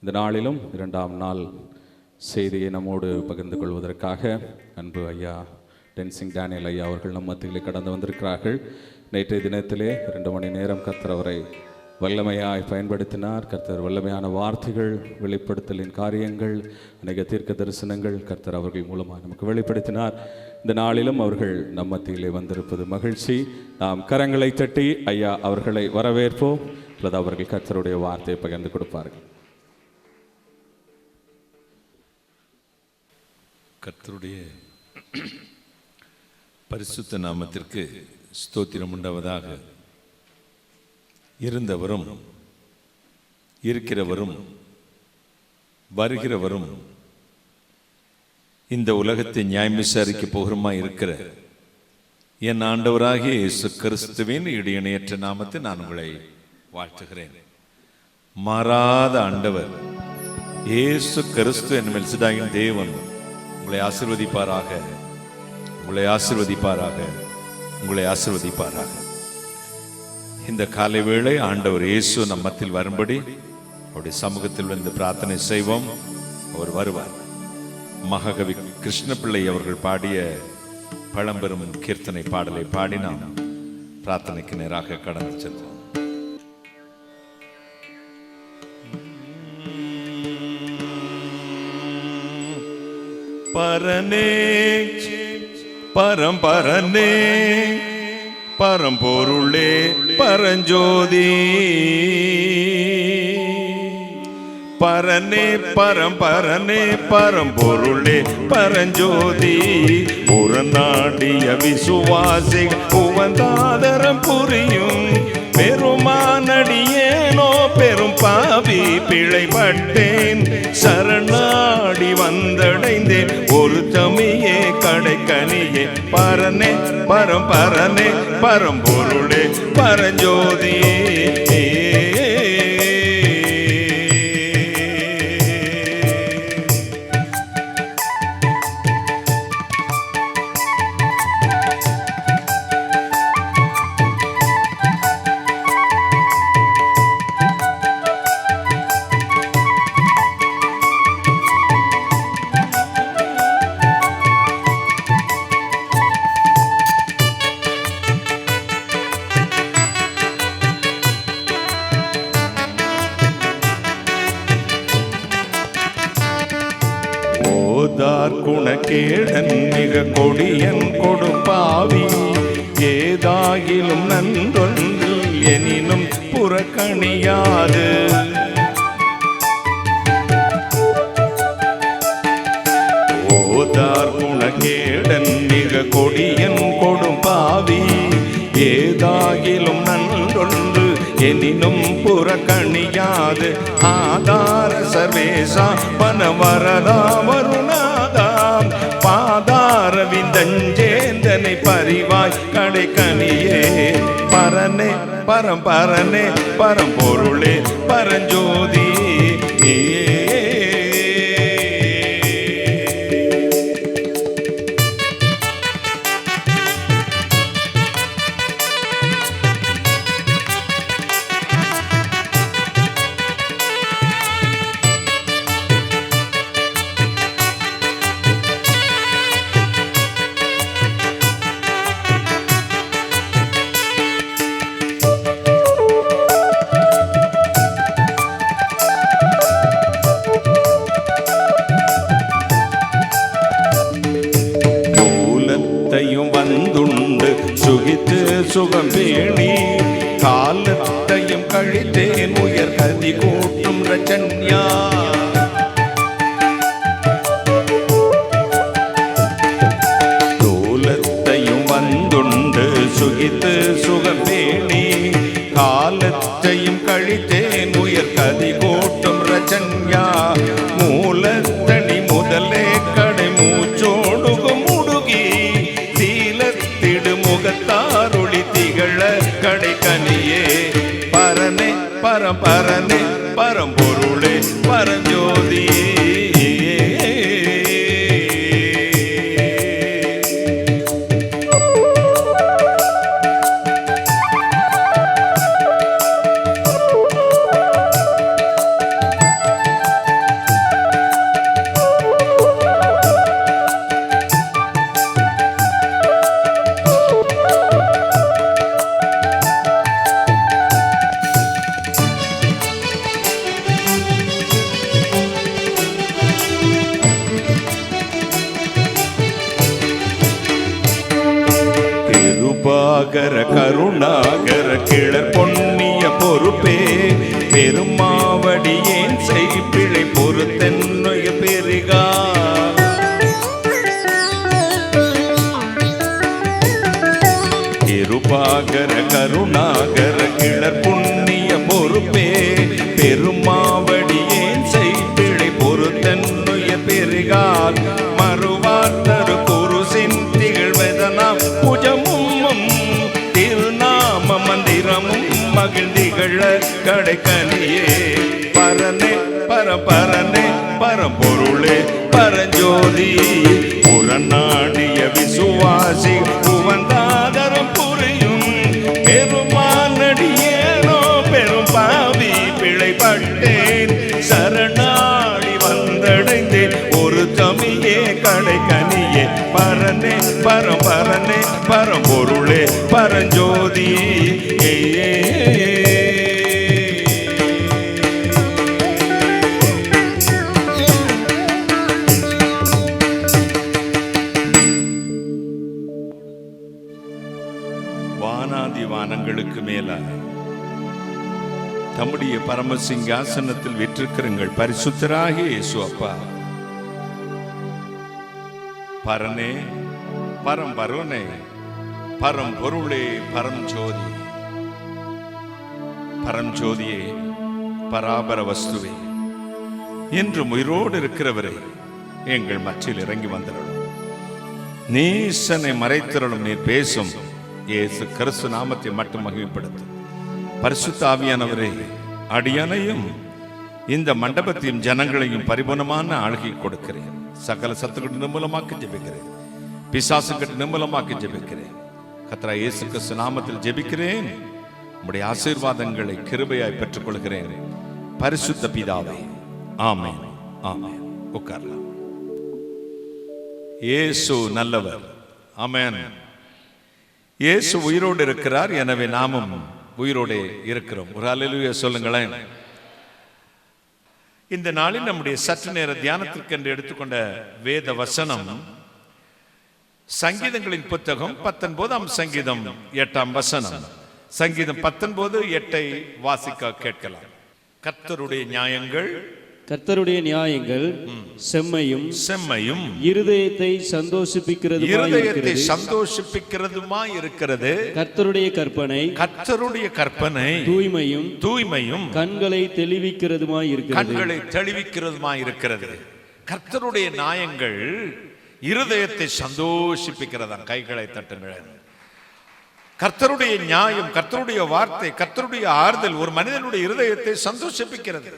இந்த நாளிலும் 2ஆம் நாள் செய்தியை நம்மோடு பகிர்ந்து கொள்வதற்காக அன்பு ஐயா டென்சிங் டேனியல் ஐயா அவர்கள் நம் மத்தியிலே கடந்து வந்திருக்கிறார்கள். நேற்றைய தினத்திலே 2 மணி நேரம் கர்த்தர் அவரை வல்லமையாய் பயன்படுத்தினார். கர்த்தர் வல்லமையான வார்த்தைகள், வெளிப்படுத்தலின் காரியங்கள், அநேக தீர்க்க தரிசனங்கள் கர்த்தர் அவர்கள் மூலமாக நமக்கு வெளிப்படுத்தினார். இந்த நாளிலும் அவர்கள் நம் மத்தியிலே வந்திருப்பது மகிழ்ச்சி. நாம் கரங்களை தட்டி ஐயா அவர்களை வரவேற்போம். அல்லது அவர்கள் கர்த்தருடைய வார்த்தையை பகிர்ந்து கொடுப்பார்கள். கர்த்தருடைய பரிசுத்த நாமத்திற்கு ஸ்தோத்திரம் உண்டாவதாக. இருந்தவரும் இருக்கிறவரும் வருகிறவரும் இந்த உலகத்தை நியாயம் விசாரிக்க போகிறமா இருக்கிற என் ஆண்டவராகிய இயேசு கிறிஸ்துவின் இடையணையற்ற நாமத்தை நான் உங்களை வாழ்த்துகிறேன். மாறாத ஆண்டவர் இயேசு கிறிஸ்து என் மெல்சிதாயின் தேவன் உங்களை ஆசீர்வதிப்பாராக, உங்களை ஆசீர்வதிப்பாராக, உங்களை ஆசீர்வதிப்பாராக. இந்த காலை வேளை ஆண்டவர் இயேசு நம் மத்தியில் வரும்படி அவருடைய சமூகத்தில் வந்து பிரார்த்தனை செய்வோம். அவர் வருவார். மகாகவி கிருஷ்ணபிள்ளை அவர்கள் பாடிய பழம்பெரும் கீர்த்தனை பாடலை பாடி நாம் பிரார்த்தனைக்கு நேராக கடந்து செல்வோம். பரனே பரம்பரனே பரம்பொருளே பரஞ்சோதி, பரனே பரம்பரனே பரம்பொருளே பரஞ்சோதி, புறநாடிய விசுவாசிகள் உவந்தாதரம் புரியும் பெருமானடியேனோ பெரும் பாவி பிழைப்பட்டேன், சரணாடி வந்தடைந்தேன் ஒரு தமியே கடைக்கனியே, பரனே பரம்பரனே பரம்பொருளே பரஞ்சோதி. குணக்கேடன் மிக கொடியன் கொடுப்பாவி, ஏதாகிலும் நன்றொன்றில் எனினும் புறக்கணியாது, ஓதார் குணக்கேடன் மிக கொடியன் கொடுப்பாவி, ஏதாகிலும் நன்றொன்று எனினும் புறக்கணியாது, ஆதார சர்வேசா பனவரதா வருணாதா, பாதார விந்தஞ்சேந்தனை பரிவாய் கடைக்கனியே, பரனே பரம்பரனே பரம்பொருளே பரஞ்சோதி. வந்துண்டு சுகித்து சுகம் பேணி காலத்தையும் கழித்தேன் உயர் கதி கூட்டும் ரச்சன்யா, தூலத்தையும் வந்துண்டு சுகித்து சுகம் பேணி காலத்தையும் கழித்தேன் உயர் கதி கூட்டும் ரச்சன்யா, மூலத்தனி முதலே கடை மூச்சோடுகும் முகத்தாருளி திகழ கடைக்கனியே, பரனே பரம்பரனே பரம்பொருளே பரஞ்சோதி. கிருபாகர கருணாகர கிளர் பொன்னிய பொறுப்பே பெருமாவடியேன் செய்பிழை பொறுத்தென்னுய பெருகா கிருபாகர கருணாகர கிளர் பொன்னிய பொறுப்பே பெருமாவடியேன் செய்பிழை பொறுத்தென்னுய பெருகால் மறுவார்த்தரு குருசின் திகழ்வதனாம் புஜமும் திருநாம மந்திரமும் மகிழ்ந்திகழ கடைக்கனியே பரனே பரபரனே பரம்பொருளே பரஞ்சோதி புறநாடிய விசுவாசி புவந்தாதரம் புரியும் பெருமானடியேனோ பெரும் பாவி பிழைப்பட்டேன் சரணாடி வந்தடைந்தேன் ஒரு தமியே கடைக்கனியே பரனே பரம்பரனே பரம்பொருளே பரஞ்சோதி வானாதி வானங்களுக்கு மேலாக தம்முடைய பரமசிங்காசனத்தில் விற்றிருக்கிறங்கள் பரிசுத்தராகிய இயேசு அப்பா பரனே பரம்பருவனே பரம்பொருளே பரஞ்சோதி பரஞ்சோதியே பராபர வஸ்துவே என்றும் உயிரோடு இருக்கிறவரை எங்கள் மற்றில் இறங்கி வந்தருளும் நீசனை மறைத்திரளும் நீர் பேசும் இயேசு கிறிஸ்து நாமத்தை மட்டும் மகிமைப்படுத்தும் பரிசுத்த ஆவியானவரே அடியனையும் இந்த மண்டபத்தையும் ஜனங்களையும் பரிபூர்ணமான ஆளுகை கொடுக்கிறேன் சகல சத்துக்கள் நிர்மூலமாக்கி ஜெபிக்கிறேன் பிசாசுகள் நிர்மூலமாக்கி ஜெபிக்கிறேன் கர்த்தராகிய இயேசு கிறிஸ்து நாமத்தில் ஜெபிக்கிறேன் உம்முடைய ஆசீர்வாதங்களை கிருபையாய் பெற்றுக் கொள்கிறேன் பரிசுத்த பிதாவே ஆமென் ஆமென் உட்காரலாம் இயேசு நல்லவர் ஆமென் இயேசு உயிரோடு இருக்கிறார் எனவே நாமும் உயிரோடு இருக்கிறோம் ஒரு அல்லேலூயா சொல்லுங்களேன் இந்த நாளில் நம்முடைய சற்று நேர தியானத்திற்கு என்று எடுத்துக்கொண்ட வேத வசனம் சங்கீதங்களின் புத்தகம் 19ஆம் சங்கீதம் 8ஆம் வசனம் சங்கீதம் 19:8 வாசிக்க கேட்கலாம் கர்த்தருடைய நியாயங்கள் செம்மையும் இருதயத்தை சந்தோஷிப்பிக்கிறதுமாய் இருக்கிறது கர்த்தருடைய கற்பனை தூய்மையும் கண்களை தெளிவிக்கிறதுமாய் இருக்கிறது கர்த்தருடைய நியாயங்கள் இருதயத்தை சந்தோஷிப்பிக்கிறதா கைகளை தட்டுங்கள் கர்த்தருடைய நியாயம் கர்த்தருடைய வார்த்தை கர்த்தருடைய ஆறுதல் ஒரு மனிதனுடைய இருதயத்தை சந்தோஷிப்பிக்கிறது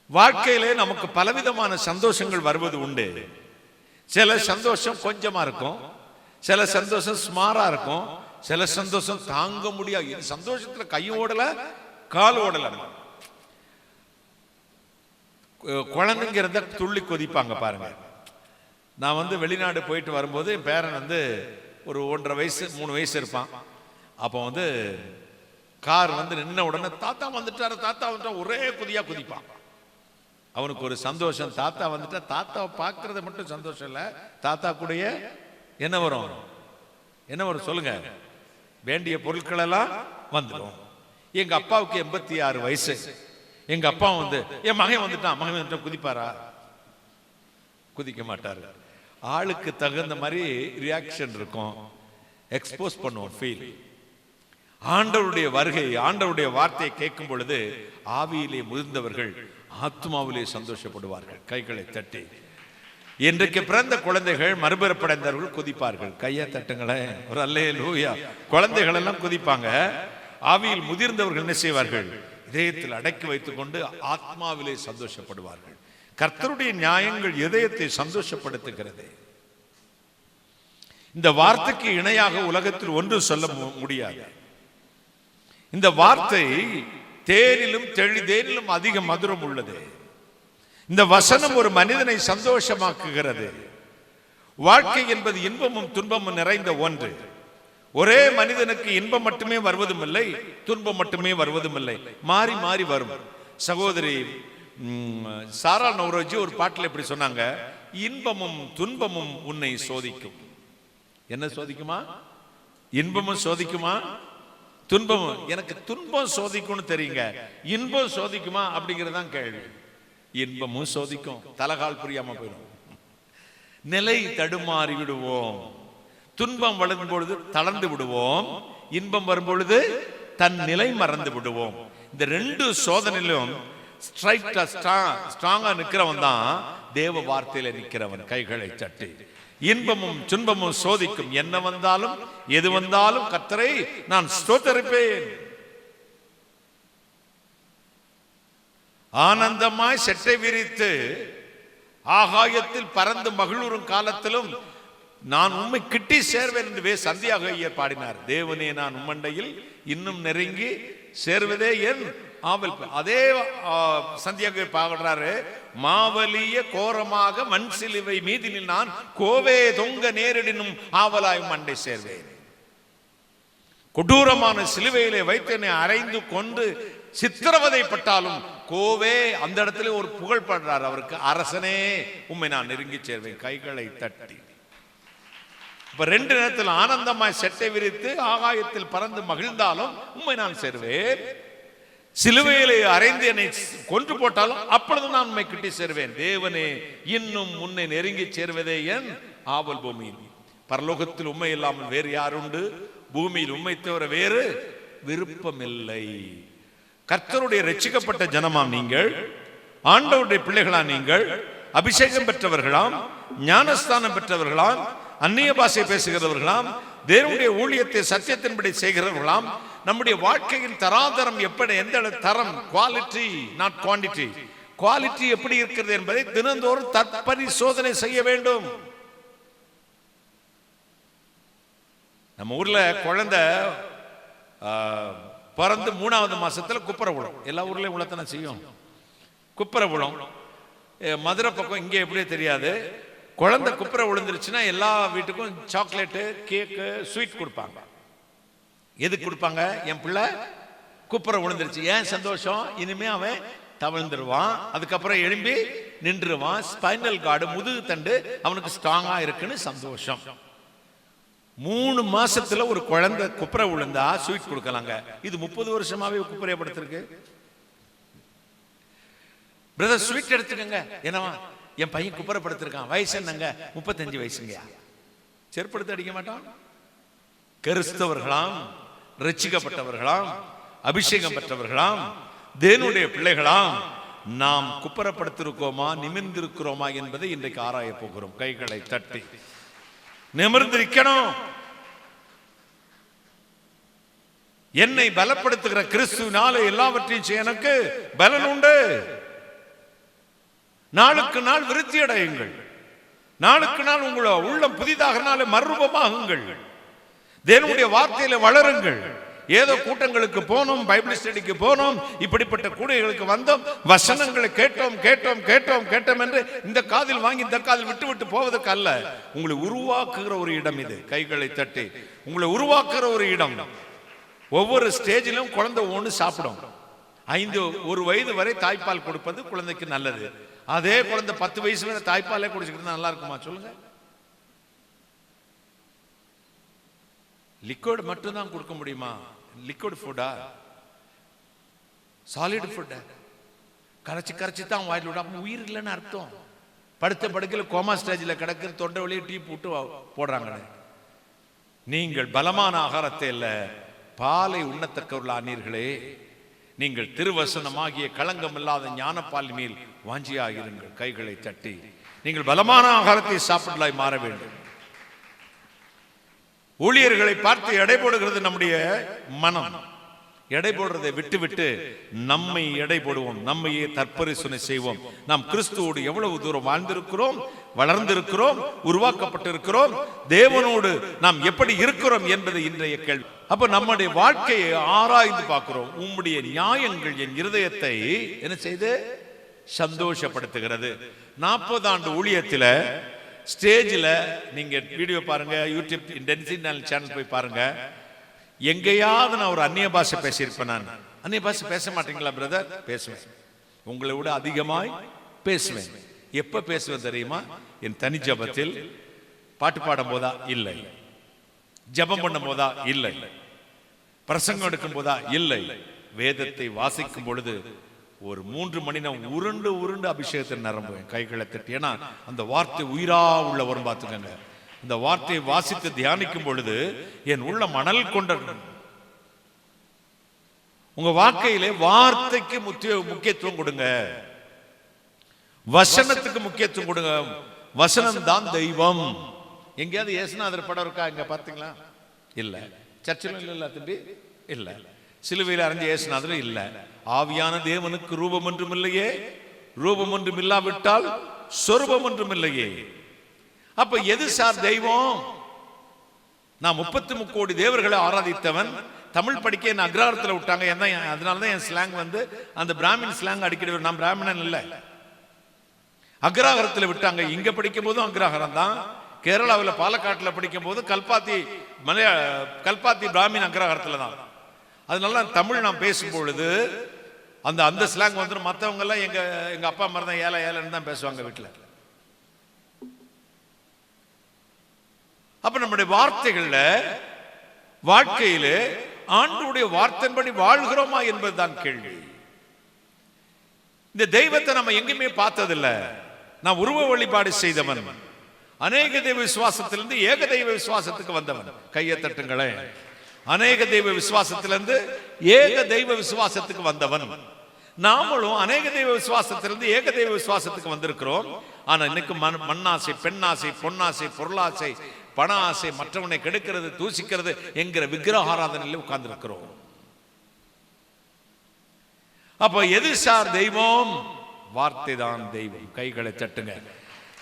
வாழ்க்கையிலே நமக்கு பலவிதமான சந்தோஷங்கள் வருவது உண்டு சில சந்தோஷம் கொஞ்சமா இருக்கும் சில சந்தோஷம் ஸ்மாரா இருக்கும் சில சந்தோஷம் தாங்க முடியாது சந்தோஷத்துல கையும் ஓடல கால் ஓடல குழந்தைங்கிறத துள்ளி கொதிப்பாங்க பாருங்க நான் வெளிநாடு போயிட்டு வரும்போது என் பேரன் ஒரு 1.5 வயசு 3 வயசு இருப்பான் அப்போ கார் நின்ன உடனே தாத்தா வந்துட்டா ஒரே குதிப்பான் அவனுக்கு ஒரு சந்தோஷம் தாத்தா வந்துட்டா தாத்தாவை பார்க்கறது மட்டும் சந்தோஷம் இல்லை தாத்தா கூடயே என்ன வரும் சொல்லுங்க வேண்டிய பொருட்கள் எல்லாம் வந்துடும் எங்க அப்பாவுக்கு 86 வயசு எங்க அப்பா என் மகன் வந்துட்டான் குதிப்பாரா குதிக்க மாட்டாரு ஆளுக்கு தகுந்த மாதிரி ரியாக்ஷன் இருக்கும் எக்ஸ்போஸ் பண்ணுவோம் ஃபீல் ஆண்டவருடைய வருகை ஆண்டவருடைய வார்த்தையை கேட்கும் பொழுது ஆவியிலே முதிர்ந்தவர்கள் ஆத்மாவிலே சந்தோஷப்படுவார்கள் கைகளை தட்டி இன்றைக்கு பிறந்த குழந்தைகள் மறுபிறப்படைந்தவர்கள் குதிப்பார்கள் கையை தட்டுங்களேன் ஒரு அல்லேலூயா குழந்தைகள் எல்லாம் குதிப்பாங்க ஆவியில் முதிர்ந்தவர்கள் என்ன செய்வார்கள் இதயத்தில் அடக்கி வைத்துக் கொண்டு ஆத்மாவிலே சந்தோஷப்படுவார்கள் கர்த்தருடைய நியாயங்கள் இதயத்தை சந்தோஷப்படுத்துகிறது இந்த வார்த்தைக்கு இணையாக உலகத்தில் ஒன்று சொல்ல முடியாது இந்த வார்த்தை தேனிலும் தெளிதேனிலும் அதிக மதுரம் உள்ளது இந்த வசனம் ஒரு மனிதனை சந்தோஷமாக்குகிறது வாழ்க்கை என்பது இன்பமும் துன்பமும் நிறைந்த ஒன்று ஒரே மனிதனுக்கு இன்பம் மட்டுமே வருவதும் இல்லை துன்பம் மட்டுமே வருவதும் இல்லை மாறி மாறி வரும் சகோதரி சாரா நவ்ரோஜி ஒரு பாட்டில் எப்படி சொன்னாங்க இன்பமும் துன்பமும் உன்னை சோதிக்கும் என்ன சோதிக்குமா? இன்பமும் சோதிக்குமா, துன்பமும். எனக்கு துன்பம் சோதிக்கும்னு தெரியுங்க, இன்பம் சோதிக்குமா அப்படிங்கறதுதான் கேள்வி. இன்பமும் சோதிக்கும், தலகால் புரியாம போயிடும், நிலை தடுமாறி விடுவோம். துன்பம் வளரும் பொழுது தளர்ந்து விடுவோம், இன்பம் வரும் பொழுது தன் நிலை மறந்து விடுவோம். இந்த ரெண்டு சோதனையிலும் ஸ்ட்ராங்கா நிக்கிறவன் தான் தேவ வார்த்தையில நிக்கிறவன். கைகளை தட்டி இன்பமும் துன்பமும் சோதிக்கும், என்ன வந்தாலும் எது வந்தாலும் கர்த்தரை நான் ஸ்தோத்தரிப்பேன். ஆனந்தமாய் செட்டை விரித்து ஆகாயத்தில் பறந்து மகிழ்வுறும் காலத்திலும் நான் உம்மை கிட்டி சேர்வேன் என்று சந்தியாக ஐயர் பாடினார். தேவனே நான் உம்மண்டையில் இன்னும் நெருங்கி சேர்வதே என் ஆவல். அதே சந்தியாக பாடுறாரு, மாவலிய கோரமாக மண் சிலுவை மீதினில் நான் கோவே தொங்க நேரிடினும் ஆவலாய் மண்டை சேர்வேன். கொடூரமான சிலுவையிலே வைத்து என்னை அரைந்து கொண்டு சித்திரவதைப்பட்டாலும் கோவே, அந்த இடத்துல ஒரு புகழ் பாடுறார் அவருக்கு, அரசனே உம்மை நான் நெருங்கி சேர்வேன். கைகளை தட்டி இப்ப ரெண்டு நேரத்தில் ஆனந்தமாய் செட்டை விரித்து ஆகாயத்தில் பறந்து மகிழ்ந்தாலும் உம்மை நான் சேர்வேன். சிலுவையிலே அரைந்து என்னை கொன்று போட்டாலும் அப்பொழுது நான் உம்மை கிட்டி சேர்வேன். தேவனே இன்னும் உன்னை நெருங்கி சேர்வதே என் ஆவல். பூமியில் பரலோகத்தில் உண்மை இல்லாமல் வேறு யாருண்டு? பூமியில் உண்மை தவிர வேறு விருப்பமில்லை. கர்த்தருடைய ரட்சிக்கப்பட்ட ஜனமாம் நீங்கள், ஆண்டவருடைய பிள்ளைகளா நீங்கள், அபிஷேகம் பெற்றவர்களாம், ஞானஸ்தானம் பெற்றவர்களாம், அந்நிய பாஷை பேசுகிறவர்களாம், தேவனுடைய ஊழியத்தை சத்தியத்தின்படி செய்கிறவர்களாம். நம்முடைய வாழ்க்கையின் தராதரம் எப்படி, எந்த தரம், குவாலிட்டி நாட் குவான்டிட்டி, குவாலிட்டி எப்படி இருக்கிறது என்பதை தினந்தோறும் தற்பரிசோதனை செய்ய வேண்டும். நம்ம ஊர்ல குழந்தை பிறந்து 3வது மாசத்துல குப்பரை விழும். எல்லா ஊர்லயும் உள்ளத்தானே செய்யும், குப்பரை விழும். மதுரை பக்கம் இங்கே எப்படியே தெரியாது, குழந்தை குப்பரை விழுந்துருச்சுன்னா எல்லா வீட்டுக்கும் சாக்லேட்டு, கேக்கு, ஸ்வீட் கொடுப்பாங்க. எதுக்கு கொடுப்பாங்க? என் பிள்ளை குப்பரை விழுந்துருச்சு, ஏன் சந்தோஷம், இனிமே அவன் தவழ்ந்துருவான், அதுக்கப்புறம் எழும்பி நின்றுவான், ஸ்பைனல் கார்டு முதுகு தண்டு அவனுக்கு ஸ்ட்ராங்கா இருக்குன்னு சந்தோஷம். 3 மாசத்துல ஒரு குழந்தை குப்பரை விழுந்தா ஸ்வீட் கொடுக்கலாங்க. இது 30 வருஷமாவே குப்பரையை படுத்திருக்கு. பிரதர் ஸ்வீட் எடுத்துக்கங்க, என்னவா என் பையன் குப்பரை படுத்திருக்கான், வயசு என்னங்க? 35 வயசுங்க. செருப்படுத்த அடிக்க மாட்டான். கிறிஸ்தவர்களாம், ரட்சிக்கப்பட்டவர்களாம், அபிஷேகம் பெற்றவர்களாம், தேவனுடைய பிள்ளைகளாம் நாம் குப்பரப்படுத்திருக்கோமா, நிமிர்ந்திருக்கிறோமா என்பதை இன்றைக்கு ஆராய போகிறோம். கைகளை தட்டி நிமிர்ந்திருக்கணும். என்னை பலப்படுத்துகிற கிறிஸ்துவினாலே எல்லாவற்றையும் செய்ய எனக்கு பலன் உண்டு. நாளுக்கு நாள் விருத்தி அடையுங்கள். நாளுக்கு நாள் உங்களோட உள்ளம் புதிதாக மறுரூபமாகுங்கள். தேவனுடைய வார்த்தையில வளருங்கள். ஏதோ கூட்டங்களுக்கு போனோம், பைபிள் ஸ்டடிக்கு போனோம், இப்படிப்பட்ட கூடைகளுக்கு வந்தோம், வசனங்களை கேட்டோம் கேட்டோம் கேட்டோம் கேட்டோம் என்று இந்த காதில் வாங்கி இந்த காதில் விட்டு விட்டு போவதற்கு அல்ல. உங்களை உருவாக்குகிற ஒரு இடம் இது. கைகளை தட்டி உங்களை உருவாக்குகிற ஒரு இடம். ஒவ்வொரு ஸ்டேஜிலும் குழந்தை ஒன்று சாப்பிடும். 1 வயது வரை தாய்ப்பால் கொடுப்பது குழந்தைக்கு நல்லது. அதே குழந்தை 10 வயசு வரை தாய்ப்பாலே குடிச்சுக்கிட்டு நல்லா இருக்குமா சொல்லுங்க? லிக்விட் மட்டும் தான் கொடுக்க முடியுமா? லிக்விட் ஃபுட்டா, சாலிட் ஃபுட்டா? கரைச்சி கரைச்சி தான் வாயில் விட உயிர் இல்லைன்னு அர்த்தம். படுத்த படுக்கையில் கோமா ஸ்டேஜில் கிடக்கிற தொண்டை வழியை டீ போட்டு போடுறாங்க. நீங்கள் பலமான ஆகாரத்தை இல்ல பாலை உண்ணத்தக்கவர்கள் ஆனீர்களே, நீங்கள் திருவசனமாகிய களங்கம் இல்லாத ஞானப்பால் மேல் வாஞ்சியாகிருங்கள். கைகளை தட்டி நீங்கள் பலமான ஆகாரத்தை சாப்பிடலாய் மாற வேண்டும். ஊழியர்களை பார்த்து எடை போடுகிறது நம்முடைய மனம். எடை போடுறதை விட்டு விட்டு நம்மை எடை போடுவோம், நம்மையே தற்பரிசோதனை செய்வோம். நாம் கிறிஸ்துவோடு எவ்வளவு தூரம் வாழ்ந்திருக்கிறோம், வளர்ந்திருக்கிறோம், உருவாக்கப்பட்டிருக்கிறோம், தேவனோடு நாம் எப்படி இருக்கிறோம் என்பது இன்றைய கேள்வி. அப்ப நம்முடைய வாழ்க்கையை ஆராய்ந்து பார்க்கிறோம். உம்முடைய நியாயங்கள் என் இருதயத்தை என்ன செய்து சந்தோஷப்படுத்துகிறது. 40 ஆண்டு ஊழியத்தில் ஸ்டேஜில் நீங்க வீடியோ பாருங்க, யூடியூப் டென்சிங் சேனல் போய் பாருங்க. எங்கேயாவது நான் ஒரு அந்நிய பாஷை பேசியிருப்பேன். நான் அந்நிய பாஷை பேச மாட்டீங்களா பிரதர்? பேசுவேன். உங்களை விட அதிகமாய் பேசுவேன். எப்ப பேசுவேன் தெரியுமா? என் தனி ஜபத்தில் பாட்டு பாடும் போதா? இல்லை, ஜெபம் பண்ணும் போதா? இல்லை. பிரசங்கம் எடுக்கும் போதா? இல்லை. வேதத்தை வாசிக்கும் பொழுது ஒரு 3 மணி நேரம் உருண்டு உருண்டு அபிஷேகத்தை நிரம்புவேன், கைகளை தட்டி. ஏன்னா அந்த வார்த்தை உயிரா உள்ள வரும். பார்த்துக்கங்க, இந்த வார்த்தையை வாசித்து தியானிக்கும் பொழுது என் உள்ள மணல் கொண்ட. உங்க வாழ்க்கையிலே வார்த்தைக்கு முக்கியத்துவம் கொடுங்க, வசனத்துக்கு முக்கியத்துவம் கொடுங்க. வசனம் தான் தெய்வம். எங்கேயாவது இயேசுநாதர் படம் இருக்கா? இங்க பார்த்தீங்களா? இல்ல. சர்ச்சிலும் இல்ல தம்பி, இல்ல. சிலுவையில் அறைஞ்ச இயேசுநாதர் இல்ல. ஆவியான தேவனுக்கு ரூபம் ஒன்றும் இல்லையே, ரூபம் ஒன்றும் இல்லாவிட்டால் சொரூபம் ஒன்றும் இல்லையே. அப்ப எது சார் தெய்வம்? நான் 33 கோடி தேவர்களை ஆராதித்தவன். தமிழ் படிக்க என்ன அக்ரஹாரத்தில் விட்டாங்க. என்ன, அதனாலதான் என் ஸ்லாங் அந்த பிராமின் ஸ்லாங் அடிக்கடி. நான் பிராமணன் இல்ல, அக்ரஹாரத்தில் விட்டாங்க. இங்க படிக்கும் போதும் அக்ரஹாரம் தான். கேரளாவில் பாலக்காட்டில் படிக்கும் போது கல்பாத்தி பிராமின் அக்ரஹாரத்தில் தான். அதனால தமிழ் நான் பேசும் பொழுது அந்த ஸ்லாங் வந்துடும். மற்றவங்க எல்லாம் எங்க அப்பா மாதிரி தான் ஏழை ஏழைன்னு தான் பேசுவாங்க வீட்டில். அப்ப நம்முடைய வார்த்தைகள்ல, வாழ்க்கையில ஆண்டவருடைய வார்த்தையின்படி வாழ்கிறோமா என்பதுதான் கேள்வி. இந்த தெய்வத்தை நம்ம எங்கேயுமே பார்த்ததில்லை. நான் உருவ வழிபாடு செய்தவன். அநேக தெய்வ விசுவாசத்திலிருந்து ஏக தெய்வ விசுவாசத்துக்கு வந்தவன். கையை தட்டுங்களே. அநேக தெய்வ விசுவாசத்திலிருந்து ஏக தெய்வ விசுவாசத்துக்கு வந்தவன். நாமளும் அநேக தெய்வ விசுவாசத்திலிருந்து ஏக தெய்வ விசுவாசத்துக்கு வந்திருக்கிறோம். ஆனா இன்னைக்கு மண்ணாசை, பெண்ணாசை, பொன்னாசை, பொருளாசை, பண ஆசை, மற்றவனை கெடுக்கிறது, தூசிக்கிறது என்கிற விக்கிரக ஆராதனையில் உட்கார்ந்து இருக்கிறோம். அப்ப எது சார் தெய்வம்? வார்த்தை தான் தெய்வம். கைகளை தட்டுங்க.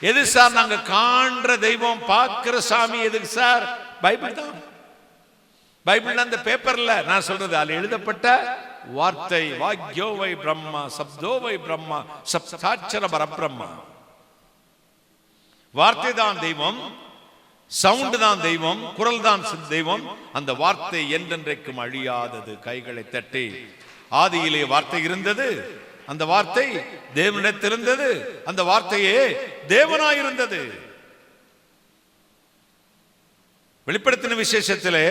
எது சார் நாங்க காண்ற தெய்வம், பார்க்கிற சாமி எதுக்கு சார்? பைபிள் தான். பைபிள் அந்த பேப்பர்ல நான் சொல்றது, அதில் எழுதப்பட்ட வார்த்தை. வாக்யோவை பிரம்மா, சப்தோவை பிரம்மா, சப்தாட்சர பரபிரம்மா. வார்த்தை தான் தெய்வம், சவுண்ட் தான் தெய்வம், குரல் தான் தெய்வம். அந்த வார்த்தை என்றென்றைக்கும் அழியாதது. கைகளை தட்டி. ஆதியிலே வார்த்தை இருந்தது, அந்த வார்த்தை தேவனிடத்தில் இருந்தது, அந்த வார்த்தையே தேவனாயிருந்தது. வெளிப்படுத்தின விசேஷத்திலே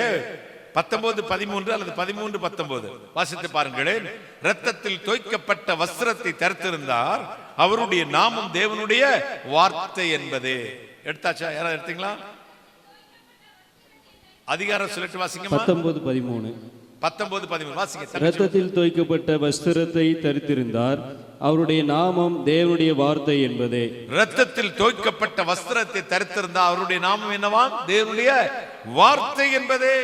19:13 அல்லது 13:19 வாசித்து பாருங்களேன். இரத்தத்தில் தோய்க்கப்பட்ட வஸ்திரத்தை தரித்திருந்தார், அவருடைய நாமம் தேவனுடைய வார்த்தை என்பது. எடுத்தாச்சா? யாராவது எடுத்தீங்களா? அதிகாரம் சொல்லிட்டு வாசிங்க. 19:13 வாசிங்க. இரத்தத்தில் தோய்க்கப்பட்ட வஸ்திரத்தை தரித்திருந்தார், அவருடைய நாமம் தேவனுடைய வார்த்தை என்பதே. இரத்தத்தில் தோய்க்கப்பட்ட வஸ்திரத்தை தரித்திருந்தார், அவருடைய நாமம் என்னவாம்? தேவனுடைய வார்த்தை என்பதே.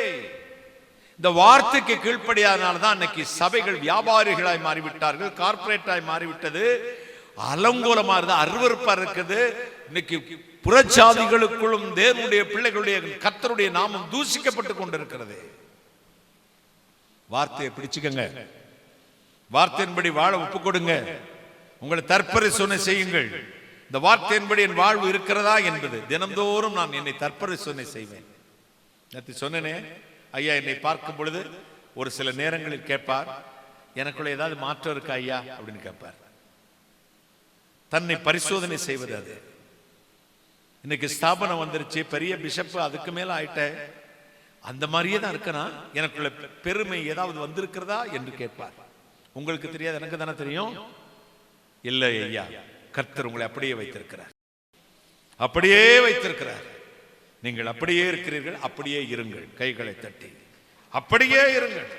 இந்த வார்த்தைக்கு கீழ்ப்படியாதனால்தான் இன்னைக்கு சபைகள் வியாபாரிகளாய் மாறிவிட்டார்கள், கார்பரேட்டாய் மாறிவிட்டது, அலங்கோலமா இருந்தது, அருவருப்பா இருக்குது. இன்னைக்கு புறச்சாதிகளுக்குள்ளும் தேவனுடைய பிள்ளைகளுடைய கர்த்தருடைய நாமம் தூசிக்கப்பட்டு கொண்டிருக்கிறது. வார்த்தையை பிடிச்சுக்கங்க, வார்த்தையின்படி வாழ ஒப்பு கொடுங்க, உங்களை தற்பரிசோதனை செய்யுங்கள். இந்த வார்த்தையின்படி என் வாழ்வு இருக்கிறதா என்பது தினந்தோறும் நான் என்னை தற்பரிசோதனை செய்வேன். நேற்று சொன்னேனே, ஐயா என்னை பார்க்கும் பொழுது ஒரு சில நேரங்களில் கேட்பார், எனக்குள்ள ஏதாவது மாற்றம் இருக்கா ஐயா அப்படின்னு கேட்பார். தன்னை பரிசோதனை செய்வது அது. இன்னைக்கு ஸ்தாபனம் வந்துருச்சு, பெரிய பிஷப், அதுக்கு மேல ஆயிட்டேன், அந்த மாதிரியே தான் இருக்கனா, எனக்குள்ள பெருமை ஏதாவது வந்திருக்கிறதா என்று கேட்பார். உங்களுக்கு தெரியாது, எனக்கு தானே தெரியும். இல்லை ஐயா, கர்த்தர் உங்களை அப்படியே வைத்திருக்கிறார், அப்படியே வைத்திருக்கிறார். நீங்கள் அப்படியே இருக்கிறீர்கள், அப்படியே இருங்கள். கைகளை தட்டி அப்படியே இருங்கள்.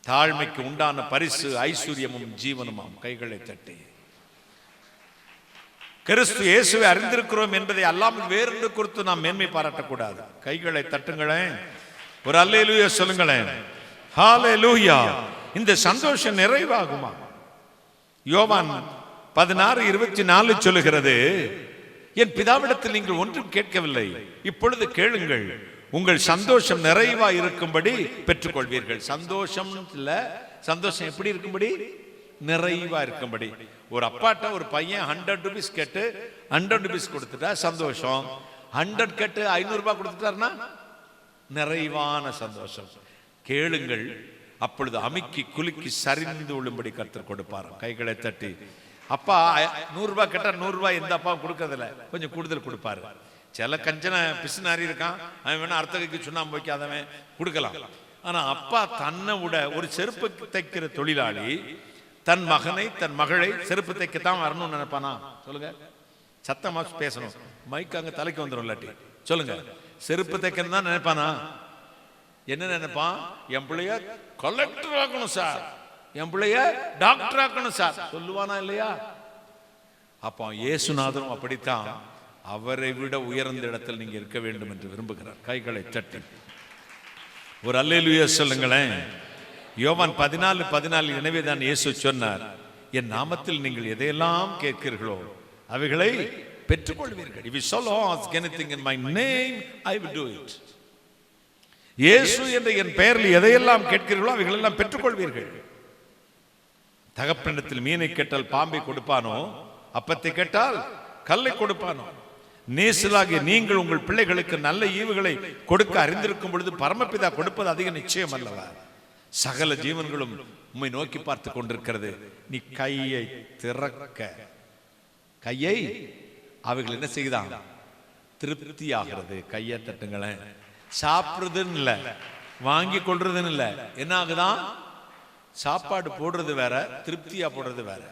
தாழ்மைக்கு உண்டான பரிசு ஐஸ்வர்யமும் ஜீவனுமாம். கைகளை தட்டி கிறிஸ்து இயேசுவை அறிந்திருக்கிறோம் என்பதை அல்லாமல் வேறொன்று குறித்து நாம் மேன்மை பாராட்டக்கூடாது. கைகளை தட்டுங்களேன், ஒரு அல்லேலூயா சொல்லுங்களேன். ஹல்லேலூயா. இந்த சந்தோஷம் நிறைவாகுமா? யோவான் 16:24 சொல்லுகிறது, என் பிதாவிடத்தில் நீங்கள் ஒன்றும் கேட்கவில்லை, இப்பொழுது கேளுங்கள், உங்கள் சந்தோஷம் நிறைவா இருக்கும்படி பெற்றுக்கொள்வீர்கள். சந்தோஷம் இல்ல, சந்தோஷம் எப்படி இருக்கும்படி? நிறைவா இருக்கும்படி. ஒரு அப்பாட்ட ஒரு பையன் 100 ரூபீஸ் கேட்டு 100 ரூபீஸ் கொடுத்துட்டா சந்தோஷம், 100 கேட்டு 500 ரூபாய் கொடுத்துட்டாருன்னா நிறைவான சந்தோஷம். கேளுங்கள், அப்பொழுது அமுக்கி குலுக்கி சரிந்து விழும்படி கர்த்தர் கொடுப்பார். கைகளை தட்டி. அப்பா 100 ரூபாய் கேட்டா 100 ரூபாய் எந்த அப்பாவும் கொடுக்கறதில்ல, கொஞ்சம் கூடுதல் கொடுப்பாரு. சில கஞ்சன பிசுனாரி இருக்கான், அவன் வேணா அர்த்த கைக்கு சுண்ணாம்பு வைக்காதவன் கொடுக்கலாம். ஆனா அப்பா தன்னை விட ஒரு செருப்பு தைக்கிற தொழிலாளி தன் மகனை தன் மகளை செருப்பு தைக்கத்தான் வரணும்னு நினைப்பானா? சொல்லுங்க, சத்தமா பேசணும், மைக் அங்க தலைக்கு வந்துடும் இல்லாட்டி. சொல்லுங்க, செருப்பு தைக்கணும் தான் நினைப்பானா? என்ன நினைப்பான்? என் பிள்ளைய கலெக்டர் ஆக்கணும் சார், என் பிள்ளைய டாக்டர் ஆக்கணும் சார் சொல்லுவானா இல்லையா? அப்போ இயேசுநாதரும் அப்படித்தான் அவரை விட உயர்ந்த இடத்தில் நீங்க இருக்க வேண்டும் என்று விரும்புகிறார். கைகளை தட்டி ஒரு அல்லேலூயா சொல்லுங்களேன். யோவான் 14:14 எனவே தான் இயேசு சொன்னார், என் நாமத்தில் நீங்கள் எதையெல்லாம் கேட்கிறீர்களோ அவைகளை பெற்றுக்கொள்வீர்கள். If you shall ask anything in my name, I will do it. இயேசு என்ற என் பெயரில் எதையெல்லாம் கேட்கிறீர்களோ அவைகள் எல்லாம் பெற்றுக்கொள்வீர்கள். தகப்பனிடத்தில் மீனை கேட்டால் பாம்பை கொடுப்பானோ, அப்பத்தை கேட்டால் கல்லை கொடுப்பானோ? நேசலாகிய நீங்கள் உங்கள் பிள்ளைகளுக்கு நல்ல ஈவுகளை கொடுக்க அறிந்திருக்கும் பொழுது பரமபிதா கொடுப்பது அதிக நிச்சயம் அல்லவா? சகல ஜீவன்களும் உம்மை நோக்கி பார்த்து கொண்டிருக்கிறது. நீ கையை திறக்க, கையை அவைகள் என்ன செய்யுதான்? திருப்தி ஆகிறது. கையை தட்டுங்களேன். சாப்பிடுறதுன்னு இல்லை, வாங்கி கொள்றதுன்னு இல்லை, என்ன ஆகுதான்? சாப்பாடு போடுறது வேற, திருப்தியா போடுறது வேற.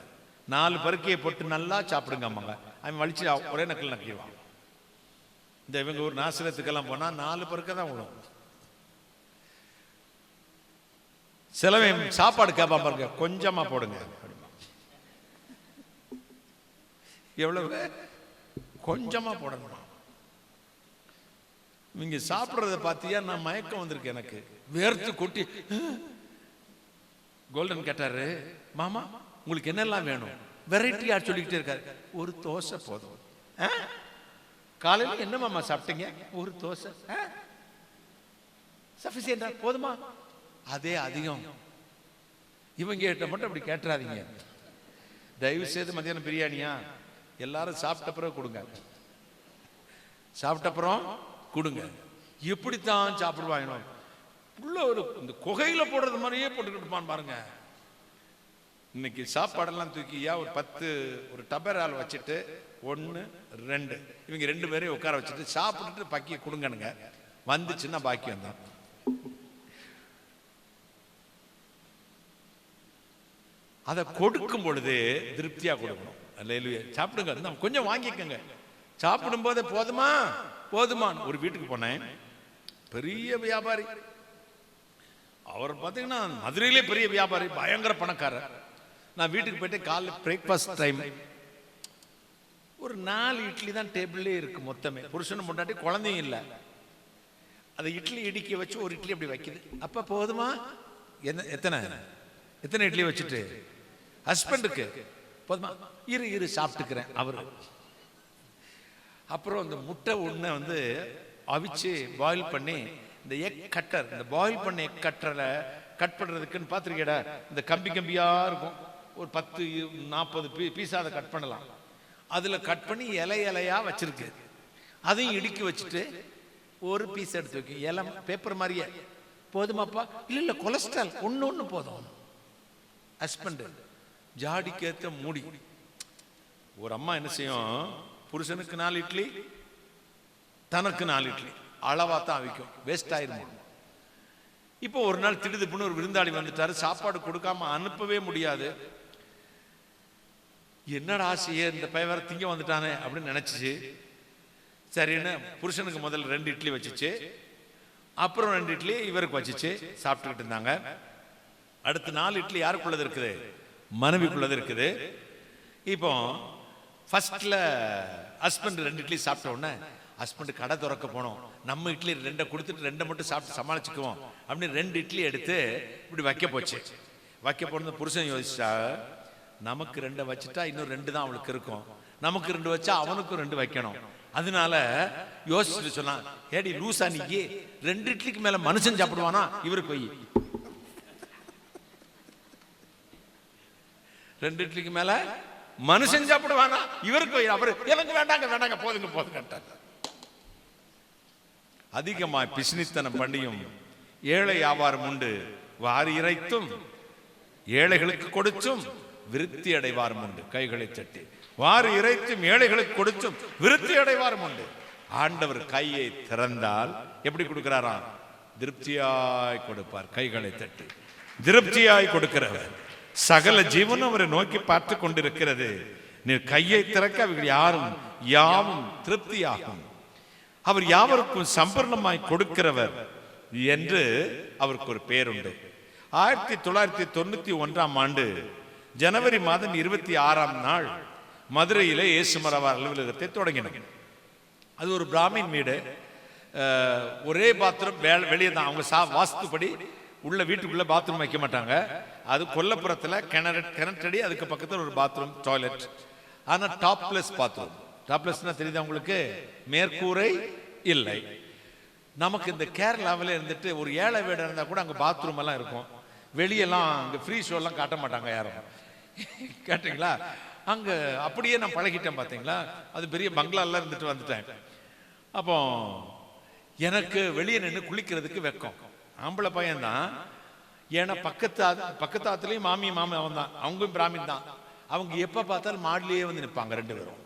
4 பருக்கையை போட்டு நல்லா சாப்பிடுங்க அம்மாங்க, அவன் வலிச்சு ஒரே நக்கல் நக்கிடுவான். இந்த இவங்க ஒரு நாசிரத்துக்கெல்லாம் போனா 4 பருக்கை தான் விடும். சிலவன் சாப்பாடு கேட்பான் பாருங்க, கொஞ்சமா போடுங்க. எவ்வளவு? கொஞ்சமா போடணுமா? நீங்க சாப்பிடுறத பாத்தியா, நான் மயக்கம் வந்திருக்கு எனக்கு, வேர்த்து கொட்டி. கோல்டன் கேட்டாரு, மாமா உங்களுக்கு என்னெல்லாம் வேணும்? வெரைட்டியா சொல்லிக்கிட்டே இருக்காரு. ஒரு தோசை போதும். காலையில் என்ன மாமா சாப்பிட்டீங்க? ஒரு தோசை. சஃபிஷியன்டா, போதுமா? அதே அதிகம். இவங்க கிட்ட மட்டும் அப்படி கேட்டுறாதீங்க தயவு செய்து. மத்தியானம் பிரியாணியா? எல்லாரும் சாப்பிட்ட பிறகு கொடுங்க, சாப்பிட்ட அப்புறம் கொடுங்க. எப்படித்தான் சாப்பிடுவாங்க? உள்ள ஒரு இந்த குகையில போடுறது மாதிரியே போட்டுக்கிட்டுப்பான் பாருங்க. இன்னைக்கு சாப்பாடெல்லாம் தூக்கியா ஒரு 10 ஒரு டபரால் வச்சுட்டு 1 2 இவங்க 2 பேரையும் உட்கார வச்சுட்டு சாப்பிட்டுட்டு பாக்கிய கொடுங்கனுங்க. வந்துச்சுன்னா பாக்கியம் தான். அதை கொடுக்கும் பொழுது திருப்தியா கொடுக்கணும். அல்லேலூயா. சாப்பிடுங்க, கொஞ்சம் வாங்கிக்கங்க. சாப்பிடும் போதே போதுமா போதுமா. ஒரு வீட்டுக்கு போனேன், பெரிய வியாபாரி. அவர் பார்த்தீங்கன்னா மதுரையிலே பெரிய வியாபாரி, பயங்கர பணக்காரர். நான் வீட்டுக்கு போயிட்டு காலைல பிரேக்ஃபாஸ்ட் டைம் ஒரு 4 இட்லி தான் டேபிள்லே இருக்கு மொத்தமே. புருஷனும் முன்னாடி குழந்தையும் இல்லை. அதை இட்லி இடிக்க வச்சு ஒரு இட்லி அப்படி வைக்குது. அப்ப போதுமா? எத்தனை இட்லி வச்சுட்டு ஹஸ்பண்டுக்கு போதுமா? இரு சாப்பிட்டுக்கிறேன் அவரு. அப்புறம் இந்த முட்டை ஒண்ணு வந்து அவிச்சு பாயில் பண்ணி இந்த எக் கட்டர், இந்த பாயில் பண்ண எக் கட்டரை கட் பண்றதுக்குன்னு பார்த்துருக்கேடா, இந்த கம்பி கம்பியா இருக்கும், ஒரு 10-40 பீஸா அதை கட் பண்ணலாம். அதுல கட் பண்ணி இலையா வச்சிருக்கு. அதையும் இடுக்கி வச்சுட்டு ஒரு பீஸ் எடுத்து வைக்கும், இலை பேப்பர் மாதிரியே. போதுமாப்பா? இல்ல கொலஸ்ட்ரால் ஒண்ணு போதும். ஹஸ்பண்ட் ஜாடிக்கேத்த மூடி. ஒரு அம்மா என்ன செய்யும், புருஷனுக்கு 4 இட்லி, தனக்கு 4 இட்லி, அளவா தான் வைக்கும், வேஸ்ட் ஆயிரும். இப்போ ஒரு நாள் திடுதுப்புன்னு ஒரு விருந்தாளி வந்துட்டாரு, சாப்பாடு கொடுக்காம அனுப்பவே முடியாது. என்னடா ஆசையே, இந்த பையன் வேற திங்க வந்துட்டானே அப்படின்னு நினைச்சிச்சு. சரின்னு புருஷனுக்கு முதல்ல 2 இட்லி வச்சுச்சு, அப்புறம் 2 இட்லி இவருக்கு வச்சுச்சு, சாப்பிட்டுக்கிட்டு இருந்தாங்க. அடுத்து 4 இட்லி யாருக்குள்ளது இருக்குது? மனைவிக்குள்ளது இருக்குது. இப்போ ஃபர்ஸ்ட்ல ஹஸ்பண்ட் 2 இட்லி சாப்பிட்ட உடனே ஹஸ்பண்ட் கடை திறக்க போனோம், நம்ம இட்லி 2 கொடுத்துட்டு 2 மட்டும் சாப்பிட்டு சமாளிச்சுக்குவோம் அப்படின்னு 2 இட்லி எடுத்து இப்படி வைக்க போச்சு. வைக்க போனது புருஷன் யோசிச்சா, நமக்கு 2 வச்சுட்டா இன்னும் 2 தான் அவளுக்கு இருக்கும், நமக்கு 2 வச்சா அவனுக்கும் 2 வைக்கணும். அதனால யோசிச்சுட்டு சொன்னான், ஏடி லூசா நீ, 2 இட்லிக்கு மேல மனுஷன் சாப்பிடுவானா? இவருக்கு போய் 2 இட்லிக்கு மேல மனுஷன் சாப்பிடுவானா? இவருக்கு அவரு எனக்கு வேண்டாங்க போதுங்க. அதிகமாய் பிசினித்தனம் பண்ணியும் ஏழை வியாபாரம் உண்டு, வாரி இறைத்தும் ஏழைகளுக்கு கொடுத்தும் விருத்தி அடைவாரும் உண்டு. கைகளை தட்டி வாரி இறைத்தும் ஏழைகளுக்கு கொடுத்தும் விருத்தி அடைவாரும் உண்டு. ஆண்டவர் கையை திறந்தால் எப்படி கொடுக்கிறாராம்? திருப்தியாய் கொடுப்பார். கைகளை தட்டி திருப்தியாய் கொடுக்கிறவர். சகல ஜீவனும் அவரை நோக்கி பார்த்து கொண்டிருக்கிறது. நீர் கையை திறக்க அவர்கள் யாவும் திருப்தியாகும். அவர் யாவருக்கும் சம்பூர்ணமாய் கொடுக்கிறவர் என்று அவருக்கு ஒரு பேருண்டு. 1991ஆம் ஆண்டு ஜனவரி மாதம் 26ஆம் நாள் மதுரையிலே இயேசு மரவார் அலுவலகத்தை தொடங்கினாங்க. அது ஒரு பிராமின் வீடு. ஒரே பாத்ரூம், வெளியே தான். அவங்க வாஸ்துப்படி உள்ள வீட்டுக்குள்ள பாத்ரூம் வைக்க மாட்டாங்க. அது கொல்லப்புறத்தில் கிணற்றடி, அதுக்கு பக்கத்தில் ஒரு பாத்ரூம், டாய்லெட். ஆனால் டாப்லெஸ் பாத்ரூம். டாப்லெஸ்னா தெரியுதா உங்களுக்கு? மேற்கூரை இல்லை. நமக்கு இந்த கேரளாவில் இருந்துட்டு ஒரு ஏழை வீடு இருந்தால் கூட அங்கே பாத்ரூம் எல்லாம் இருக்கும். வெளியெல்லாம் அங்கே ஃப்ரீ ஷோலாம் காட்ட மாட்டாங்க யாரும். கேட்டீங்களா? அங்கே அப்படியே நான் பழகிட்டேன். பார்த்தீங்களா? அது பெரிய பங்களாலாம் இருந்துட்டு வந்துட்டேன். அப்போ எனக்கு வெளியே நின்று குளிக்கிறதுக்கு வெக்கம். ஆம்பளை பையன்தான். ஏன்னா பக்கத்து ஆத்துலேயும் மாமி அவன் தான். அவங்களும் பிராமின் தான். அவங்க எப்போ பார்த்தாலும் மாடிலேயே வந்து நிற்பாங்க 2 பேரும்.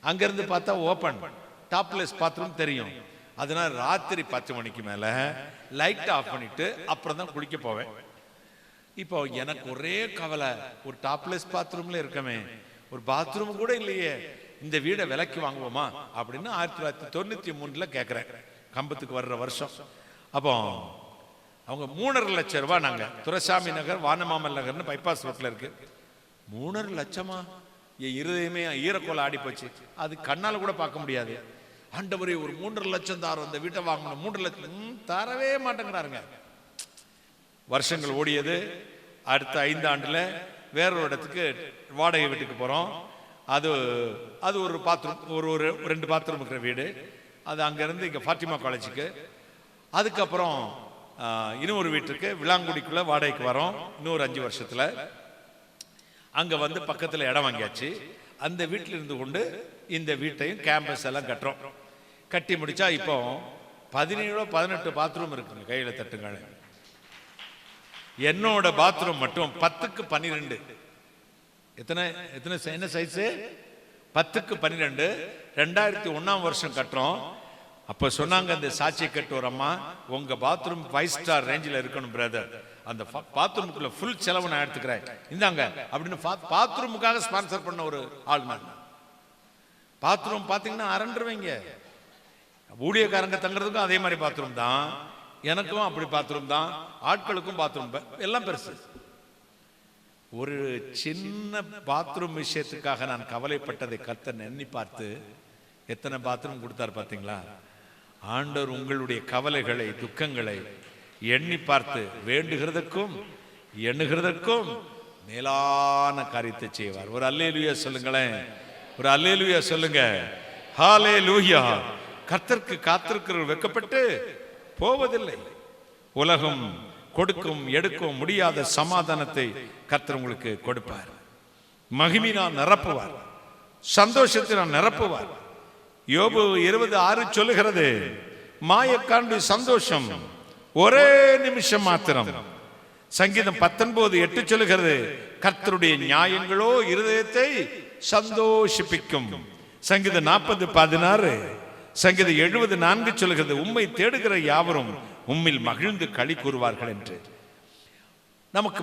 அங்கேருந்து பார்த்தா ஓப்பன் டாப்லெஸ் பாத்ரூம் தெரியும். அதனால ராத்திரி 10 மணிக்கு மேலே லைட் ஆஃப் பண்ணிட்டு அப்புறம் தான் குளிக்க போவேன். இப்போ எனக்கு ஒரே கவலை, ஒரு டாப்லெஸ் பாத்ரூம்ல இருக்கமே, ஒரு பாத்ரூம் கூட இல்லையே, இந்த வீடை விலைக்கு வாங்குவோமா அப்படின்னு 1993 கேட்குறேன். கம்பத்துக்கு வர்ற வருஷம். அப்போ அவங்க 3.5 லட்சம் ரூபாய். நாங்கள் துரைசாமி நகர், வானமாமல் நகர்னு பைபாஸ் ரோட்டில் இருக்கு. 3.5 லட்சமா? என் இருதயமே ஈரக்கோலை ஆடி போச்சு. அது கண்ணால் கூட பார்க்க முடியாது. ஆண்டவரே, ஒரு 3.5 லட்சம் தாரோம், இந்த வீட்டை வாங்கணும். 3 லட்சம் தரவே மாட்டேங்கிறாருங்க. வருஷங்கள் ஓடியது. அடுத்த 5 ஆண்டுல வேறொரு இடத்துக்கு வாடகை வீட்டுக்கு போகிறோம். அது ஒரு பாத்ரூம், ஒரு 2 பாத்ரூம் இருக்கிற வீடு. அது அங்கேருந்து இங்கே ஃபாத்திமா காலேஜுக்கு. அதுக்கப்புறம் இன்னொரு வீட்டுக்கு விளாங்குடிக்குள்ளே வாடகைக்கு வரோம். இன்னொரு 5 வருஷத்தில் அங்கே வந்து பக்கத்தில் இடம் வாங்கியாச்சு. அந்த வீட்டில் இருந்து கொண்டு இந்த வீட்டையும் கேம்பஸ் எல்லாம் கட்டுறோம். கட்டி முடிச்சா இப்போ 17-18 பாத்ரூம் இருக்குங்க. கையில் தட்டுங்க. என்னோட பாத்ரூம் மட்டும் 10க்கு 12. என்ன சைஸு? 10க்கு 12. 2001ஆம் வருஷம் கட்டுறோம். அப்ப சொன்னாங்க, அந்த சாட்சி கட்டு ஒரு அம்மா, உங்க பாத்ரூம் 5 ஸ்டார் ரேஞ்சில் இருக்கணும் பிரதர். அந்த பாத்ரூமுக்குள்ள ஃபுல் செலவு நான் எடுத்துக்கிறேன், இந்தாங்க அப்படின்னு பாத்ரூமுக்காக ஸ்பான்சர் பண்ண ஒரு ஆள் நான். பாத்ரூம் பாத்தீங்கன்னா அரண்டுருவீங்க. ஊழியக்காரங்க தங்குறதுக்கும் அதே மாதிரி பாத்ரூம் தான், எனக்கும் அப்படி பாத்ரூம் தான், ஆட்களுக்கும் பாத்ரூம், எல்லாம் பெருசு. ஒரு சின்ன பாத்ரூம் விஷயத்துக்காக நான் கவலைப்பட்டதை கர்த்தர் எண்ணி பார்த்து எத்தனை பாத்ரூம் கொடுத்தார் பார்த்தீங்களா? ஆண்டவர் உங்களுடைய கவலைகளை, துக்கங்களை எண்ணி பார்த்து வேண்டுகிறதுக்கும் எண்ணுகிறதுக்கும் மேலான காரியத்தை செய்வார். ஒரு அல்லேலூயா சொல்லுங்களேன், ஒரு அல்லேலூயா சொல்லுங்க. ஹல்லேலூயா. கர்த்தருக்கு காத்திருக்கிறவர் வெட்கப்பட்டு போவதில்லை. உலகம் கொடுக்கும் எடுக்கும் முடியாத சமாதானத்தை கர்த்தர் உங்களுக்கு கொடுப்பார். மகிமையினால் நிரப்புவார், சந்தோஷத்தினால் நிரப்புவார். யோபு 20:6 சொல்லுகிறது, மாயக்காண்டு சந்தோஷம் ஒரே நிமிஷம் மாத்திரம். சங்கீதம் 19:8 சொல்லுகிறது, கர்த்தருடைய நியாயங்களோ இருதயத்தை சந்தோஷிப்பிக்கும். சங்கீதம் 40:16, சங்கீதம் 70:4 சொல்லுகிறது, உம்மை தேடுகிற யாவரும் உம்மில் மகிழ்ந்து களி கூறுவார்கள் என்று. நமக்கு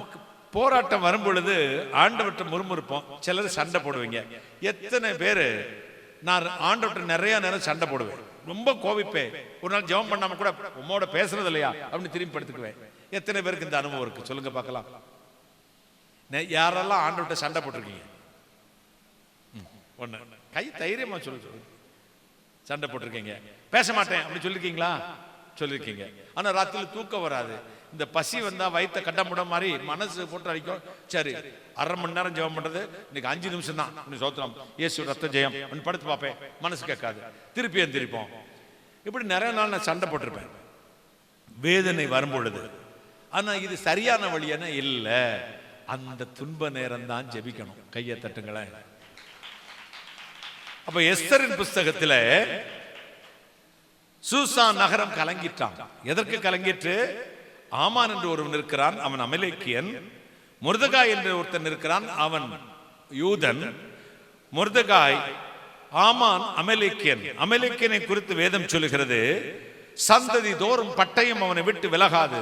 போராட்டம் வரும் பொழுது ஆண்டவர்கிட்ட முறுமுறுப்போம். சிலர் சண்டை போடுவீங்க. எத்தனை பேரு நான் ஆண்டவர்கிட்ட நிறைய நேரம் சண்டை போடுவேன், ரொம்ப கோவிப்பேன். ஒரு நாள் ஜெபம் பண்ணாம கூட உம்மோட பேசுறது இல்லையா அப்படின்னு திரும்பி படுத்துக்குவேன். எத்தனை பேருக்கு இந்த அனுபவம் இருக்கு சொல்லுங்க பார்க்கலாம். யாரெல்லாம் ஆண்டவர்கிட்ட சண்டை போட்டிருக்கீங்க? ஒண்ணு கை தைரியமா சொல்லு. சண்டை போட்டிருக்கீங்க? பேச மாட்டேன் அப்படி சொல்லிருக்கீங்களா? சொல்லிருக்கீங்க. ஆனா ராத்திரி தூக்கம் வராது. இந்த பசி வந்தா வயிற்ற கட்ட முட மாதிரி மனசு போட்டு அடிக்கும். சரி, 1/2 மணி நேரம் ஜெபம் பண்றது, இன்னைக்கு 5 நிமிஷம் தான், சோத்திரம் இயேசு ரத்த ஜெயம் படுத்து பார்ப்பேன், மனசு கேட்காது, திருப்பியும். இப்படி நிறைய நாள் நான் சண்டை போட்டிருப்பேன் வேதனை வரும் பொழுது. ஆனா இது சரியான வழியான இல்ல. அந்த துன்ப நேரம் தான் ஜெபிக்கணும். கையை தட்டுங்களேன். அப்ப எஸ்தரின் புஸ்தகத்துல சூசான் நகரம் கலங்கிட்டான். எதற்கு கலங்கிட்டு? ஆமான் என்று ஒருவன் இருக்கிறான், அவன் அமலேக்கியன். மொர்தெகாய் என்று ஒருத்தன் இருக்கிறான், அவன் யூதன். மொர்தெகாய் ஆமான் அமலேக்கியன். அமலேக்கியனை குறித்து வேதம் சொல்லுகிறது, சந்ததி தோறும் பட்டயம் அவனை விட்டு விலகாது.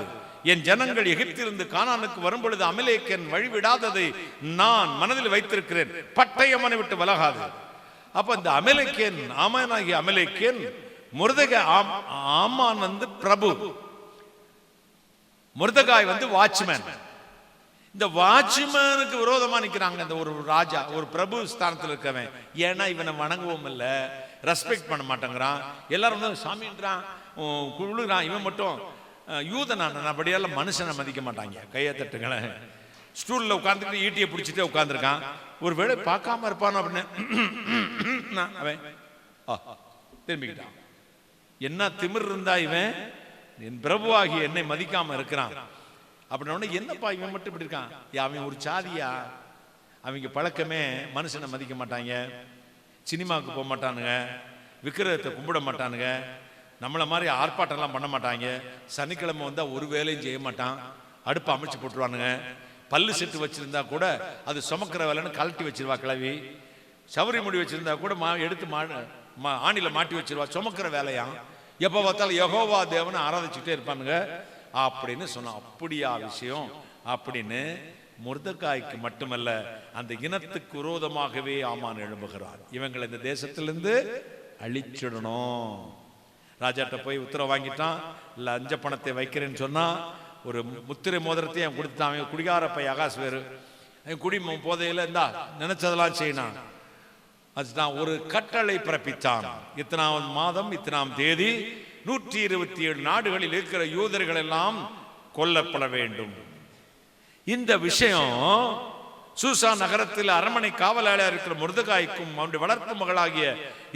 என் ஜனங்கள் எகிப்திலிருந்து கானானுக்கு வரும் பொழுது அமலேக்கியன் வழிவிடாததை நான் மனதில் வைத்திருக்கிறேன், பட்டயம் அவனை விட்டு விலகாது. அப்ப இந்த அமலேக்கியன், ஆமானாகிய அமலேக்கியன், ஆமான் வந்து பிரபு, முர்தகாய் வந்து வாட்ச்மேன். இந்த வாட்ச்மேனுக்கு விரோதமா நிக்கிறாங்க இந்த ஒரு ராஜா, ஒரு பிரபு ஸ்தானத்தில் இருக்கவன். ஏன்னா இவனை வணங்குவோம் இல்ல, ரெஸ்பெக்ட் பண்ண மாட்டேங்கிறான், எல்லாரும் வந்து சாமின்றான், குழுகிறான். இவன் மட்டும் யூதனான அப்படியெல்லாம் மனுஷனை மதிக்க மாட்டாங்க. கையை தட்டுங்களேன். ஸ்டூல்ல உட்காந்துட்டு ஈட்டியை பிடிச்சிட்டே உட்காந்துருக்கான். ஒரு வேளை பார்க்காம இருப்பான் அப்படின்னு அவன் திரும்பிக்கிட்டான். என்ன திமிர் இருந்தா இவன், என் பிரபுவாகி என்னை மதிக்காம இருக்கிறான் அப்படின்னா, என்னப்பா இவன் மட்டும் இப்படி இருக்கான், அவன் ஒரு சாதியா, அவங்க பழக்கமே மனுஷனை மதிக்க மாட்டாங்க, சினிமாவுக்கு போக மாட்டானுங்க, விக்கிரகத்தை கும்பிட மாட்டானுங்க, நம்மளை மாதிரி ஆர்ப்பாட்டம்லாம் பண்ண மாட்டாங்க, சனிக்கிழமை வந்தால் ஒரு வேலையும் செய்ய மாட்டான், அடுப்பை அமைச்சு போட்டுருவானுங்க, பல்லு செட்டு வச்சிருந்தா கூட அது சுமக்கிற வேலைன்னு கழட்டி வச்சிருவா கிளவி, சவரி முடி வச்சிருந்தா கூட எடுத்து ஆணில மாட்டி வச்சிருவா, சுமக்கிற வேலையா, எப்போ பார்த்தாலும் யெகோவா தேவனை ஆராதிச்சுட்டே இருப்பானுங்க அப்படின்னு சொன்ன. அப்படியா விஷயம் அப்படின்னு முர்தகாய்க்கு மட்டுமல்ல, அந்த இனத்துக்கு விரோதமாகவே ஆமான் எழும்புகிறார். இவங்களை இந்த தேசத்திலிருந்து அழிச்சிடணும். ராஜாட்ட போய் உத்தரவு வாங்கிட்டான், லஞ்ச பணத்தை வைக்கிறேன்னு சொன்னா, ஒரு முத்திரை மோதிரத்தை அவன் கொடுத்தான். அவன் குடிகார பை ஆகாஷ் வேறு, அவன் குடி போதையில இருந்தா நினைச்சதெல்லாம் செய்யணும். அதுதான் ஒரு கட்டளை பிறப்பித்தான். இத்தனாவது மாதம் இத்தனாம் தேதி 127 நாடுகளில் இருக்கிற யூதர்கள் எல்லாம் கொல்லப்பட வேண்டும். இந்த விஷயம் சூசா நகரத்தில் அரண்மனை காவலாளர் இருக்கிற முர்தகாய்க்கும் அவனுடைய வளர்ப்பு மகளாகிய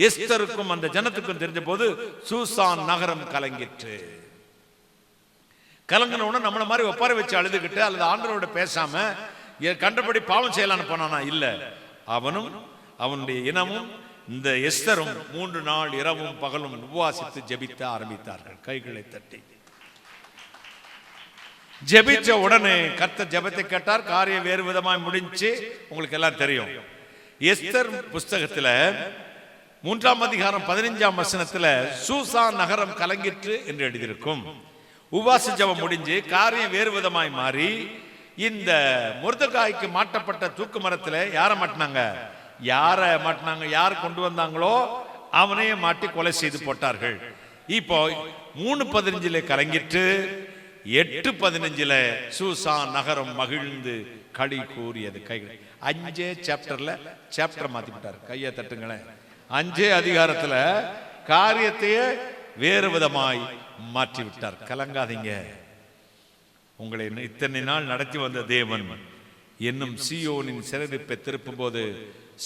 எஸ்தருக்கும் அந்த ஜனத்துக்கும் தெரிஞ்ச போது சூசான் நகரம் கலங்கிற்று. கலங்கினவுடனே நம்மள மாதிரி ஒப்பார வச்சு அழுதுகிட்டு அல்லது ஆண்டவரோட பேசாம கண்டபடி பாவம் செய்யலான்னு போனானா? இல்ல, அவனும் அவனுடைய இனமும் இந்த எஸ்தரும் 3 நாள் இரவும் பகலும் உபவாசித்து ஜெபிக்க ஆரம்பித்தார்கள். கைகளை தட்டி ஜெபிச்ச உடனே கர்த்தர் ஜெபத்தை கேட்டார். காரியம் வேறு விதமாய் முடிஞ்சு. உங்களுக்கு எல்லாம் தெரியும், எஸ்தர் புஸ்தகத்துல 3ஆம் அதிகாரம் 15ஆம் வசனத்துல சூசா நகரம் கலங்கிற்று என்று எழுதியிருக்கும். உபவாச ஜெபம் முடிஞ்சு காரியம் வேறு விதமாய் மாறி இந்த முர்தகாய்க்கு மாட்டப்பட்ட தூக்கு மரத்துல யாரை மாட்டினாங்க? யார் கொண்டு வந்தாங்களோ அவனையே மாட்டி கொலை செய்து போட்டார்கள். இப்போ 3:15 கலங்கிட்டு 8:15 சூசா நகரம் மகிழ்ந்து களி கூறியது. கைகள் 5 சாப்டர் மாத்தி விட்டார். கையை தட்டுங்களேன். 5 அதிகாரத்துல காரியத்தையே வேறு விதமாய் மாற்றி விட்டார். கலங்காதீங்க, உங்களை இத்தனை நாள் நடத்தி வந்த தேவன் என்னும் சீயோனின் சிறையிருப்பை திருப்பும் போது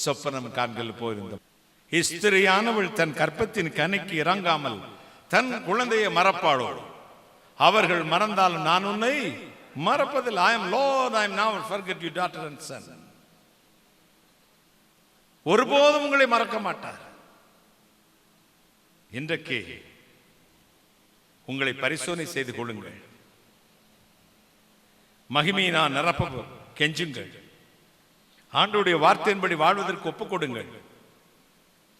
சொப்பனம் காண்கள் போயிருந்தோம். ஸ்திரியானவள் தன் கற்பத்தின் கனிக்கு இறங்காமல் தன் குழந்தையை மறப்பாளோ? அவர்கள் மறந்தாலும் நான் உன்னை மறப்பதில். I am Lord, I am never forget you daughter and son. ஒருபோதும் உங்களை மறக்க மாட்டார். இன்றைக்கு உங்களை பரிசோதனை செய்து கொள்ளுங்கள். மகிமையை நான் நிரப்ப கெஞ்சுங்கள். ஆண்டவருடைய வார்த்தையின்படி வாழ்வதற்கு ஒப்புக் கொடுங்கள்.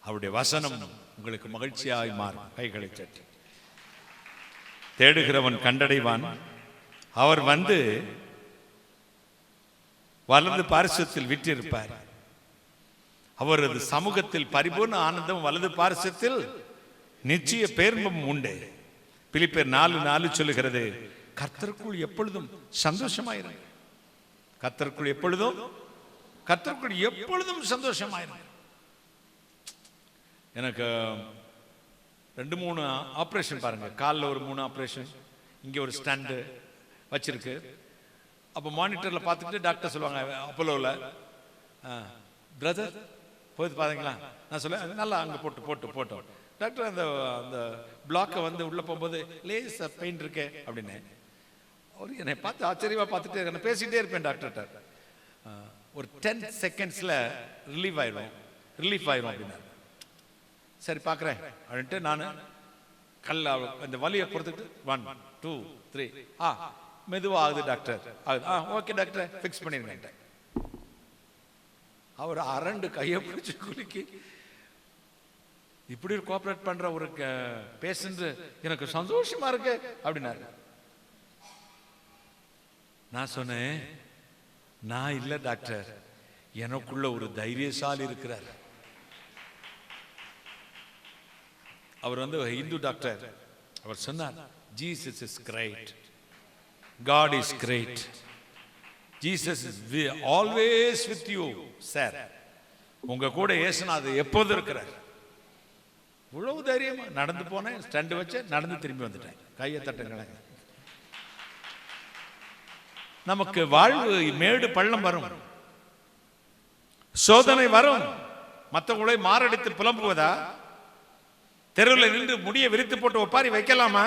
அவருடைய வசனம் உங்களுக்கு மகிழ்ச்சியாய் மாறும். கைகளை தட்டி தேடுகிறவன் கண்டடைவான். அவர் வந்து வலது பார்சத்தில் விட்டிருப்பார். அவரது சமூகத்தில் பரிபூர்ண ஆனந்தம், வலது பார்சத்தில் நிச்சய பேர்பம் உண்டு. பிலிப்பியர் 4:4 சொல்லுகிறது, கர்த்தருக்குள் எப்பொழுதும் சந்தோஷமாயிருங்க. கர்த்தருக்குள் எப்பொழுதும் சந்தோஷமாயிருங்க. எனக்கு 2-3 ஆப்ரேஷன் பாருங்க. காலில் ஒரு 3 ஆப்ரேஷன், இங்கே ஒரு ஸ்டாண்டு வச்சிருக்கு. அப்போ மானிட்டரில் பார்த்துக்கிட்டு டாக்டர் சொல்லுவாங்க, அப்போலோவில், பிரதர் போய் பார்த்தீங்களா? நான் சொல்லுவேன், நல்லா அங்கே போட்டோம். டாக்டர் அந்த அந்த பிளாக்கை வந்து உள்ளே போகும்போது லேஸ் பெயின் இருக்கே அப்படின்னு அவர் என்னை பார்த்து ஆச்சரியமாக பார்த்துட்டே இருக்க. பேசிகிட்டே இருப்பேன் டாக்டர்கிட்ட. ஒரு 10 செகண்ட்ஸில் ரிலீஃப் ஆயிரும் அப்படின்னா. சரி பார்க்குறேன் அப்படின்ட்டு நான் இந்த வலியை பொறுத்துக்கிட்டு 1 2 3 மெதுவாக ஆகுது டாக்டர், ஓகே டாக்டர் ஃபிக்ஸ் பண்ணிருங்க. அவர் அரண்டு கையை பிடிச்சி குலுக்கி இப்படி ஒரு கோஆபரேட் பண்ற ஒரு பேஷண்ட் எனக்கு சந்தோஷமா இருக்கு அப்படின்னாரு. நான் சொன்னேன், நான் இல்ல டாக்டர், எனக்குள்ள ஒரு தைரியசாலி இருக்கிறார். அவர் இந்து டாக்டர். அவர் சொன்னார், Jesus is great, God is great, Jesus is always with you sir. உங்க கூட இயேசுநாதர் எப்போதும் இருக்கிறார். இவ்வளவு தைரியமா நடந்து போனேன், ஸ்டண்ட் வச்சு நடந்து திரும்பி வந்துட்டேன். கையை தட்டுங்களேன். நமக்கு வாழ்வு மேடு பள்ளம் வரும், சோதனை வரும். மற்றவங்களை மாரடித்து புலம்புவதா? தெருவில் நின்று முடிய விரித்து போட்டு ஒப்பாரி வைக்கலாமா?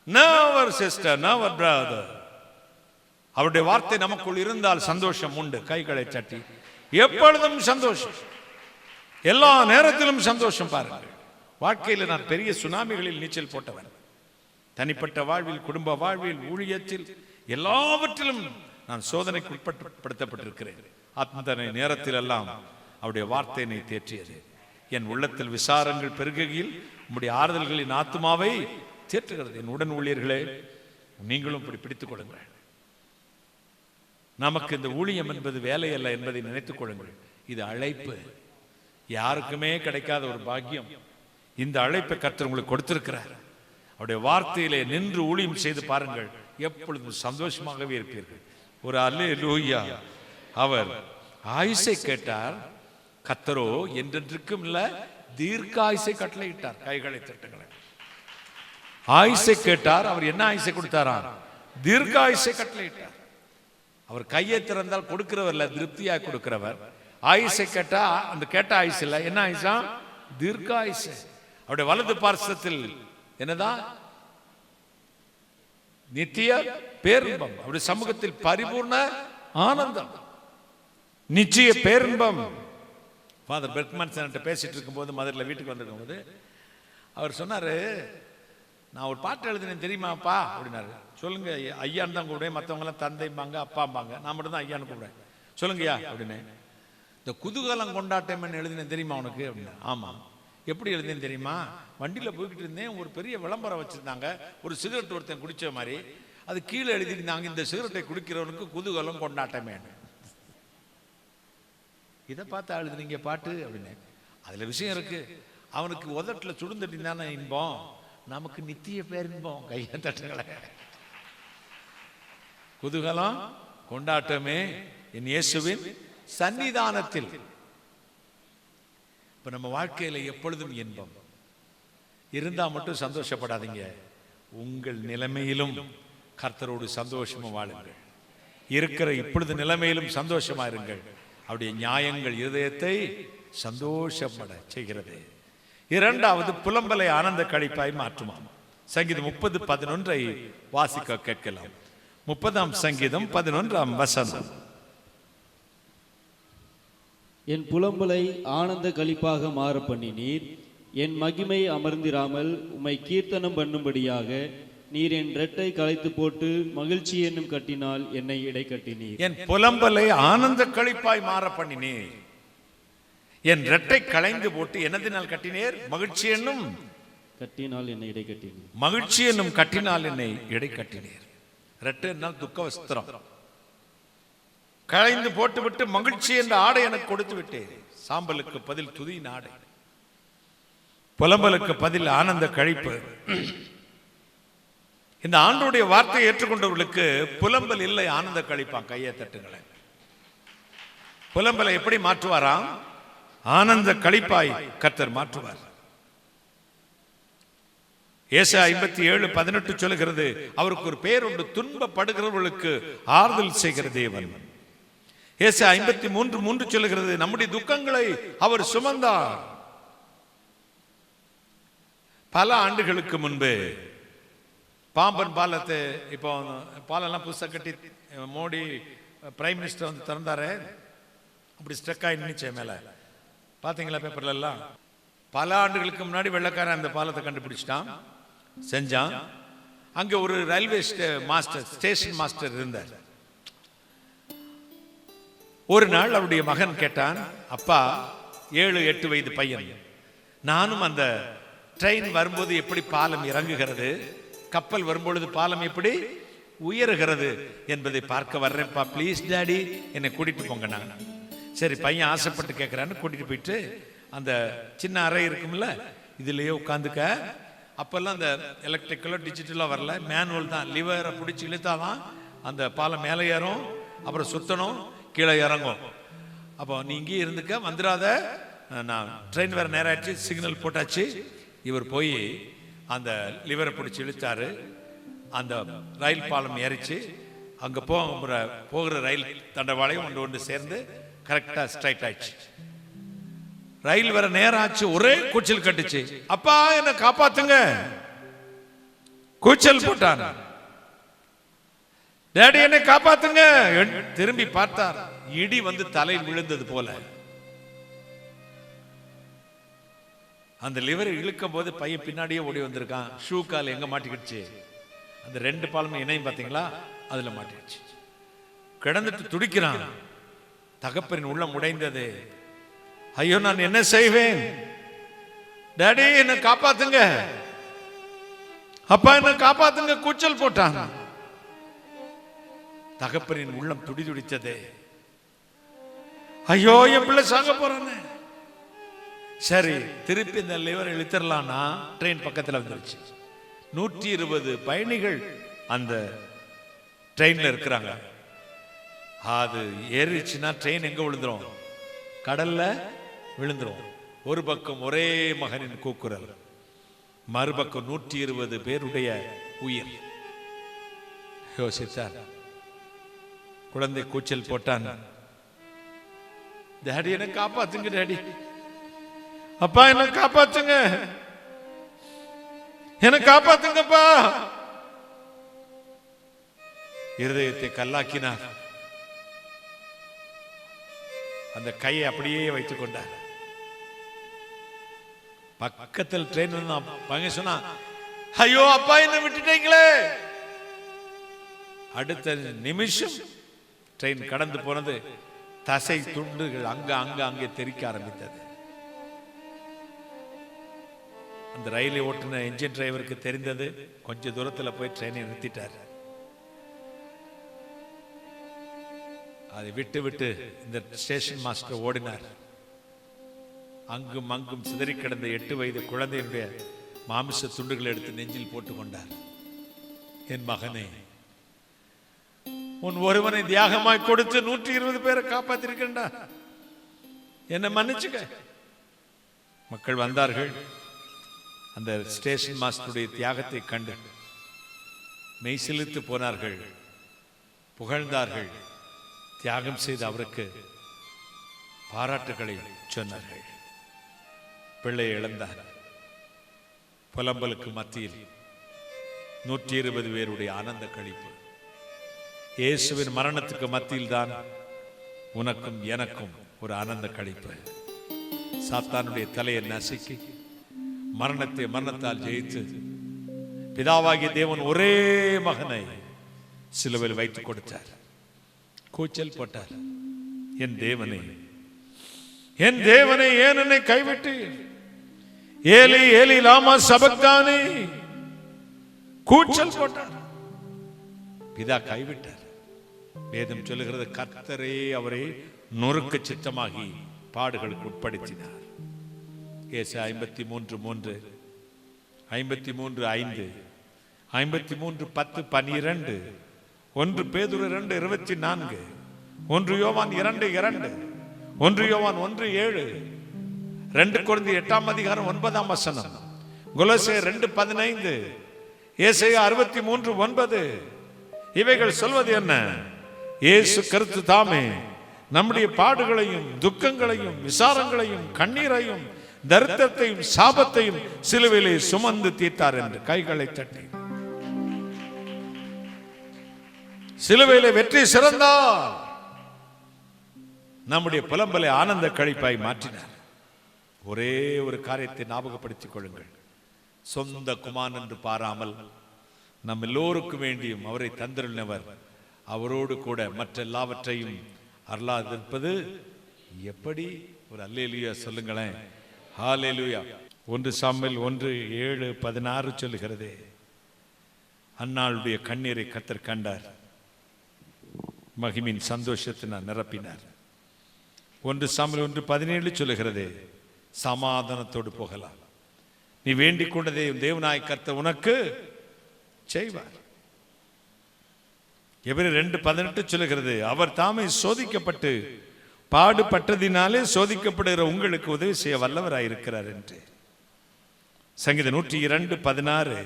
நவர் சிஸ்டர், நவர் பிரதர். அவருடைய வார்த்தை நமக்குள் இருந்தால் சந்தோஷம் உண்டு. கைகளை தட்டி எப்பொழுதும் சந்தோஷம், எல்லா நேரத்திலும் சந்தோஷம். பாருங்கள், வாழ்க்கையில் நான் பெரிய சுனாமிகளில் நீச்சல் போட்டவன். தனிப்பட்ட வாழ்வில், குடும்ப வாழ்வில், ஊழியத்தில், எல்லாவற்றிலும் நான் சோதனைக்கு உட்படுத்தப்பட்டிருக்கிறேன். அத்தனை நேரத்தில் எல்லாம் அவருடைய வார்த்தை என்னை தேற்றியது. என் உள்ளத்தில் விசாரங்கள் பெருகையில் உம்முடைய ஆறுதல்களின் ஆத்மாவை தேற்றுகிறது. என் உடன் ஊழியர்களே, நீங்களும் இப்படி பிடித்துக் கொள்ளுங்கள். நமக்கு இந்த ஊழியம் என்பது வேலை அல்ல என்பதை நினைத்துக் கொள்ளுங்கள். இது அழைப்பு, யாருக்குமே கிடைக்காத ஒரு பாக்கியம். இந்த அழைப்பை கர்த்தர் உங்களுக்கு கொடுத்திருக்கிறார். அவருடைய வார்த்தையிலே நின்று ஊழியம் செய்து பாருங்கள், எப்பொழுதும் சந்தோஷமாகவே இருப்பீர்கள். ஒரு அல்லேலூயா. அவர் ஆயுசை கேட்டார், கர்த்தரோ என்றென்றுக்கும் இல்ல தீர்க்க ஆயுசை கட்டளையிட்டார். கைகளை தட்டுங்களேன். ஆயுசை கேட்டார், அவர் என்ன ஆயுசை கொடுத்தாரா? தீர்க்க ஆயுசை கட்டளையிட்டார். அவர் கையை திறந்தால் கொடுக்கிறவர் இல்ல, திருப்தியாக கொடுக்கிறவர். ஆயுசை கேட்டா அந்த கேட்ட ஆயுசு இல்ல, என்ன ஆயுசா? தீர்க்க ஆயுசு. அவருடைய வலது பார்சத்தில் என்னதான்? நித்திய பேரின்பம். அவருடைய சமூகத்தில் பரிபூர்ண ஆனந்தம், நிச்சய பேரின்பம். ஃபாதர் பெர்க்மன் பேசிட்டு இருக்கும்போது, மதுரையில் வீட்டுக்கு வந்திருக்கும் போது அவர் சொன்னாரு, நான் ஒரு பாட்டு எழுதினேன் தெரியுமாப்பா அப்படின்னாரு. சொல்லுங்க ஐயான்னு தான் கூப்பிடுவேன், மற்றவங்களாம் தந்தைம்பாங்க, அப்பாம்பாங்க, நான் மட்டும் தான் ஐயான்னு கூப்பிடுவேன். சொல்லுங்கய்யா அப்படின்னு. இந்த குதூகலம் கொண்டாட்டம் எழுதினேன் தெரியுமா உனக்கு அப்படின்னா. ஆமாம். எப்படி எழுதினேன் தெரியுமா? வண்டியில் போய்கிட்டு இருந்தேன், ஒரு பெரிய விளம்பரம் வச்சிருந்தாங்க, ஒரு சிகரெட் ஒருத்தன் குடிச்ச மாதிரி. அது கீழே எழுதியிருந்தாங்க, இந்த சிகரெட்டை குடிக்கிறவனுக்கு குதூகலம் கொண்டாட்டமே. இதை பார்த்து எழுதுனீங்க பாட்டு அப்படின்னு. அதுல விஷயம் இருக்கு. அவனுக்கு உதட்டில் சுடுந்தட்டி தானே இன்பம், நமக்கு நித்திய பேரின்பம். கையை தட்டுங்களே. குதூகலம் கொண்டாட்டமே என் இயேசுவின் சன்னிதானத்தில். இப்ப நம்ம வாழ்க்கையில எப்பொழுதும் இன்பம் இருந்தா மட்டும் சந்தோஷப்படாதீங்க. உங்கள் நிலைமையிலும் கர்த்தரோடு சந்தோஷமா வாழுங்கள். இருக்கிற இப்பொழுது நிலைமையிலும் சந்தோஷமா இருங்கள். அவருடைய நியாயங்கள் இருதயத்தை சந்தோஷப்பட செய்கிறது. இரண்டாவது, புலம்பலை ஆனந்த கழிப்பாய் மாற்றுமாம். சங்கீதம் 30:11 வாசிக்க கேட்கலாம். 30ஆம் சங்கீதம் 11ஆம் வசனம். என் புலம்பலை ஆனந்த களிப்பாக மாற பண்ணினீர், என் மகிமை அமர்ந்திராமல் உம்மை கீர்த்தனம் பண்ணும்படியாக நீர் என் ரெட்டை களைத்து போட்டு மகிழ்ச்சி என்னும் கட்டினால் என்னை இடை கட்டினீர். என் புலம்பலை ஆனந்த களிப்பாய் மாற பண்ணினீர், என் ரெட்டை களைந்து போட்டு என்னதினால் கட்டினீர்? மகிழ்ச்சி என்னும் கட்டினால் என்னை இடை கட்டினீர். மகிழ்ச்சி என்னும் கட்டினால் என்னை இடை கட்டினீர். ரெட்டை என்னால் துக்க வஸ்திரம். களைந்து போட்டு விட்டு மகிழ்ச்சி என்ற ஆடை எனக்கு கொடுத்து விட்டேன். சாம்பலுக்கு பதில் துதியின் ஆடை, புலம்பலுக்கு பதில் ஆனந்த கழிப்பு. இந்த ஆண்டோடைய வார்த்தையை ஏற்றுக்கொண்டவர்களுக்கு புலம்பல் இல்லை, ஆனந்த கழிப்பான். கையை தட்டுங்களே. புலம்பலை எப்படி மாற்றுவாராம்? ஆனந்த கழிப்பாய் கர்த்தர் மாற்றுவார். ஏசாயா 57:18 சொல்லுகிறது, அவருக்கு ஒரு பேர் உண்டு, துன்பப்படுகிறவர்களுக்கு ஆறுதல் செய்கிற தேவன். ஏசாயா 53:3 சொல்லுகிறது, நம்முடைய துக்கங்களை அவர் சுமந்தார். பல ஆண்டுகளுக்கு முன்பு பாம்பன் பாலத்தை, இப்போ பாலெல்லாம் புதுசாக கட்டி மோடி பிரைம் மினிஸ்டர் வந்து திறந்தாரு, அப்படி ஸ்ட்ரக் ஆகி நினைச்ச மேல பார்த்தீங்களா பேப்பர்ல எல்லாம். பல ஆண்டுகளுக்கு முன்னாடி வெள்ளக்காரன் அந்த பாலத்தை கண்டுபிடிச்சிட்டான், செஞ்சான். அங்க ஒரு ரயில்வே ஸ்டேஷன் மாஸ்டர் இருந்தார். ஒரு நாள் அவருடைய மகன் கேட்டான், அப்பா 7-8 வயது பையன், நானும் அந்த ட்ரெயின் வரும்போது எப்படி பாலம் இறங்குகிறது, கப்பல் வரும்பொழுது பாலம் எப்படி உயருகிறது என்பதை பார்க்க வர்றேன்ப்பா, ப்ளீஸ் டாடி என்னை கூட்டிட்டு போங்க. நான் சரி பையன் ஆசைப்பட்டு கேட்குறான்னு கூட்டிட்டு போயிட்டு அந்த சின்ன அறை இருக்கும்ல, இதுலயே உட்காந்துக்க. அப்பெல்லாம் அந்த எலக்ட்ரிக்கலோ டிஜிட்டலோ வரல, மேனுவல் தான். லிவரை பிடிச்சி இழுத்தாதான் அந்த பாலம் மேலே ஏறும், அப்புறம் சுத்தணும், கீழே இறங்கும். அப்போ நீ இங்கே இருந்துக்க, வந்துடாத, நான் ட்ரெயின் வேற நேரம் ஆச்சு, சிக்னல் போட்டாச்சு. இவர் போய் அந்த லிவரை பிடிச்சி இழுத்தாரு, அந்த ரயில் பாலம் ஏறிச்சு. அங்கே போகிற ரயில் தண்டவாளையும் ஒன்று ஒன்று சேர்ந்து கரெக்டாக ஸ்ட்ரைட் ஆயிடுச்சு. ரயில் வேற நேரம் ஆச்சு, ஒரே கூச்சல் கட்டுச்சு. அப்பா என்ன காப்பாத்துங்க, கூச்சல் போட்டான். டேடி என்னை காப்பாத்துங்க. திரும்பி பார்த்தார், இடி வந்து தலையில் விழுந்தது போல. அந்த லிவர் இழுக்கும் போது பையன் பின்னாடியே ஓடி வந்திருக்கான். ஷூ கால் எங்க மாட்டிக்கிடுச்சு, அந்த ரெண்டு பாலமும் இணையும் பார்த்தீங்களா, அதுல மாட்டிடுச்சு. கிடந்துட்டு துடிக்கிறான். தகப்பரின் உள்ளம் உடைந்தது. ஐயோ நான் என்ன செய்வேன், டாடி என்ன காப்பாத்துங்க, அப்பா என்ன காப்பாத்துங்க, கூச்சல் போட்டான். தகப்பரின் உள்ளம் துடி துடித்தது. ஐயோ என் பிள்ளை சாக போறானே. சரி திருப்பி இந்த லிவர் இழுத்துடலாம்னா ட்ரெயின் பக்கத்துல வந்துருச்சு. 120 பயணிகள் அந்த ட்ரெயின்ல இருக்கிறாங்க. அது ஏறிச்சுன்னா ட்ரெயின் எங்க விழுந்துரும், கடல்ல விழுந்துரும். ஒரு பக்கம் ஒரே மகனின் கூக்குரல், மறுபக்கம் 120 பேருடைய உயிர். யோசித்தார். குழந்தை கூச்சல் போட்டான், டாடி என்ன காப்பாத்துங்க, டாடி அப்பா என்ன காப்பாத்துங்க, என்ன காப்பாத்துங்கப்பா. இருதயத்தை கல்லாக்கினார். அந்த கையை அப்படியே வைத்துக் கொண்டார். பக்கத்தில் ட்ரெயின் பையன் சொன்னா, ஐயோ அப்பா என்ன விட்டுட்டீங்களே. அடுத்த நிமிஷம் ட்ரெயின் கடந்து போனது. தசை துண்டுகள் அங்கே தெரிக்க ஆரம்பித்தது. அந்த ரயிலை ஓட்டுன என்ஜின் டிரைவருக்கு தெரிந்தது. கொஞ்ச தூரத்தில் போய் ட்ரெயினை நிறுத்திட்டார். அதை விட்டு விட்டு இந்த ஸ்டேஷன் மாஸ்டர் ஓடினார். அங்கும் அங்கும் சிதறி கிடந்த 8 வயது குழந்தையினுடைய மாமிச துண்டுகளை எடுத்து நெஞ்சில் போட்டுக் கொண்டார். என் மகனே, உன் ஒருவனை தியாகமாய் கொடுத்து 120 பேரை காப்பாத்திருக்கா, என்ன மன்னிச்சுக்க. மக்கள் வந்தார்கள். அந்த ஸ்டேஷன் மாஸ்டருடைய தியாகத்தை கண்டு மெய் சிலிர்த்து போனார்கள், புகழ்ந்தார்கள். தியாகம் செய்து அவருக்கு பாராட்டுகளை சொன்னார்கள். பிள்ளையை இழந்தார். புலம்பலுக்கு மத்தியில் 120 பேருடைய ஆனந்த களிப்பு. இயேசுவின் மரணத்துக்கு மத்தியில் தான் உனக்கும் எனக்கும் ஒரு ஆனந்த களிப்பு. சாத்தானுடைய தலையை நசுக்கி மரணத்தை மரணத்தால் ஜெயித்து பிதாவாகிய தேவன் ஒரே மகனை சிலுவையில் வைத்துக் கொடுத்தார். கூச்சல் போட்டார், என் தேவனே, என் தேவனே ஏன் என்னை கைவிட்டு, ஏலி ஏலி லாமா சபக்தானே. கூச்சல் போட்டார். பிதா கைவிட்டார். வேதம் சொல்லுகிறது, கர்த்தரே அவரை நொறுக்க சித்தமாகி பாடுகளுக்கு உட்படுத்தினார். ஏசாயா 53:3, 53:5, 53:10, 12, 1 பேதுரு 2:24, 1 யோவான் 2:2, 1 யோவான் 1:7, 2 கொரிந்தியர் 8:9, கொலோசியர் 2:15, ஏசாயா 63:9. இவைகள் சொல்வது என்ன? இயேசு கிறிஸ்து தாமே நம்முடைய பாடுகளையும் துக்கங்களையும் விசாரங்களையும் கண்ணீரையும் தரித்திரத்தையும் சாபத்தையும் சிலுவையிலே சுமந்து தீர்த்தார் என்று கைகளை தட்டி சிலுவையிலே வெற்றி சிறந்தார். நம்முடைய புலம்பலை ஆனந்த கழிப்பாய் மாற்றினார். ஒரே ஒரு காரியத்தை ஞாபகப்படுத்திக் கொள்ளுங்கள். சொந்த குமாரன் என்று பாராமல் நம் எல்லோருக்கும் வேண்டியும் அவரை தந்திருந்தவர், அவரோடு கூட மற்ற எல்லாவற்றையும் அருளாதிருப்பது எப்படி? ஒரு அல்லேலூயா சொல்லுங்களேன். ஹல்லேலூயா. 1 சாமுவேல் 1:7-16 சொல்லுகிறது, அன்னாளுடைய கண்ணீரை கர்த்தர் கண்டார், மகிமின் சந்தோஷத்தினால் நிரப்பினார். 1 சாமுவேல் 1:17 சொல்லுகிறது, சமாதானத்தோடு போகலாம், நீ வேண்டிக் கொண்டதை தேவனாய் கர்த்தர் உனக்கு செய்வார். எபிரேயர் 2:18 சொல்லுகிறது, அவர் தாமே சோதிக்கப்பட்டு பாடுபட்டதினாலே சோதிக்கப்படுகிற உங்களுக்கு உதவி செய்ய வல்லவராயிருக்கிறார் என்று. சங்கீதம் 102:16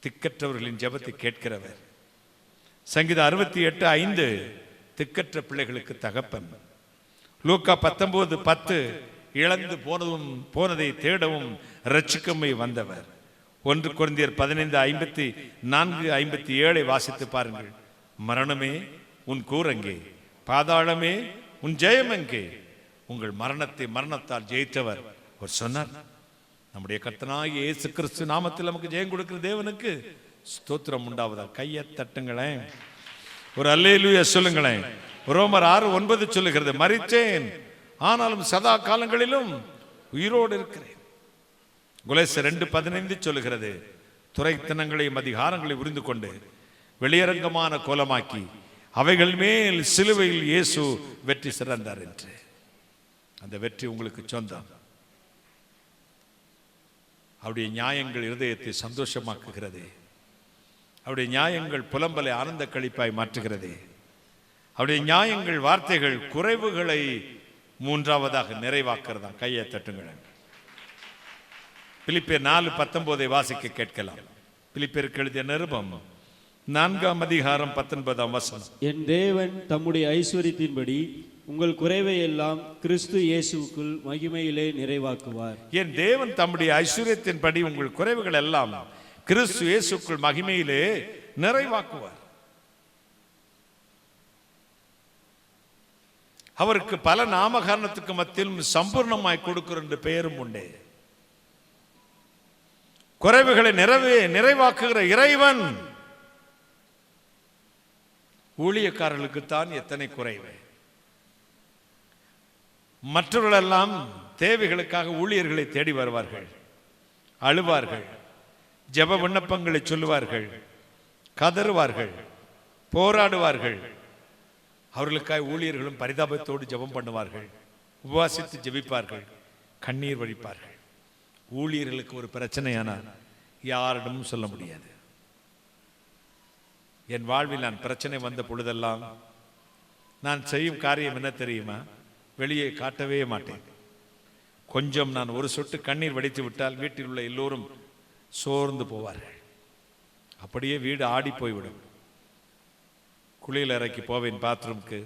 திக்கற்றவர்களின் ஜெபத்தை கேட்கிறவர். சங்கீதம் 68:5 திக்கற்ற பிள்ளைகளுக்கு தகப்பன். லூக்கா 19:10 இழந்து போனதை தேடவும் இரட்சிக்கமே வந்தவர். 1 கொரிந்தியர் 15:54-57 வாசித்து பாருங்கள். மரணமே உன் கூரங்கே, பாதாளமே உன் ஜெயம் எங்கே? உங்கள் மரணத்தை மரணத்தால் ஜெயித்தவர் அவர் சொன்னார். நம்முடைய கர்த்தனாகிய இயேசு கிறிஸ்து நாமத்தில் நமக்கு ஜெயம் கொடுக்கிற தேவனுக்கு ஸ்தோத்திரம் உண்டாவதா. கையை தட்டுங்களேன், ஒரு அல்லேலூயா சொல்லுங்களேன். ரோமர் 6:9 சொல்லுகிறது, மரித்தேன் ஆனாலும் சதா காலங்களிலும் உயிரோடு இருக்கிறேன். கொலோசியர் 2:15 சொல்லுகிறது, துரைத்தனங்களையும் அதிகாரங்களை உரிந்து கொண்டு வெளியரங்கமான கோலமாக்கி அவைகள் மேல் சிலுவையில் இயேசு வெற்றி சிறந்தார் என்று. அந்த வெற்றி உங்களுக்கு சொந்தம். அவருடைய நியாயங்கள் இருதயத்தை சந்தோஷமாக்குகிறது. அவருடைய நியாயங்கள் புலம்பலை ஆனந்த கழிப்பாய் மாற்றுகிறது. அவருடைய நியாயங்கள் வார்த்தைகள் குறைவுகளை மூன்றாவதாக நிறைவாக்குறதா. கையை தட்டுங்கள். பிலிப்பியர் 4:19 வாசிக்க கேட்கலாம். பிலிப்பியருக்கு எழுதிய நிருபம் 4:19. என் தேவன் தம்முடைய ஐஸ்வரியத்தின்படி உங்கள் குறைவை எல்லாம் கிறிஸ்து இயேசுவுக்குள் மகிமையிலே நிறைவாக்குவார். என் தேவன் தம்முடைய ஐஸ்வரியத்தின்படி உங்கள் குறைவுகள் எல்லாம் கிறிஸ்து இயேசுக்குள் மகிமையிலே நிறைவாக்குவார். அவருக்கு பல நாமகாரணத்துக்கு மத்தியிலும் சம்பூர்ணமாய் கொடுக்கிற என்று பெயரும் உண்டே. குறைவுகளை நிறைவாக்குகிற இறைவன். ஊழியக்காரர்களுக்குத்தான் எத்தனை குறைவு. மற்றவர்களெல்லாம் தேவைகளுக்காக ஊழியர்களை தேடி வருவார்கள், அழுவார்கள், ஜெப விண்ணப்பங்களை சொல்லுவார்கள், கதறுவார்கள், போராடுவார்கள். அவர்களுக்காக ஊழியர்களும் பரிதாபத்தோடு ஜெபம் பண்ணுவார்கள், உபவாசித்து ஜெபிப்பார்கள், கண்ணீர் வடிப்பார்கள். ஊழியர்களுக்கு ஒரு பிரச்சனையானால் யாரிடமும் சொல்ல முடியாது. என் வாழ்வில் நான் பிரச்சனை வந்த பொழுதெல்லாம் நான் செய்யும் காரியம் என்ன தெரியுமா? வெளியே காட்டவே மாட்டேன். கொஞ்சம் நான் ஒரு சொட்டு கண்ணீர் வடித்து விட்டால் வீட்டில் உள்ள எல்லோரும் சோர்ந்து போவார்கள். அப்படியே வீடு ஆடி போய்விடும். குளியல் அறைக்கு போவேன், பாத்ரூம்க்கு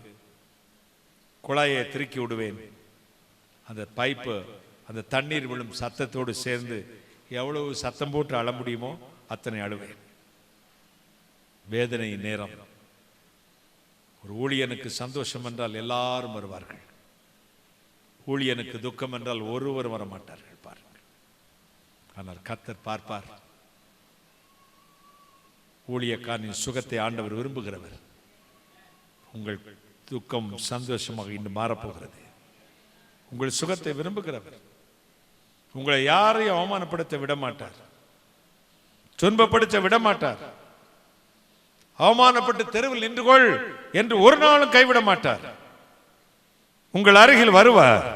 குழாயை திருக்கி விடுவேன். அந்த பைப்பு அந்த தண்ணீர் விழும் சத்தத்தோடு சேர்ந்து எவ்வளவு சத்தம் போட்டு அழ முடியுமோ அத்தனை அழுவேன். வேதனை நேரம். ஒரு ஊழியனுக்கு சந்தோஷம் என்றால் எல்லாரும் வருவார்கள். ஊழியனுக்கு துக்கம் என்றால் ஒருவர் வர மாட்டார்கள். பாருங்கள். ஆனால் கர்த்தர் பார்ப்பார். ஊழியக்காரனின் சுகத்தை ஆண்டவர் விரும்புகிறவர். உங்கள் துக்கம் சந்தோஷமாக இன்று மாறப்போகிறது. உங்கள் சுகத்தை விரும்புகிறவர். உங்களை யாரையும் அவமானப்படுத்த விட மாட்டார், துன்பப்படுத்த விட மாட்டார். அவமானப்பட்டு தெருவில் நின்று கொள் என்று ஒரு நாளும் கைவிட மாட்டார். உங்கள் அருகில் வருவார்.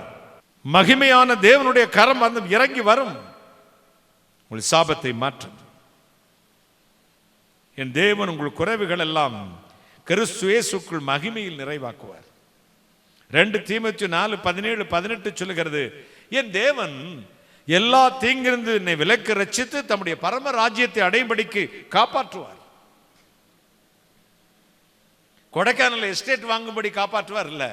மகிமையான தேவனுடைய கரம் வந்து இறங்கி வரும், உங்கள் சாபத்தை மாற்றும். என் தேவன் உங்கள் குறைவுகள் எல்லாம் கிறிஸ்து இயேசுக்குள் மகிமையில் நிறைவாக்குவார். 2 தீமோத்தேயு 4:17-18 சொல்லுகிறது, என் தேவன் எல்லா தீங்கிருந்து என்னை விலக்கு ரட்சித்து தம்முடைய பரம ராஜ்யத்தை அடையும்படிக்கு காப்பாற்றுவார். கொடைக்கானல் எஸ்டேட் வாங்கும்படி காப்பாற்றுவார் இல்ல,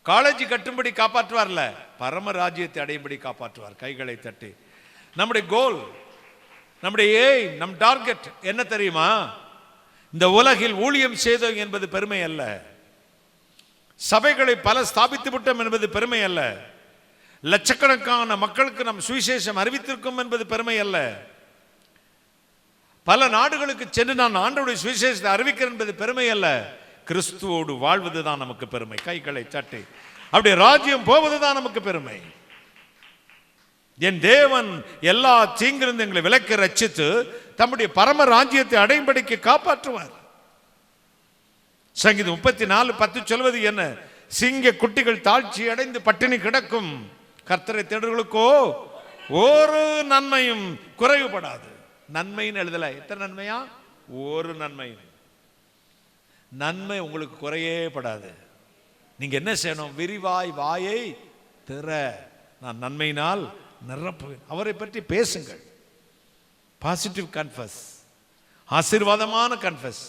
காலேஜ் கட்டும்படி காப்பாற்றுவார் இல்ல, பரம ராஜ்யத்தை அடையும்படி காப்பாற்றுவார். கைகளை தட்டி. நம்முடைய கோல், நம்முடைய எய்ம், நம் டார்கெட் என்ன தெரியுமா? இந்த உலகில் ஊழியம் செய்தோம் என்பது பெருமை அல்ல. சபைகளை பல ஸ்தாபித்து விட்டோம் என்பது பெருமை அல்ல. லட்சக்கணக்கான மக்களுக்கு நம் சுவிசேஷம் அறிவித்திருக்கும் என்பது பெருமை அல்ல. பல நாடுகளுக்கு சென்று நான் ஆண்டவருடைய சுவிசேஷத்தை அறிவிக்கிறேன் என்பது பெருமை அல்ல. கிறிஸ்துவோடு வாழ்வதுதான் நமக்கு பெருமை. கைகளை தட்டி. அப்படியே ராஜ்யம் போவதுதான் நமக்கு பெருமை. என் தேவன் எல்லா தீங்கிலிருந்து எங்களை விலக்கி ரட்சித்து தம்முடைய பரம ராஜ்யத்தை அடைம்படிக்கு காப்பாற்றுவார். சங்கீதம் 34:10 சொல்வது என்ன? சிங்க குட்டிகள் தாழ்ச்சி அடைந்து பட்டினி கிடக்கும், கர்த்தரை தேடுகளுக்கோ ஒரு நன்மையும் குறைவுபடாது. நன்மைன்னு எழுதல. எத்தனை நன்மையா? ஒரு நன்மை. நன்மை உங்களுக்கு குறையே படாது. நீங்க என்ன செய்யணும்? விரிவாய் வாயை திற, நான் நன்மையினால் நிரப்புவேன். அவரை பற்றி பேசுங்கள். பாசிட்டிவ் கன்ஃபஸ், ஆசீர்வாதமான கன்ஃபஸ்.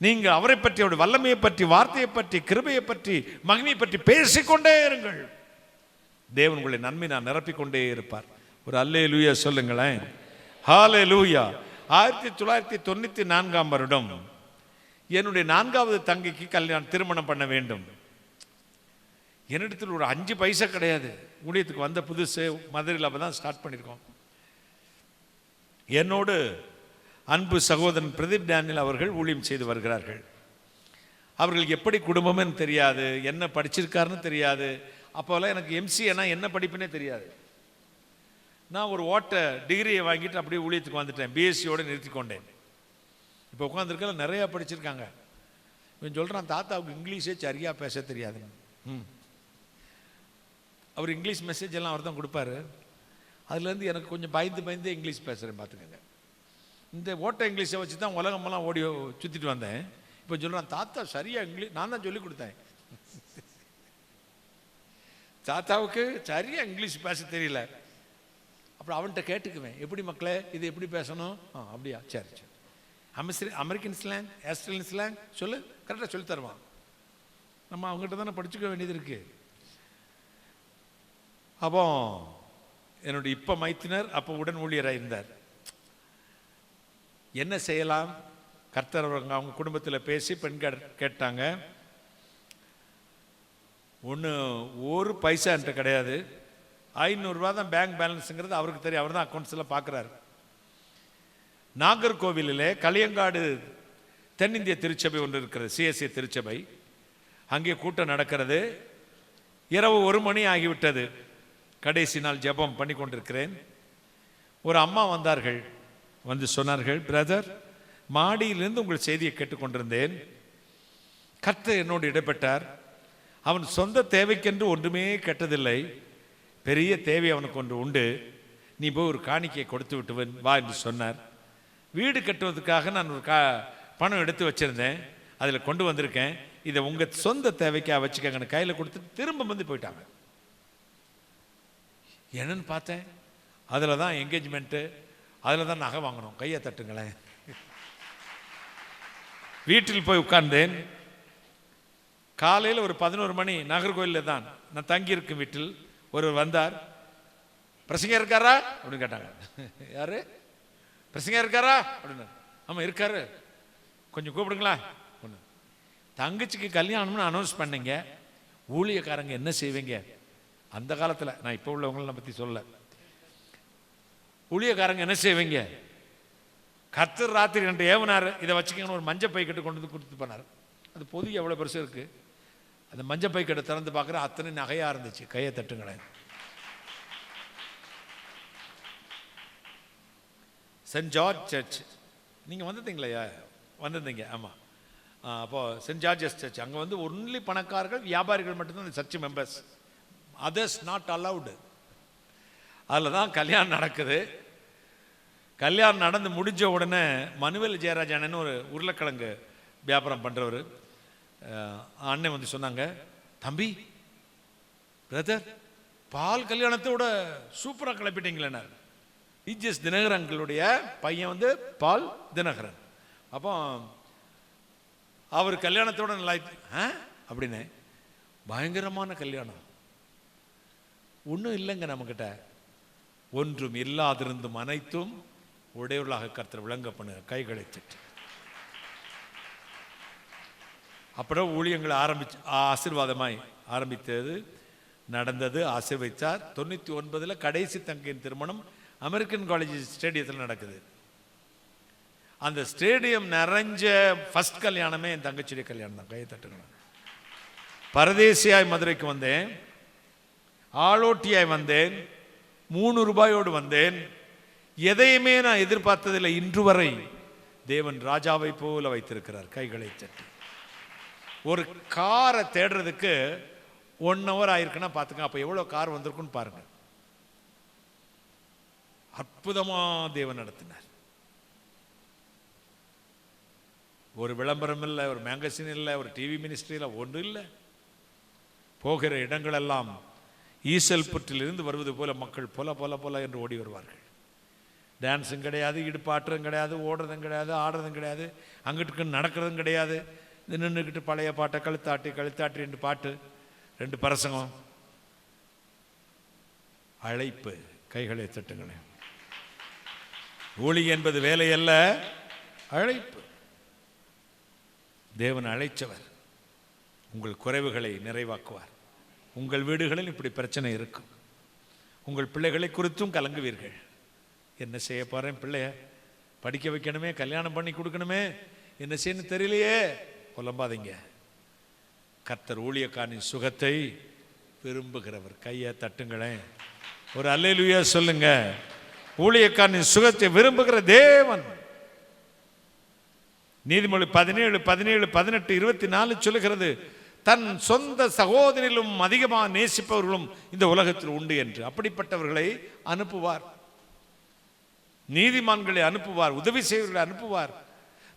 நீங்க அவரை பற்றி, அவருடைய வல்லமையை பற்றி, வார்த்தையை பற்றி, கிருபையை பற்றி, மகிமையை பற்றி பேசிக்கொண்டே இருங்கள். தேவன் உங்களை நன்மையினால் நிரப்பிக்கொண்டே இருப்பார். ஒரு அல்லேலூயா சொல்லுங்களேன். ஹல்லேலூயா. 1994 வருடம் என்னுடைய 4வது தங்கைக்கு திருமணம் பண்ண வேண்டும். என்னிடத்தில் ஒரு 5 பைசா கிடையாது. ஊழியத்துக்கு வந்த புதுசு, மதுரையில் அப்போ தான் ஸ்டார்ட் பண்ணியிருக்கோம். என்னோடு அன்பு சகோதரன் பிரதீப் டேனியல் அவர்கள் ஊழியம் செய்து வருகிறார்கள். அவர்களுக்கு எப்படி குடும்பம்னு தெரியாது, என்ன படிச்சிருக்காருன்னு தெரியாது. அப்போல்லாம் எனக்கு எம்சிஏனா என்ன படிப்புனே தெரியாது. நான் ஒரு டிகிரியை வாங்கிட்டு அப்படியே ஊழியத்துக்கு வந்துட்டேன். பிஎஸ்சியோடு நிறுத்தி கொண்டேன். இப்போ உட்காந்துருக்கல நிறையா படிச்சிருக்காங்க. இவன் சொல்கிறான், தாத்தாவுக்கு இங்கிலீஷே சரியாக பேச தெரியாது. அவர் இங்கிலீஷ் மெசேஜ் எல்லாம் அவர் தான் கொடுப்பாரு. அதுலேருந்து எனக்கு கொஞ்சம் பயந்து இங்கிலீஷ் பேசுகிறேன். பார்த்துக்கங்க, இந்த இங்கிலீஷை வச்சு தான் உலகமெல்லாம் ஓடி சுற்றிட்டு வந்தேன். இப்போ சொல்கிறான், தாத்தா சரியாக இங்கிலீஷ் நான் தான் சொல்லி கொடுத்தேன். தாத்தாவுக்கு சரியாக இங்கிலீஷ் பேச தெரியல. அப்புறம் அவன்கிட்ட கேட்டுக்குவேன், எப்படி மக்களே இது எப்படி பேசணும்? அப்படியா, சரி சரி. அமெரிக்கன் ஸ்லாங், ஆஸ்திரேலியன் ஸ்லாங் சொல்லு, கரெக்டாக சொல்லி தருவான். நம்ம அவங்ககிட்ட தானே படிச்சுக்க வேண்டியது இருக்கு. அப்போ என்னுடைய இப்போ மைத்தினர் அப்போ உடன் ஊழியராக இருந்தார். என்ன செய்யலாம்? கர்த்தர் அவங்க குடும்பத்தில் பேசி பெண்கள் கேட்டாங்க. ஒரு பைசா என்கிட்ட கிடையாது. 500 ரூபா தான் பேங்க் பேலன்ஸுங்கிறது அவருக்கு தெரியும். அவர் தான் அக்கௌண்ட்ஸில் பார்க்குறாரு. நாகர்கோவிலில் களியங்காடு தென்னிந்திய திருச்சபை ஒன்று இருக்கிறது, சிஎஸ்சி திருச்சபை. அங்கே கூட்டம் நடக்கிறது. இரவு 1 மணி ஆகிவிட்டது. கடைசி நாள் ஜெபம் பண்ணி கொண்டிருக்கிறேன். ஒரு அம்மா வந்தார்கள். வந்து சொன்னார்கள், பிரதர், மாடியிலிருந்து உங்கள் செய்தியை கேட்டுக்கொண்டிருந்தேன். கர்த்தர் என்னோடு இடைப்பட்டார். அவன் சொந்த தேவைக்கென்று ஒன்றுமே கெட்டதில்லை. பெரிய தேவை அவனுக்கு ஒன்று உண்டு. நீ போய் ஒரு காணிக்கையை கொடுத்து விட்டுவன் வா என்று சொன்னார். வீடு கட்டுவதற்காக நான் ஒரு பணம் எடுத்து வச்சிருந்தேன், அதில் கொண்டு வந்திருக்கேன். இதை உங்கள் சொந்த தேவைக்காக வச்சுக்கங்க. கையில் கொடுத்துட்டு திரும்ப வந்து போயிட்டாங்க. என்னன்னு பார்த்தேன், அதில் தான் என்கேஜ்மெண்ட்டு, அதில் தான் நகை வாங்கணும். கையை தட்டுங்களேன். வீட்டில் போய் உட்கார்ந்தேன். காலையில் ஒரு 11 மணி, நாகர்கோவிலில் தான் நான் தங்கியிருக்கும் வீட்டில் ஒருவர் வந்தார். பிரசங்க இருக்காரா அப்படின்னு கேட்டாங்க. யாரு பிரசங்க இருக்காரா அப்படின்னு. ஆமாம் இருக்காரு, கொஞ்சம் கூப்பிடுங்களா. ஒன்று, தங்கச்சிக்கு கல்யாணம்னு அனௌன்ஸ் பண்ணீங்க, ஊழியக்காரங்க என்ன செய்வீங்க? அந்த காலத்தில், நான் இப்போ உள்ளவங்களை பற்றி சொல்ல, ஊழியக்காரங்க என்ன செய்வீங்க? கர்த்தர் ராத்திரி 2 ஏவனார், இதை வச்சுக்கணும், ஒரு மஞ்சள் பை கட்டு கொண்டு வந்து கொடுத்து போனார். அது பொது எவ்வளோ பெருசு இருக்குது. அந்த மஞ்சள் பை கட்டு திறந்து பார்க்குற அத்தனை நகையாக இருந்துச்சு. கையை தட்டுங்களேன். சென்ட் ஜார்ஜ் சர்ச், நீங்கள் வந்திருந்தீங்களா? வந்திருந்தீங்க, ஆமாம். அப்போது சென்ட் ஜார்ஜஸ் சர்ச், அங்கே வந்து ஒன்லி பணக்காரர்கள், வியாபாரிகள் மட்டும்தான் அந்த church members. Others not allowed. அதில் தான் கல்யாணம் நடக்குது. கல்யாணம் நடந்து முடிஞ்ச உடனே மனுவேல் ஜெயராஜன் ஒரு உருளைக்கிழங்கு வியாபாரம் பண்ணுறவர் அண்ணன் வந்து சொன்னாங்க, தம்பி பிரதர், பால் கல்யாணத்தோட சூப்பராக கிளப்பிட்டீங்களேண்ணா. இஜிஎஸ் தினகரன்களுடைய பையன் வந்து பால் தினகரன். அப்போ அவர் கல்யாணத்தோட நல்லா அப்படின்னு பயங்கரமான கல்யாணம். ஒன்றும் இல்லைங்க நம்மக்கிட்ட, ஒன்றும் இல்லாதிருந்தும் அனைத்தும் உடையவர்களாக கர்த்தர் விளங்க பண்ண கைகளை தட்டி. அப்புறம் ஊழியங்களை ஆசீர்வாதமாய் ஆரம்பித்தது, நடந்தது, ஆசீர்வதித்தார். 99 கடைசி தங்கையின் திருமணம் அமெரிக்கன் காலேஜ் ஸ்டேடியத்தில் நடக்குது. அந்த ஸ்டேடியம் நிறைஞ்ச ஃபர்ஸ்ட் கல்யாணமே என் தங்கச்சியுடைய கல்யாணம் தான். கையை தட்டுங்க. பரதேசியாய் மதுரைக்கு வந்தேன், ஆளோட்டியாய் வந்தேன். ரூபாயோடு வந்தேன். எதையுமே நான் எதிர்பார்த்ததில்லை. இன்று வரை தேவன் ராஜாவை போல வைத்திருக்கிறார். கைகளை தட்டி. ஒரு காரை தேடுறதுக்கு 1 hour ஆயிருக்குன்னா பார்த்துங்க, அப்போ எவ்வளோ கார் வந்திருக்குன்னு பாருங்க. அற்புதமா தேவன் நடத்தினார். ஒரு விளம்பரம் இல்லை, ஒரு மேகசின் இல்லை, ஒரு டிவி மினிஸ்ட்ரியில் ஒன்றும் இல்லை. போகிற இடங்களெல்லாம் ஈசல் புற்றிலிருந்து வருவது போல மக்கள் போல போல போல என்று ஓடி வருவார்கள். டான்ஸும் கிடையாது, இடுப்பாட்டுறதும் கிடையாது, ஓடுறதும் கிடையாது, ஆடுறதும் கிடையாது, அங்கிட்டு நடக்கிறதும் கிடையாது. இது நின்றுக்கிட்டு பழைய பாட்டை கழுத்தாட்டி கழுத்தாட்டி 2 பாட்டு 2 பிரசங்கம். அழைப்பு. கைகளை தட்டுங்களேன். ஊழி என்பது வேலை அல்ல, அழைப்பு. தேவன் அழைச்சவர். உங்கள் குறைவுகளை நிறைவாக்குவார். உங்கள் வீடுகளில் இப்படி பிரச்சனை இருக்கும். உங்கள் பிள்ளைகளை குறித்தும் கலங்குவீர்கள். என்ன செய்ய போறேன், பிள்ளைய படிக்க வைக்கணுமே, கல்யாணம் பண்ணி கொடுக்கணுமே, என்ன செய்யணும் தெரியலையே, புலம்பாதீங்க. கர்த்தர் ஊழியக்காரனின் சுகத்தை விரும்புகிறவர். கையை தட்டுங்களேன், ஒரு அல்லேலூயா சொல்லுங்க. ஊழியக்காரனின் சுகத்தை விரும்புகிற தேவன். நீதிமொழி 17, 17, 18, 24 சொல்லுகிறது, தன் சொந்த சகோதரிலும் அதிகமாக நேசிப்பவர்களும் இந்த உலகத்தில் உண்டு என்று. அப்படிப்பட்டவர்களை அனுப்புவார். நீதிமான்களை அனுப்புவார், உதவி செய்வர்களை அனுப்புவார்,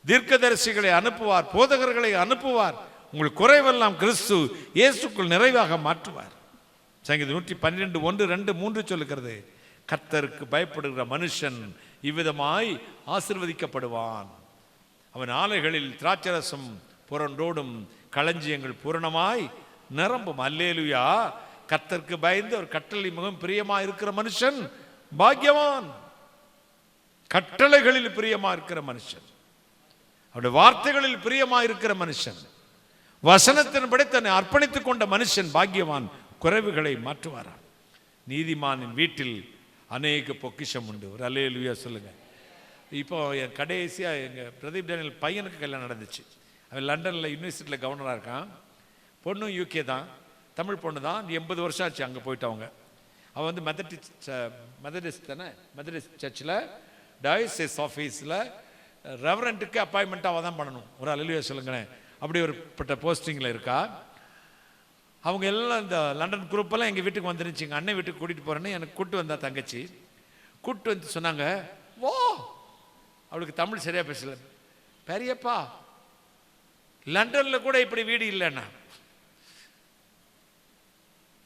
தீர்க்கதரிசிகளை அனுப்புவார், போதகர்களை அனுப்புவார். உங்கள் குறைவெல்லாம் கிறிஸ்து இயேசுக்குள் நிறைவாக மாற்றுவார். சங்கீதம் 112, 1, 2, 3 சொல்லுகிறது, கர்த்தருக்கு பயப்படுகிற மனுஷன் இவ்விதமாய் ஆசீர்வதிக்கப்படுவான். அவன் ஆலைகளில் திராட்சரசம் புரண்டோடும், களஞ்சியங்கள் பூரணமாய் நிரம்பும். அல்லேலூயா. கர்த்தருக்கு பயந்து ஒரு கட்டளை மிகவும் பிரியமா இருக்கிற மனுஷன் பாக்கியவான். கட்டளைகளில் பிரியமா இருக்கிற மனுஷன், அவருடைய வார்த்தைகளில் பிரியமா இருக்கிற மனுஷன், வசனத்தின்படி தன்னை அர்ப்பணித்துக் கொண்ட மனுஷன் பாக்கியவான். குறைவுகளை மாற்றுவாராம். நீதிமானின் வீட்டில் அநேக பொக்கிஷம் உண்டு. ஒரு அல்லேலூயா சொல்லுங்க. இப்போ என் கடைசியாக எங்கள் பிரதீப் டேனியல் பையனுக்கு கல்யாணம் நடந்துச்சு. அவன் லண்டனில் யூனிவர்சிட்டியில் கவர்னராக இருக்கான். பொண்ணும் யூகே தான், தமிழ் பொண்ணு தான். 80 வருஷம் ஆச்சு அங்கே போயிட்டு. அவன் வந்து மெத்தடிஸ்ட் தானே, மெத்தடிஸ்ட் சர்ச்சில் டயசிஸ் ஆஃபீஸில் ரெவரண்ட்டுக்கு அப்பாயின்மெண்ட்டாக தான் பண்ணணும். ஒரு அல்லேலூயா சொல்லுங்களேன். அப்படி ஒருப்பட்ட போஸ்டிங்கில் இருக்கா. அவங்க எல்லாம் இந்த லண்டன் குரூப்பெல்லாம் எங்கள் வீட்டுக்கு வந்துருச்சு. எங்கள் அண்ணன் வீட்டுக்கு கூட்டிகிட்டு போகிறேன்னு எனக்கு கூப்பிட்டு வந்தா தங்கச்சி. கூப்பிட்டு வந்து சொன்னாங்க, ஓ அவளுக்கு தமிழ் சரியாக பேசல, பெரியப்பா லண்டனில் கூட இப்படி வீடு இல்லைன்னா.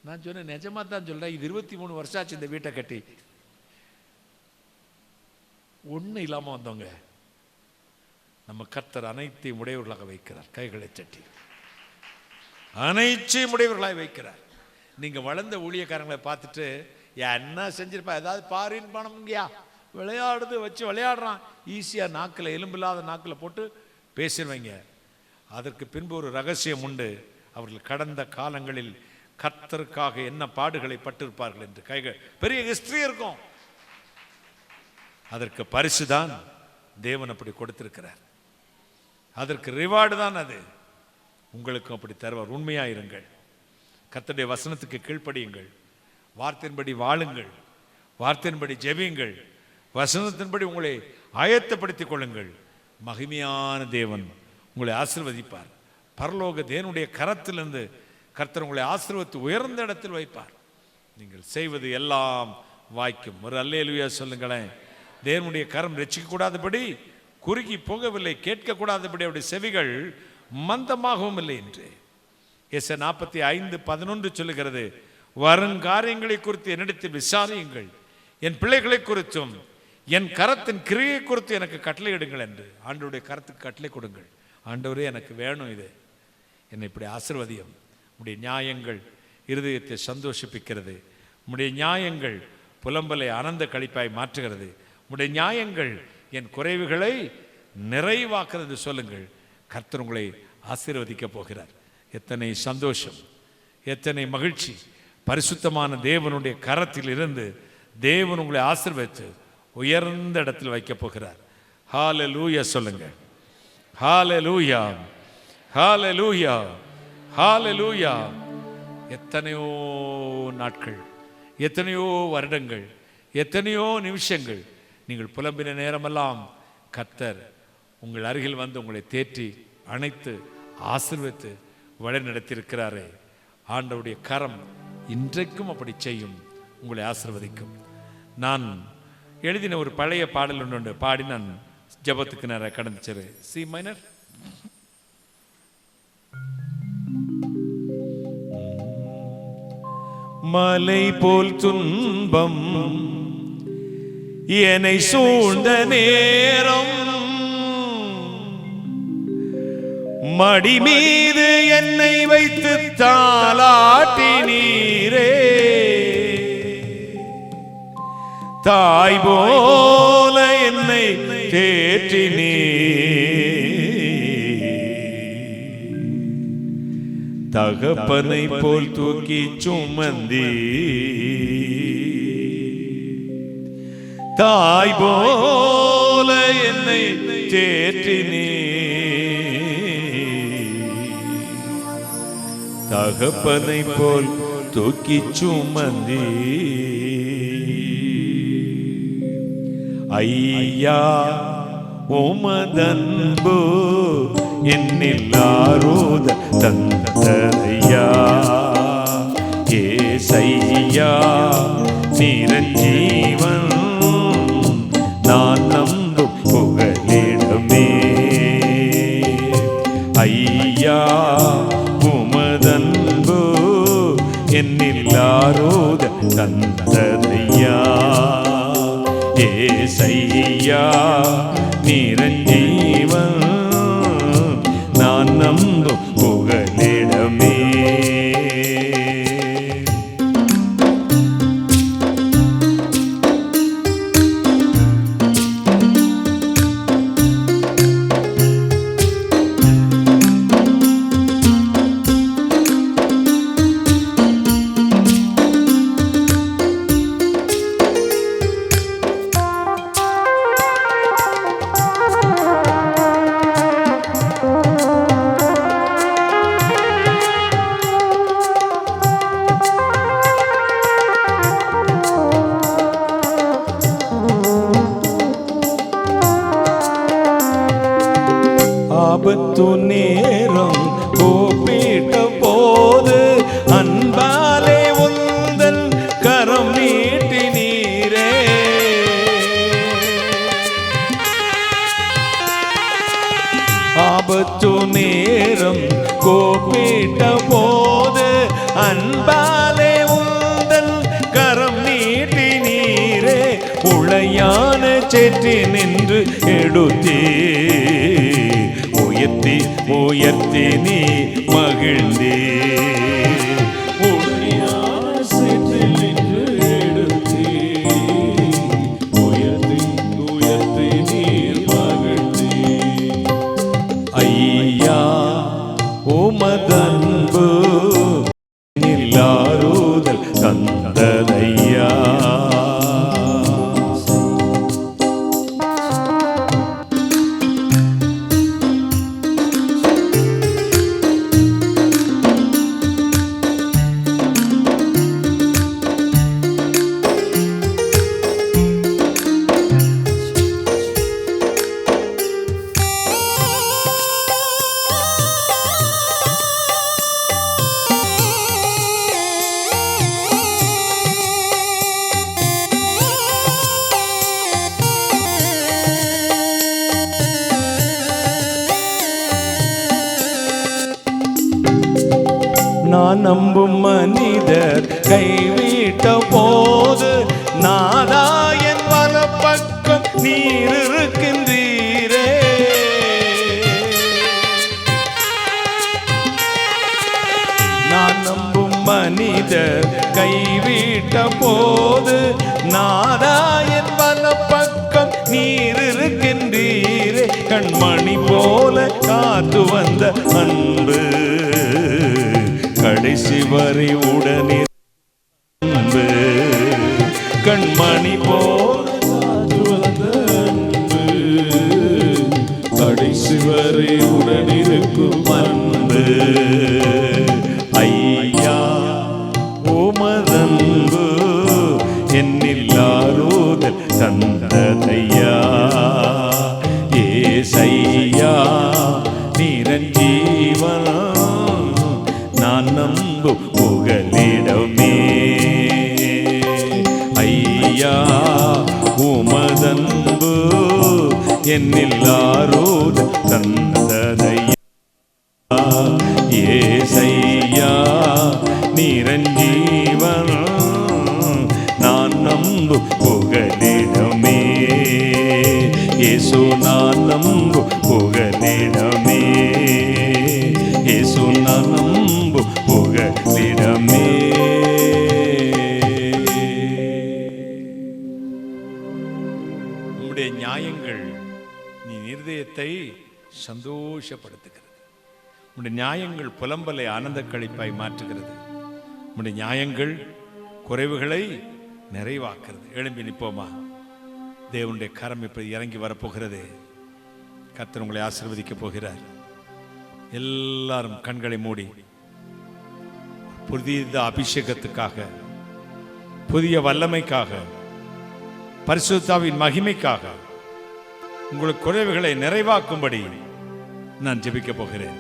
நான் சொன்னேன், நிஜமா தான் சொல்கிறேன், இது 23 வருஷம் ஆச்சு இந்த வீட்டை கட்டி. ஒன்றும் இல்லாமல் வந்தவங்க. நம்ம கர்த்தர் அனைத்தையும் உடையவர்களாக வைக்கிறார். கைகளை தட்டி அனைத்தையும் உடையவர்களாக வைக்கிறார். நீங்கள் வளர்ந்த ஊழியக்காரங்களை பார்த்துட்டு என்ன செஞ்சிருப்பா, ஏதாவது பாரின் பணம்யா விளையாடுது வச்சு விளையாடுறான், ஈஸியாக நாக்கில் எலும்பில்லாத நாக்கில் போட்டு பேசிடுவீங்க. அதற்கு பின்பு ஒரு ரகசியம் உண்டு. அவர்கள் கடந்த காலங்களில் கர்த்தருக்காக என்ன பாடுகளை பட்டிருப்பார்கள் என்று கைகள் பெரிய ஹிஸ்டரி இருக்கும். அதற்கு பரிசு தான் தேவன் அப்படி கொடுத்திருக்கிறார். அதற்கு ரிவார்டு தான் அது. உங்களுக்கும் அப்படி தருவார். உண்மையாயிருங்கள், கர்த்தருடைய வசனத்துக்கு கீழ்ப்படியுங்கள், வார்த்தையின்படி வாழுங்கள், வார்த்தையின்படி ஜெபியுங்கள், வசனத்தின்படி உங்களை ஆயத்தப்படுத்திக் கொள்ளுங்கள். மகிமையான தேவன் உங்களை ஆசீர்வதிப்பார். பரலோக தேவனுடைய கரத்திலிருந்து கர்த்தர் உங்களை ஆசீர்வதித்து உயர்ந்த இடத்தில் வைப்பார். நீங்கள் செய்வது எல்லாம் வாய்க்கும். ஒரு அல்லேலூயா சொல்லுங்களேன். தேவனுடைய கரம் ரட்சிக்கக்கூடாதபடி குறுகி போகவில்லை, கேட்கக்கூடாதபடி அவருடைய செவிகள் மந்தமாகவும் இல்லை என்று எசேக்கியேல் 45:11 சொல்லுகிறது, வருங்காரியங்களை குறித்து என்னிடத்தில் விசாரியுங்கள், என் பிள்ளைகளை குறித்தும் என் கரத்தின் கிரியை குறித்து எனக்கு கட்டளையிடுங்கள் என்று. ஆண்டவருடைய கரத்துக்கு கட்டளை கொடுங்கள். ஆண்டவரே எனக்கு வேணும், இது என்னை இப்படி ஆசீர்வதியும். உம்முடைய நியாயங்கள் இருதயத்தை சந்தோஷிப்பிக்கிறது. உம்முடைய நியாயங்கள் புலம்பலை ஆனந்த களிப்பாய் மாற்றுகிறது. உம்முடைய நியாயங்கள் என் குறைவுகளை நிறைவாக்குறது சொல்லுங்கள். கர்த்தர் உங்களை ஆசீர்வதிக்க போகிறார். எத்தனை சந்தோஷம், எத்தனை மகிழ்ச்சி. பரிசுத்தமான தேவனுடைய கரத்தில் இருந்து தேவன் உங்களை ஆசீர்வதித்து உயர்ந்த இடத்தில் வைக்கப் போகிறார். ஹல்லேலூயா சொல்லுங்க. ஹல்லேலூயா, ஹல்லேலூயா, ஹல்லேலூயா. எத்தனையோ நாட்கள், எத்தனையோ வருடங்கள் எத்தனையோ நிமிஷங்கள் நீங்கள் புலம்பின நேரமெல்லாம் கர்த்தர் உங்கள் அருகில் வந்து உங்களை தேற்றி அணைத்து ஆசீர்வதித்து வழி நடத்தியிருக்கிறாரே. ஆண்டவருடைய கரம் இன்றைக்கும் அப்படி செய்யும், உங்களை ஆசீர்வதிக்கும். நான் எழுதின ஒரு பழைய பாடல் ஒன்று பாடி நான் ஜபத்துக்கு நேரம் கடந்துச்சு. C minor. மலை போல் துன்பம் என்னை சூழ்ந்த நேரம், மடி மீது என்னை வைத்து தாலாட்டினீரே. தாய் போல என்னை தேற்றினீர், தகப்பனை போல் தூக்கி சுமந்தி, தாய் போல என்னை தேற்றினீர், தகப்பனை போல் தூக்கி சுமந்தி. ஐயா உமதன்பு என்னில் ஆரோத தந்தையா, ஏசையா நிரஞ்சீவன் நான் நம்பும் புகலிடமே. ஐயா உமதன்பு என்னில் ஆரோத தந்தையா, ஏசையா நிரஞ்சீவன் நான் நம்பும் புகலிடமே. ஆபத்து நேரம் கூப்பிட்ட போது அன்பாலே உந்தன் கரம் நீட்டினீரே. ஆபத்து நேரம் கூப்பிட்ட போது அன்பாலே உந்தன் கரம் நீட்டினீரே. உளையான சேற்றி நின்று எடுத்தே, உயர்த்தி உயர்த்தி நீ மகிழ்ந்தே. உளையான சேற்றில் நின்று எடுத்தே, உயர்த்தி உயர்த்தி நீ மகிழ்ந்தே. ஐயா உமதன்பு எல்லாரோதல் தந்ததையா. நான் நம்பும் மனிதர் கைவிட்ட போது நாதாயன் வலப்பக்கம் நீர் இருக்கின்றீரே. நான் நம்பும் மனிதர் கைவிட்ட போது நாதாயன் வலப்பக்கம் நீர் இருக்கின்றீரே. கண்மணி போல காத்து வந்த அன்பு கடைசி வரை உடனே அன்பு. கண்மணி போல காத்து வந்த அன்பு கடைசி வரை உடனிருக்கும் அன்பு. ஐயா உமதன்பு என்னில் யாரோ ஏசையா உமதன்பு என்னில் ஆரோது தந்ததையா. ஏசையா நிரஞ்சீவன் நான் நம்பு புகலிடமே. இயேசு நான் நம்பு புகலிடமே. இயேசு நான் நம்பு புகலிடமே. உம்முடைய நியாயங்கள் நீ இருதயத்தை சந்தோஷப்படுத்துகிறது. உம்முடைய நியாயங்கள் புலம்பலை ஆனந்த களிப்பாய் மாற்றுகிறது. உம்முடைய நியாயங்கள் குறைவுகளை நிறைவாக்குறது. எழும்பி நிற்போமா? தேவனுடைய கரம் இப்படி இறங்கி வரப்போகிறது. கர்த்தர் உங்களை ஆசீர்வதிக்க போகிறார். எல்லாரும் கண்களை மூடி புதிய அபிஷேகத்துக்காக, புதிய வல்லமைக்காக, பரிசுத்தாவின் மகிமைக்காக, உங்களுக்கு குறைவுகளை நிறைவாக்கும்படி நான் ஜெபிக்க போகிறேன்.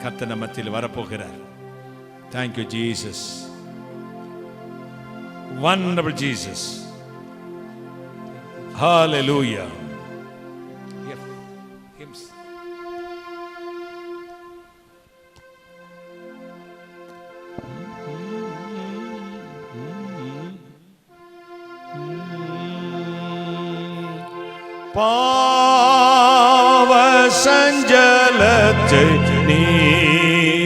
கர்த்தர் நம்ம மத்தியில் வரப்போகிறார். Thank you, Jesus. Wonderful Jesus. Hallelujah. Hymns. பாவ சஞ்சலத்தை நீக்க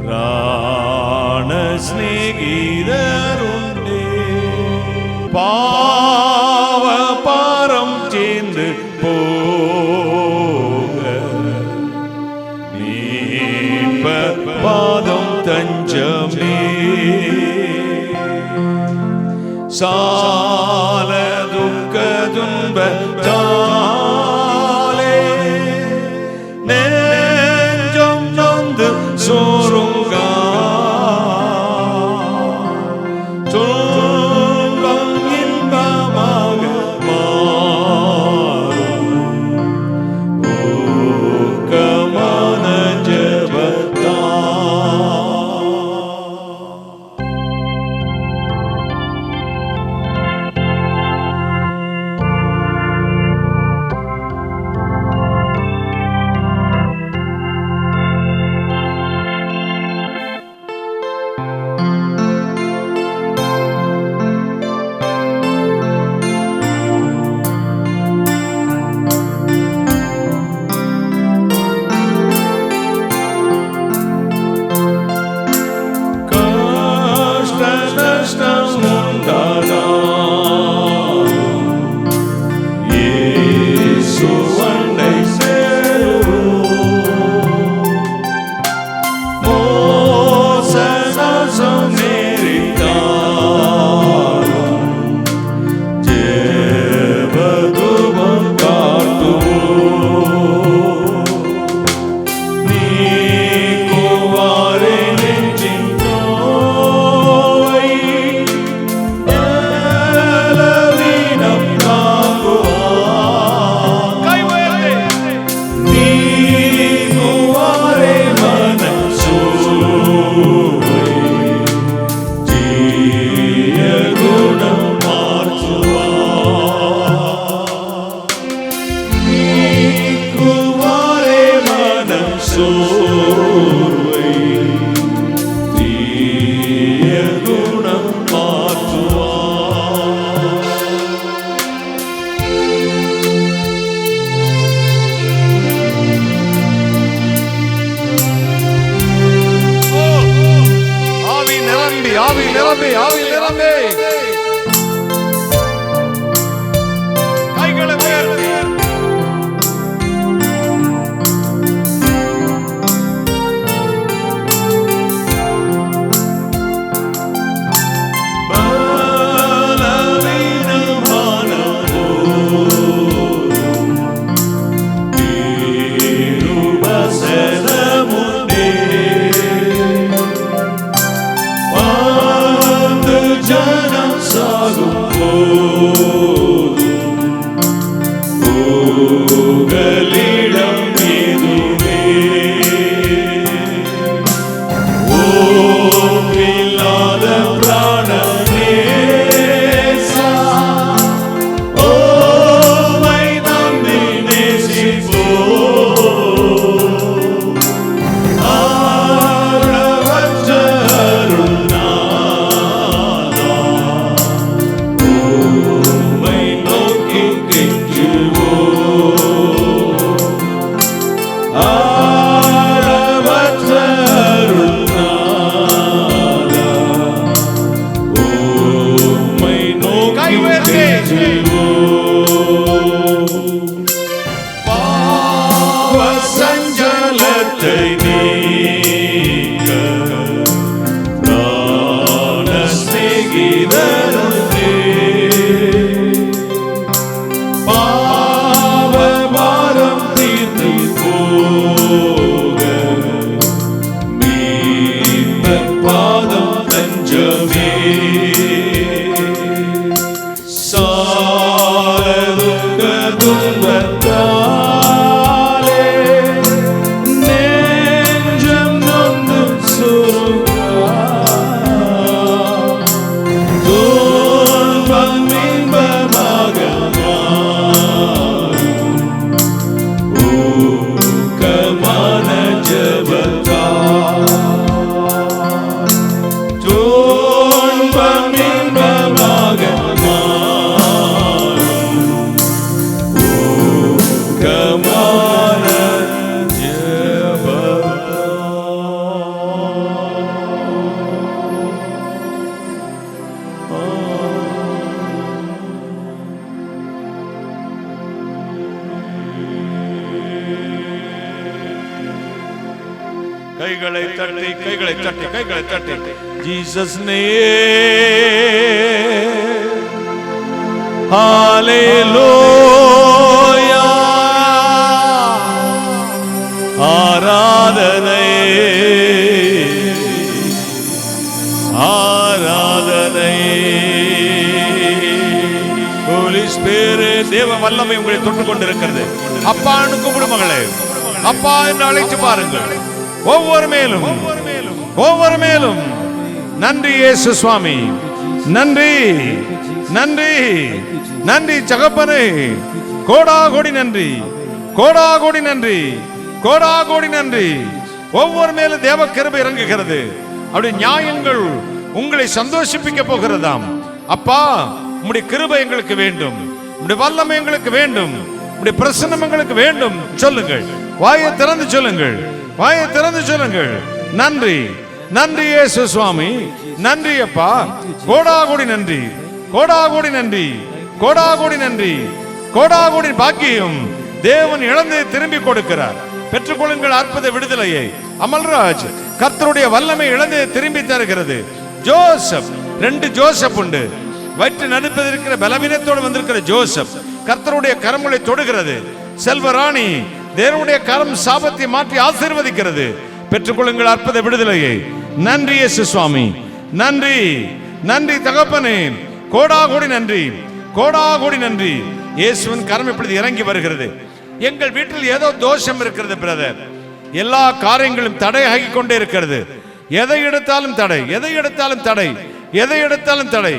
பிராண ஸ்நேகிதருண்டே. பாவ பாரம் சேர்ந்து போக மீட்பர் பாதம் தஞ்சமே. சால துக்க துன்பத்தாலே நெஞ்சம் நொந்து சோருங்க துன்பம் இன்பமாக மாறும் ஊக்கமான ஜெபத்தா. Jana பாவ சஞ்சலத்தை நீக்க பிராண சிநேகிதரே, பாவ பாரம் தீர்த்து போக மீட்பர் பாதம் தஞ்சமே. சாரதுக்க துன்பத்தாலே நெஞ்சம் நொந்து துன்பம் இன்பமாக ஊக்கமான ஜெபத்தால் துன்பம் இன்பமாக ஊக்கமான கைகளை தட்டி கைகளை தட்டி கைகளை தட்டி ஜீசஸ் நேம் ஹalleluya ஆராதனை ஆராதனை. ஹோலி ஸ்பிரிட் தேவ வல்லமை உங்களை தொட்டு கொண்டிருக்கிறது. அப்பான்னு கூப்பிடு மகளே, அப்பா என்று அழைத்து பாருங்கள். ஒவ்வொரு மேலும் நன்றி இயேசு சுவாமி, நன்றி நன்றி நன்றி தகப்பனே, கோடாகோடி நன்றி, கோடாகோடி நன்றி, கோடாகோடி நன்றி. ஒவ்வொரு மேலும் தேவ கிருபை இறங்குகிறது. அப்படி நியாயங்கள் உங்களை சந்தோஷிப்பிக்க போகிறதாம். அப்பா உம்முடைய கிருபை எங்களுக்கு வேண்டும், உம்முடைய வல்லமை எங்களுக்கு வேண்டும், உம்முடைய பிரசன்னம் எங்களுக்கு வேண்டும். சொல்லுங்கள், வாயை திறந்து சொல்லுங்கள், வாயை திறந்து சொல்லுங்கள். நன்றி நன்றி இயேசு சுவாமி, நன்றி அப்பா, கோடாகோடி நன்றி, கோடாகோடி நன்றி, கோடாகோடி நன்றி, கோடாகோடி பாக்கியம் தேவன் இழந்ததை திரும்பி கொடுக்கிறார். பெற்றுக்கொள்ளுங்கள் அற்புத விடுதலையை. அமல்ராஜ் கர்த்தருடைய வல்லமை இழந்ததை திரும்பி தருகிறது. ஜோசப், 2 ஜோசப் உண்டு. வயிற்று நடுப்பது இருக்கிற பலவீனத்தோடு வந்திருக்கிற ஜோசப் கர்த்தருடைய கரங்களை தொடுகிறது. செல்வராணி, தேவனுடைய கரம் சாபத்தை மாற்றி ஆசீர்வதிக்கிறது. பெற்றுக்கொள்ளுங்கள் அற்புத விடுதலையை. நன்றி இயேசு சுவாமி, நன்றி நன்றி தகப்பனே, கோடாகோடி நன்றி, கோடாகோடி நன்றி. இயேசுவின் கரம் இப்படி இறங்கி வருகிறது. எங்கள் வீட்டில் ஏதோ தோஷம் இருக்கிறது பிரதர், எல்லா காரியங்களும் தடையாகி கொண்டே இருக்கிறது. எதை எடுத்தாலும் தடை, எதை எடுத்தாலும் தடை, எதை எடுத்தாலும் தடை.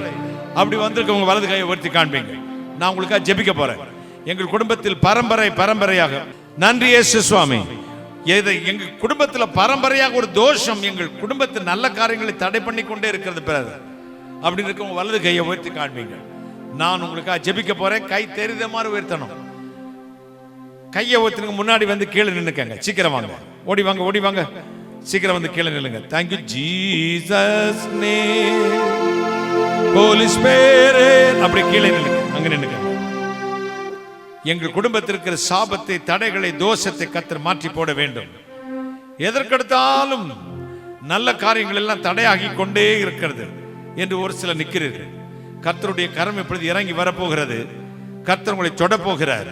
அப்படி வந்திருக்க உங்க வலது கையை உயர்த்தி காண்பீங்க. நான் உங்களுக்காக ஜெபிக்க போறேன். எங்கள் குடும்பத்தில் பரம்பரையாக நன்றி இயேசு சுவாமி, எங்கள் குடும்பத்தில் பரம்பரையாக ஒரு தோஷம் எங்கள் குடும்பத்தில் நல்ல காரியங்களை தடை பண்ணி கொண்டே இருக்கிறது பிரதர். அப்படி இருக்க உங்க வலது கையை உயர்த்தி காண்பீங்க. நான் உங்களுக்காக ஜெபிக்க போறேன். கை தெரிந்த மாதிரி உயர்த்தணும். கையை ஒருத்தனுக்கு முன்னாடி வந்து கீழே நின்னுக்கங்க. சீக்கிரம் வாங்க, ஓடி வாங்க, ஓடி வாங்க, சீக்கிரம் வந்து கீழே நில்லுங்க. Thank you Jesus name, Holy Spirit. அப்படி கீழே நில்லுங்க, அங்க நின்னுக்கங்க. எங்கள் குடும்பத்திற்கு சாபத்தை, தடைகளை, தோஷத்தை கர்த்தர் மாற்றி போட வேண்டும். எதற்கெடுத்தாலும் நல்ல காரியங்கள் எல்லாம் தடையாகி கொண்டே இருக்கிறது என்று ஒரு சிலர் நிற்கிறீர்கள். கர்த்தருடைய கரம் இப்பொழுது இறங்கி வரப்போகிறது. கர்த்தர் உங்களை தொட போகிறார்.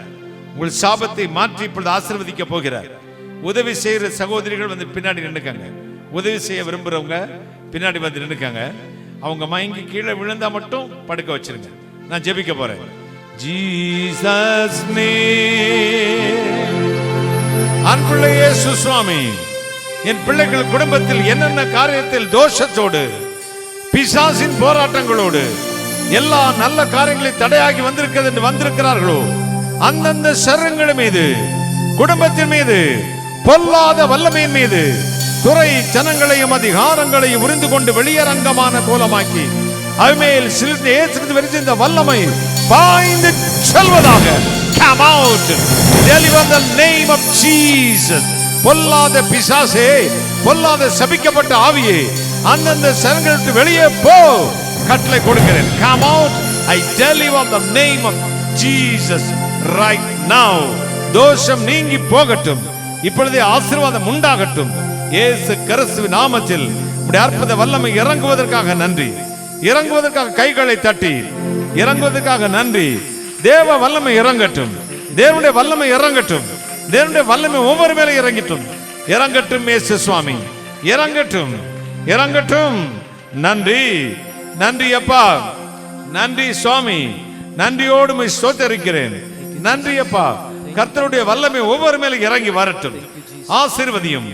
உங்கள் சாபத்தை மாற்றி இப்பொழுது ஆசீர்வதிக்க போகிறார். உதவி செய்கிற சகோதரிகள் வந்து பின்னாடி நின்னுக்காங்க. உதவி செய்ய விரும்புறவங்க பின்னாடி வந்து நின்னுக்காங்க. அவங்க மயங்கி கீழே விழுந்தா மட்டும் படுக்க வச்சிருங்க. நான் ஜெபிக்க போறேன். Jesus name. அன்புள்ள இயேசு சுவாமி, என் பிள்ளைகள் குடும்பத்தில் என்னென்ன காரியத்தில் தோஷத்தோடு, பிசாசின் போராட்டங்களோடு, எல்லா நல்ல காரியங்களை தடையாகி வந்திருக்கிறது என்று வந்திருக்கிறார்களோ அந்தந்த சரங்கள் மீது, குடும்பத்தின் மீது, பொல்லாத வல்லமையின் மீது, துறை ஜனங்களையும் அதிகாரங்களையும் உறிந்து கொண்டு வெளியரங்கமான கோலமாக்கி அவமேல் சிலிர்ந்து இந்த வல்லமை பாய்ந்து செல்வதாக. Come out, deliver the name of Jesus. பொல்லாத பிசாசே, பொல்லாத சபிக்கப்பட்ட ஆவியே, அந்தந்த சரங்களை வெளியே போ. கட்டளை கொடுக்கிறேன். Come out I deliver the name of Jesus right now. தோஷம் நீங்கி போகட்டும், இப்பொழுதே ஆசீர்வாதம் உண்டாகட்டும். இயேசு கிறிஸ்துவின் நாமத்தில் உம்முடைய அற்புத வல்லமை இறங்குவதற்காக நன்றி. இறங்குவதற்காக கைகளை தட்டி இறங்குவதற்காக நன்றி. தேவ வல்லமை இறங்கட்டும், தேவனுடைய வல்லமை இறங்கட்டும், தேவனுடைய வல்லமை ஒவ்வொரு மேலே இறங்கட்டும். இறங்கட்டும் இயேசு சுவாமி, இறங்கட்டும், இறங்கட்டும். நன்றி, நன்றி அப்பா, நன்றி சுவாமி, நன்றியோடு உம்மை ஸ்தோத்திரிக்கிறேன். நன்றி அப்பா, கர்த்தருடைய வல்லமை ஒவ்வொரு மேலே இறங்கி வரட்டும். ஆசீர்வதியும்,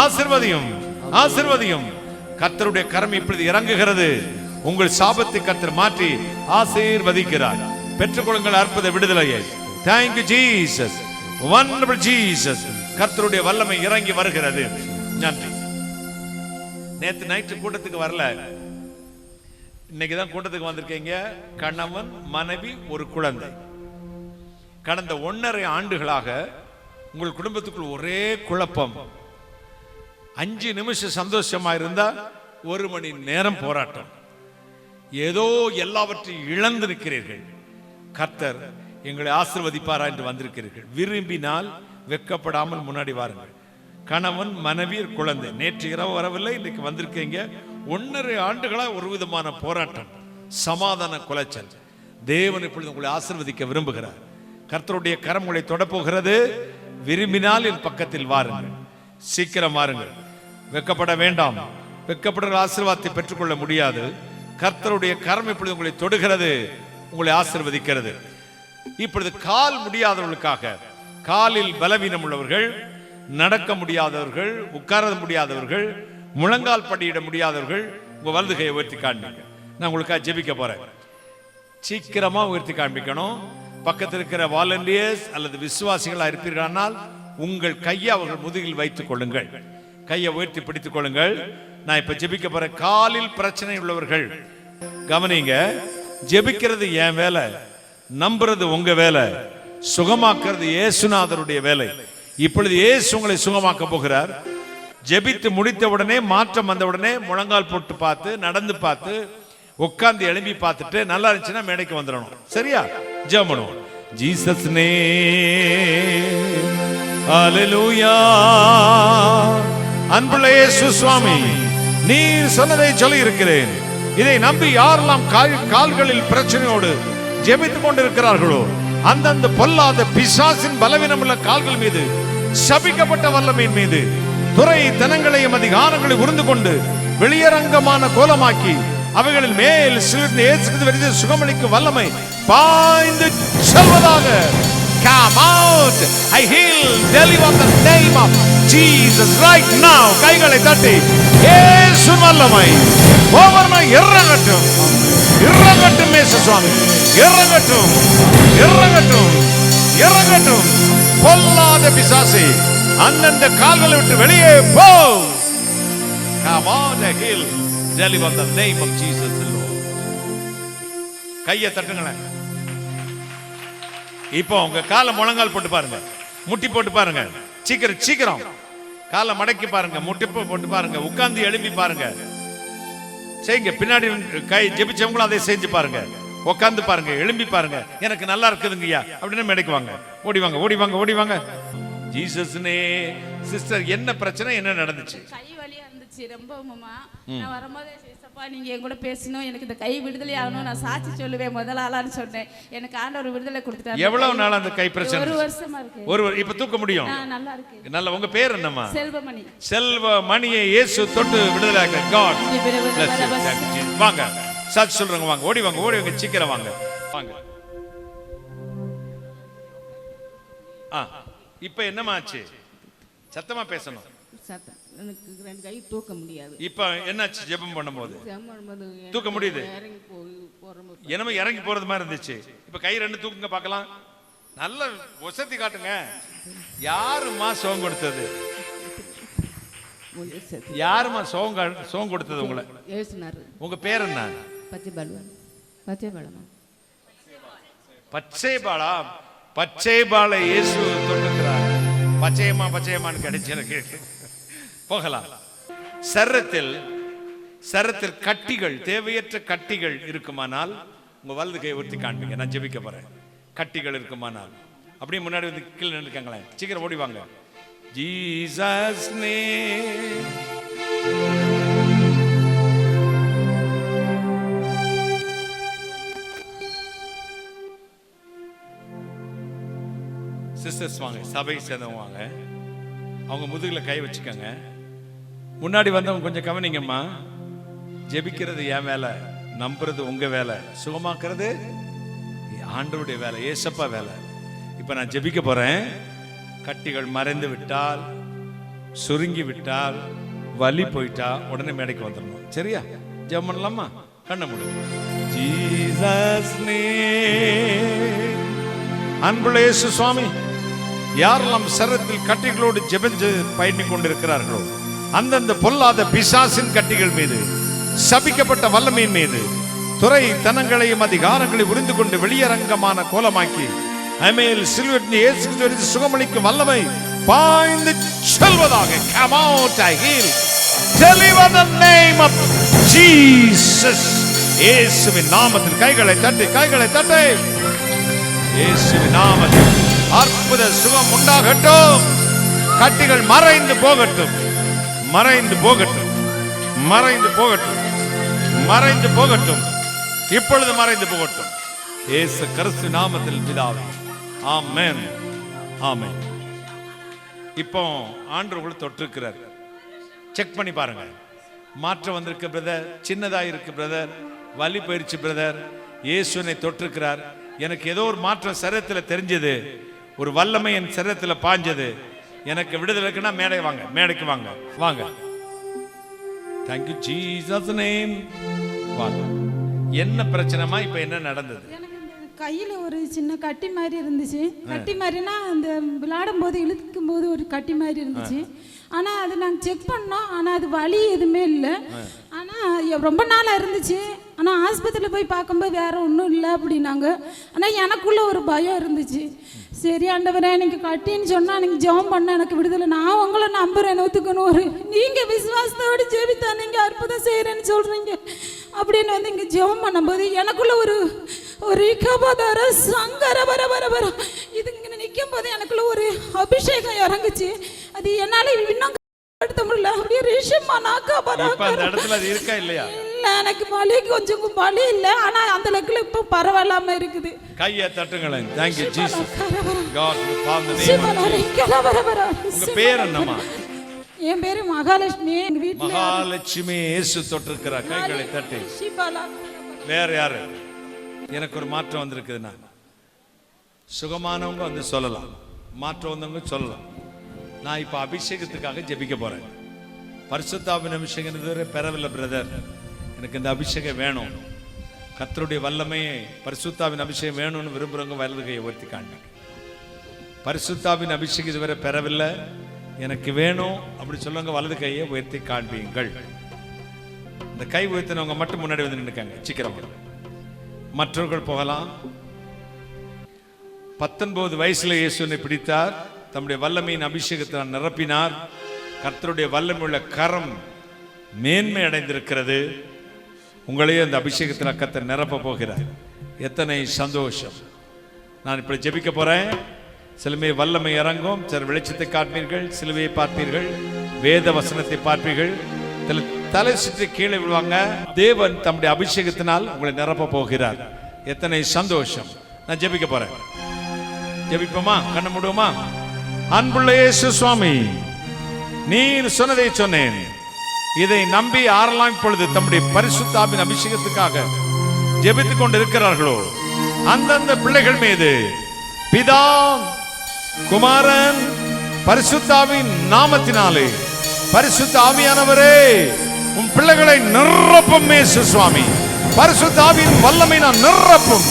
ஆசீர்வதியும், ஆசீர்வதியும். கர்த்தருடைய கரம் இப்பொழுது இறங்குகிறது. உங்கள் சாபத்தை கர்த்தர் மாற்றி ஆசீர்வதிக்கிறார். பெற்றுக்கொள்ளுங்கள் அற்புத விடுதலையை. Thank you Jesus, wonderful Jesus. கர்த்தருடைய வல்லமை இறங்கி வருகிறது. நன்றி. நேத்து நைட்டு கூட்டத்துக்கு வரல, இன்னைக்கு தான் கூட்டத்துக்கு வந்திருக்கீங்க. கணவன், மனைவி, ஒரு குழந்தை. கடந்த 1.5 ஆண்டுகளாக உங்கள் குடும்பத்துக்குள் ஒரே குழப்பம். 5 நிமிஷம் சந்தோஷமா இருந்தா 1 மணி நேரம் போராட்டம். ஏதோ எல்லாவற்றையும் இழந்து நிற்கிறீர்கள். கர்த்தர் எங்களை ஆசீர்வதிப்பாரா என்று வந்திருக்கிறீர்கள். விரும்பினால் வெட்கப்படாமல் முன்னாடி வாருங்கள். கணவன், மனைவி, குழந்தை. நேற்று இரவு வரவில்லை, இன்னைக்கு வந்திருக்கீங்க. 1.5 ஆண்டுகளா ஒரு விதமான போராட்டம், சமாதான குலைச்சல். தேவன் இப்பொழுது உங்களை ஆசீர்வதிக்க விரும்புகிறார். கர்த்தருடைய கரம் உங்களை தொடப்போகிறது. விரும்பினால் என் பக்கத்தில் வாருங்கள், சீக்கிரம் வாருங்கள். வெட்கப்பட வேண்டாம். வெட்கப்படுற ஆசீர்வாதத்தை பெற்றுக்கொள்ள முடியாது. கர்த்தருடைய கரம் இப்பொழுது உங்களை தொடுகிறது, உங்களை ஆசீர்வதிக்கிறது. இப்பொழுது கால் முடியாதவர்களுக்காக, காலில் பலவீனம் உள்ளவர்கள், நடக்க முடியாதவர்கள், உட்கார முடியாதவர்கள், முழங்கால் படியிட முடியாதவர்கள், உங்க வலது கையை உயர்த்தி காண்பிங்க. நான் உங்களுக்காக ஜெபிக்க போறேன். சீக்கிரமா உயர்த்தி காண்பிக்கணும். பக்கத்தில் இருக்கிற வாலண்டியர்ஸ் அல்லது விசுவாசிகளா இருப்பீர்களானால் உங்கள் கையை அவர்கள் முதுகில் வைத்துக் கொள்ளுங்கள். கையை உயர்த்தி பிடித்துக் கொள்ளுங்கள். நான் இப்ப ஜெபிக்க போறேன். காலில் பிரச்சனை உள்ளவர்கள் கவனிங்க. ஜெபிக்கிறது என் வேலை, நம்புறது உங்க வேலை, சுகமாக்குறது இயேசுநாதருடைய வேலை. இப்பொழுது இயேசு உங்களை சுகமாக்க போகிறார். ஜெபித்து முடித்த உடனே, மாற்றம் வந்த உடனே முழங்கால் போட்டு பார்த்து, நடந்து பார்த்து, உட்கார்ந்து எழும்பி பார்த்துட்டு நல்லா இருந்துச்சுன்னா மேடைக்கு வந்துடணும். சரியா? ஜெபம் பண்ணுவோம். ஜீசஸ் நேம், ஹalleluya. அன்புள்ள இயேசு சுவாமி, நீர் சொன்னதை சொல்லி இருக்கிறேன். இதை நம்பி யாரெல்லாம் கால்களில் பிரச்சனையோடு ஜெபித்துக் கொண்டிருக்கிறார்களோ அந்தந்த பொல்லாத பிசாசின் பலவீனமுள்ள கால்கள் மீது, சபிக்கப்பட்ட வல்லமையின் மீது, துறை தனங்களையும் அதிகாரங்களை உருந்து கொண்டு வெளியரங்கமான கோலமாக்கி அவைகளின் மேல் சுகமளிக்கும் வல்லமை பாய்ந்து செல்வதாக. Come out. I heal, deliver the name of Jesus right now. கைகளை தட்டி இயேசு வல்லமை ஒவ்வொரு இறங்கட்டும், இறங்கட்டும். இயேசு சுவாமி இறங்கட்டும், இறங்கட்டும், இறங்கட்டும். பொல்லாத பிசாசே அந்தந்த கால்களை விட்டு வெளியே போ. Come on, I heal, deliver the name of Jesus Lord. கையை தட்டுங்களேன். இப்போ உங்க காலை முழங்கால் போட்டு பாருங்க, முட்டி போட்டு பாருங்க. சீக்கிரம் சீக்கிரம் காலை மடக்கி பாருங்க, முட்டி போட்டு பாருங்க, உட்கார்ந்து எழுப்பி பாருங்க. செய்யுங்க. பின்னாடி கை ஜெபிச்சவங்களும் அதை செஞ்சு பாருங்க. உட்கார்ந்து பாருங்க, எழும்பி பாருங்க. எனக்கு நல்லா இருக்குதுங்கய்யா அப்படின்னு மேடைக்கு வாங்க. ஓடி வாங்க, ஓடி வாங்க, ஓடி வாங்க. ஜீசஸ்னே. சிஸ்டர், என்ன பிரச்சனை, என்ன நடந்துச்சு? கை வலியா இருந்துச்சு ரொம்பவுமா. நான் வரும்போது ஏசப்பா நீங்க என் கூட பேசணும், எனக்கு இந்த கை விடுதலை ஆகணும், நான் சாட்சி சொல்லுவேன் முதல்ல ஆளான்னு சொன்னேன். எனக்கு ஆண்டவர் விடுதலை கொடுத்துட்டாரு. எவ்வளவு நாள் அந்த கை பிரச்சனை? 1 வருஷமா இருக்கு. இப்ப தூக்க முடியும்? நல்லா இருக்கு. நல்ல. உங்க பேர் என்னம்மா? செல்வமணி. செல்வமணியை இயேசு தொட்டு விடுதலை ஆக்க. God bless you. வாங்க, சாட்சி சொல்றவங்க வாங்க, ஓடி வாங்க, ஓடி வாங்க, சீக்கிரம் வாங்க, வாங்க. இப்ப என்னமா ஆச்சு? சத்தமா பேசணும். எனக்கு 2 கை தூக்க முடியாது. இப்ப என்னாச்சு? ஜெபம் பண்ணும்போது தூக்க முடியுது. என்னமோ இறங்கி போறது மாதிரி இருந்துச்சு. இப்ப கை 2 தூக்குங்க பார்க்கலாம். நல்ல வசதி காட்டுங்க. யாருமா சோகம் கொடுத்தது? யாருமா சோகம் கொடுத்தது உங்களை? உங்க பேர் என்ன? பச்சைபாலா. பச்சைபாலை இயேசு தொட்டுக்கிறார். பச்சையம்மா பச்சையம்மான்னு கிடைச்சிருக்கு. போகலாம். சரத்தில் கட்டிகள், தேவையற்ற கட்டிகள் இருக்குமானால் உங்க வலது கையை உயர்த்தி காண்பீங்க. நான் ஜெபிக்க போறேன். கட்டிகள் இருக்குமானால் அப்படியே முன்னாடி வந்து கீழே நின்றுக்காங்களேன். சீக்கிரம் ஓடி வாங்க. Jesus name. சிஸ்டர்ஸ் வாங்க, சபை சேர்ந்தவங்க வாங்க. அவங்க முதுகுல கை வச்சுக்கோங்க. முன்னாடி வந்தவங்க கொஞ்சம் கவனிங்கம்மா. ஜெபிக்கிறது என் வேலை, நம்புறது உங்க வேலை, சுகமாக்குறது ஆண்டவருடைய வேலை, ஏசப்பா வேலை. இப்ப நான் ஜெபிக்க போறேன். கட்டிகள் மறைந்து விட்டால், சுருங்கி விட்டால், வலி போயிட்டா உடனே மேடைக்கு வந்துடணும். சரியா? ஜெபம் பண்ணலாமா? கண்ண மூடுங்க. Jesus name. அன்புள்ள இயேசு சுவாமி, யாரெல்லாம் சரத்தில் கட்டிகளோடு ஜெபித்து பயணி கொண்டிருக்கிறார்களோ அந்தந்த பொல்லாத பிசாசின் கட்டிகள் மீது, சபிக்கப்பட்ட வல்லமையின் மீது, துறை தனங்களையும் அதிகாரங்களை உறிந்து கொண்டு வெளியரங்கமான கோலமாக்கி அமேல் சிலுவையில் இயேசு கிறிஸ்து சுகமளிக்கும் வல்லமை பாய்ந்து செல்வதாக. Come out, I heal. Deliver the name of Jesus. இயேசுவின் நாமத்தில் கைகளை தட்டி, கைகளை தட்டி. இயேசுவின் நாமத்தில் அற்புத சுகம் உண்டாகட்டும். கட்டிகள் மறைந்து போகட்டும், மறைந்து போகட்டும், மறைந்து போகட்டும், மறைந்து போகட்டும். இப்பொழுது மறைந்து போகட்டும். இயேசு கிறிஸ்து நாமத்தில் பிதாவே, ஆமென், ஆமென். இப்போ ஆண்டவர் தொட்டிருக்கிறார். செக் பண்ணி பாருங்க. மாற்றம் வந்திருக்கு பிரதர், சின்னதா இருக்கு பிரதர், வலி போயிருச்சு பிரதர். இயேசுனை தொட்டிருக்கிறார். எனக்கு ஏதோ ஒரு மாற்றம் சரீரத்தில் தெரிஞ்சது, ஒரு வல்லமை என் சரீரத்தில் பாஞ்சது. எனக்கு விடுதலை இருக்குன்னா மேடை வாங்க, மேடைக்கு வாங்க, வாங்க. Thank you Jesus name. வாங்க. என்ன பிரச்சனைமா? இப்ப என்ன நடந்தது? எனக்கு இந்த கையில் ஒரு சின்ன கட்டி மாதிரி இருந்துச்சு. கட்டி மாதிரினா அந்த விளையாடும் போது இழுக்கும் போது ஒரு கட்டி மாதிரி இருந்துச்சு. ஆனால் அது நாங்கள் செக் பண்ணோம். ஆனால் அது வலி எதுவுமே இல்லை. ஆனால் ரொம்ப நாளாக இருந்துச்சு. ஆனால் ஆஸ்பத்திரியில் போய் பார்க்கும்போது வேற ஒன்றும் இல்லை அப்படின்னாங்க. ஆனால் எனக்குள்ள ஒரு பயம் இருந்துச்சு. சரி ஆண்டவரே, எனக்கு கட்டின்னு சொன்னால் நீங்கள் ஜெபம் பண்ண எனக்கு விடுதலை. நான் உங்களை நம்புறேன், நூற்றுக்கணும். ஒரு நீங்கள் விசுவாசத்தோடு ஜெபித்தா நீங்கள் அற்புதம் செய்கிறேன்னு சொல்கிறீங்க அப்படின்னு வந்து இங்கே ஜெபம் பண்ணும்போது எனக்குள்ள ஒரு கபதர சங்கர வர வர வர இது இங்கே நிற்கும் போது எனக்குள்ள ஒரு அபிஷேகம் இறங்குச்சு. அது என்னால் இன்னும் எடுத்த முடியல. அப்படியே ரிஷமா நாக்கா இடத்துல அது இருக்கா இல்லையா? இல்லை, எனக்கு வலி கொஞ்சம் வலி இல்லை. ஆனால் அந்த அளவுக்கு இப்போ பரவாயில்லாம இருக்குது. கையை தட்டுங்களேன். Thank you Jesus. God will palm the name of Jesus. உங்க பேர் என்னம்மா? என் பேரு மகாலட்சுமி. எங்க வீட்டுல மகாலட்சுமி. இயேசு தொட்டிருக்கிறார். கைகளை தட்டி. வேற யாரு? எனக்கு ஒரு மாற்றம் வந்திருக்குதுன்னா சுகமானவங்க வந்து சொல்லலாம், மாற்றம் வந்தவங்க சொல்லலாம். நான் இப்ப அபிஷேகத்துக்காக ஜெபிக்க போறேன். பரிசுத்தாவின் அபிஷேகம் இதுவரை பெறவில்லை பிரதர், எனக்கு இந்த அபிஷேகம் வேணும். கர்த்தருடைய வல்லமையை, பரிசுத்தாவின் அபிஷேகம் வேணும்னு விரும்புறவங்க வலது கையை உயர்த்தி காண்பீங்க. பரிசுத்தாவின் அபிஷேகம் இதுவரை பெறவில்லை, எனக்கு வேணும் அப்படி சொல்லுங்க, வலது கையை உயர்த்தி காண்பீங்கள். இந்த கை உயர்த்தினவங்க மட்டும் முன்னாடி வந்து நின்னுக்காங்க. சீக்கிரம் மற்றவர்கள் போகலாம். 19 வயசுல இயேசுவை பிடித்தார். தம்முடைய வல்லமையின் அபிஷேகத்தை நிரப்பினார். கர்த்தருடைய வல்லமையுள்ள கரம் மேன்மை அடைந்திருக்கிறது. உங்களையே அந்த அபிஷேகத்தில் கர்த்தர் நிரப்ப போகிறார். எத்தனை சந்தோஷம்! நான் இப்படி ஜெபிக்க போறேன். சிலுவை வல்லமை இறங்கும். சில வெளிச்சத்தை காண்பீர்கள், சிலுவையை பார்ப்பீர்கள், வேத வசனத்தை பார்ப்பீர்கள். தலை சுற்றி கீழே விழுவாங்க. தேவன் தம்முடைய அபிஷேகத்தினால் உங்களை நிரப்ப போகிறார். எத்தனை சந்தோஷம்! நான் ஜெபிக்க போறேன். ஜெபிப்போமா? கண்ண மூடுவோமா? அன்புள்ள இயேசு சுவாமி, நீர் சொன்னதை சொன்னேன். இதை நம்பி யாரெல்லாம் இப்பொழுது தம்முடைய பரிசுத்த ஆவியின் அபிஷேகத்துக்காக ஜெபித்துக் கொண்டு இருக்கிறார்களோ அந்தந்த பிள்ளைகள் மீது பிதா, குமாரன், பரிசுத்த ஆவியின் நாமத்தினாலே பரிசுத்த ஆவியானவரே உம் பிள்ளைகளை நிரப்பும் இயேசு சுவாமி. பரிசுத்த ஆவியின் வல்லமை நான் நிரப்பும்.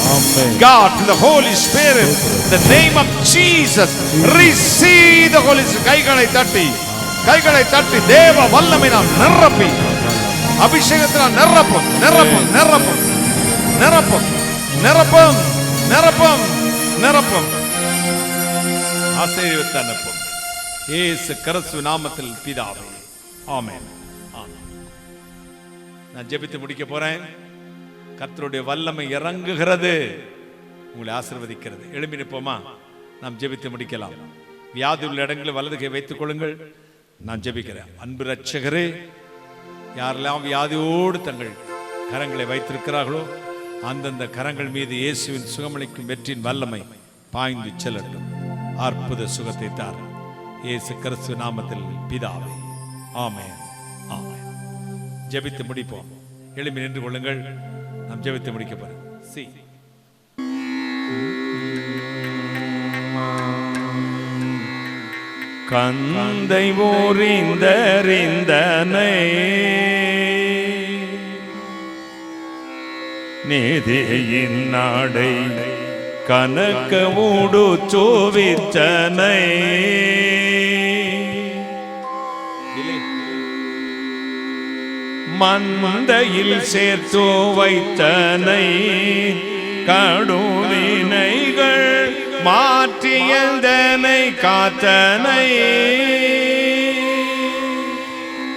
God, the Holy Spirit, the name of Jesus, receive the Holy Spirit. கைகளை தட்டி, கைகளை தட்டி தேவ வல்லமை நான் நிரப்பி அபிஷேகத்தினால் நிரப்பும், நிரப்பும், நிரப்பும், நிரப்பும், நிரப்பும், நிரப்பும், நிரப்பும். ஆசீர்வதித்து அனுப்பும் இயேசு கிறிஸ்து நாமத்தில் பிதாவே, ஆமென். நான் ஜெபித்து முடிக்க போறேன். கர்த்தருடைய வல்லமை இறங்குகிறது, உங்களை ஆசீர்வதிக்கிறது. எழும்பி நிற்போமா? நாம் ஜெபித்து முடிக்கலாம். வியாதி உள்ள இடங்களில் வலது கை வைத்துக் கொள்ளுங்கள். நான் ஜெபிக்கிறேன். அன்பு இரட்சகரே, யாரெல்லாம் வியாதியோடு தங்கள் கரங்களை வைத்திருக்கிறார்களோ அந்தந்த கரங்கள் மீது இயேசுவின் சுகமளிக்கும் வெற்றியின் வல்லமை பாய்ந்து செல்லட்டும். அற்புத சுகத்தை தார் இயேசு கிறிஸ்து நாமத்தில் பிதாவே, ஆமென், ஆமென். ஜெபித்து முடிப்போம். எழும்பி நின்று கொள்ளுங்கள். நாம் ஜெபித்து முடிக்க போறோம். கந்தை ஊரிந்தறிந்தனை நீதியின் நாடை கனக்க ஊடு சோவிச்சனை மந்தையில் சேர்த்து வைத்தனை கடுவினைகள் மாற்றியதனை காத்தனை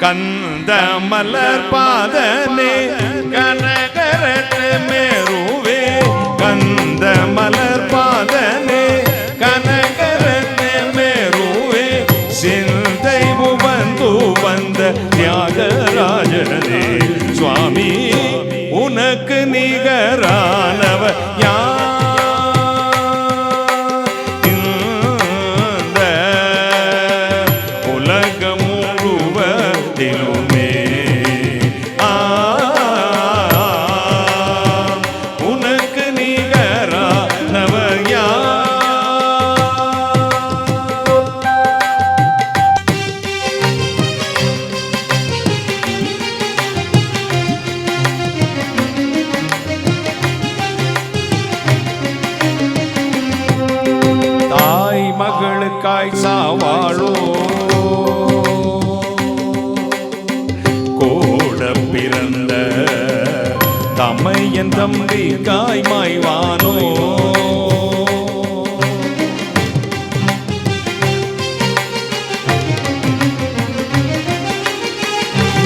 கந்த மலர் பாதனே கனகரத்து மேருவே கந்த மலர் பாதனே கனகரத்து மேருவே சிந்தை வந்து வந்த தியாகராஜனே சுவாமி உனக்கு நிகரானவர் யார்? இந்த உலகம் முழுவதிலுமே உனக்கு நிகரானவர் யார்? மகளுக்காய் சாவாளோ கூட பிறந்த தமையன் தம்பிக்காய் மாய்வானோ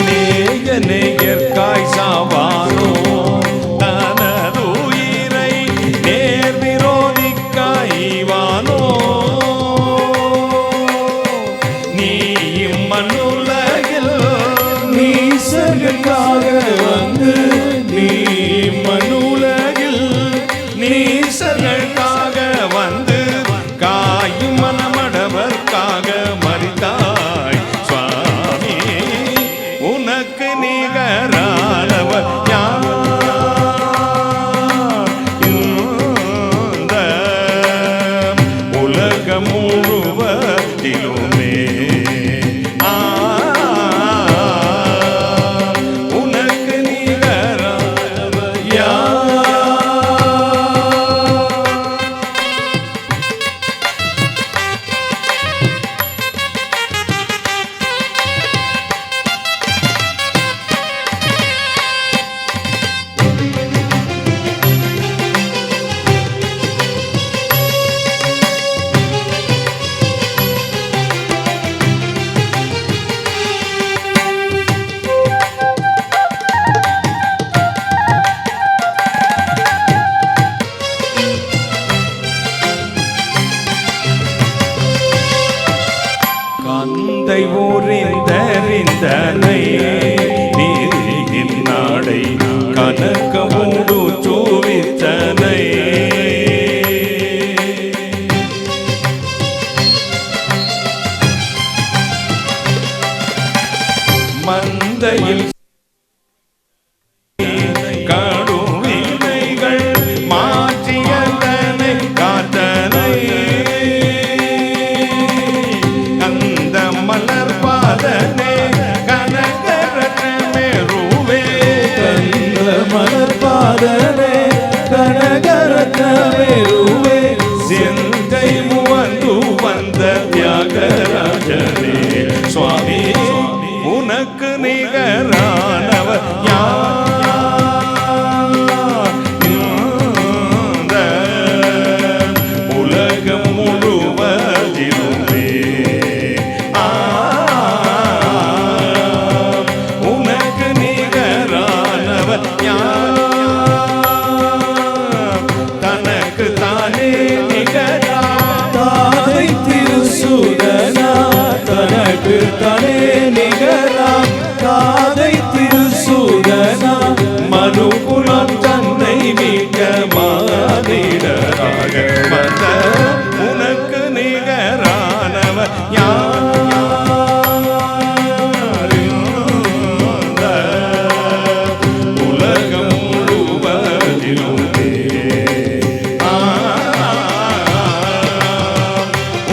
நேய நேயர்காய் சாவானோ தனது உயிரை நேர் விரோதிக்காய்வானோ மண்ணுலகில் நீசர்களுக்காக வந்து நீ மண்ணுலகில் நீசர்களுக்காக வந்து காயும் மனமடவர்க்காக மரித்தாய் சுவாமி உனக்கு நிகரானவர் யார்? இந்த உலகம் முழுவதிலுமே உனக்கு நிகரானவர் யார்? கந்தை ஊரிந்தறிந்தனை நீதியின் நாடை கனக்க ஊடு சோவித்தனை மந்தையில் கடுவினைகள் மாற்றியதனை காத்தனை கந்த மலர் பாதனே கனகர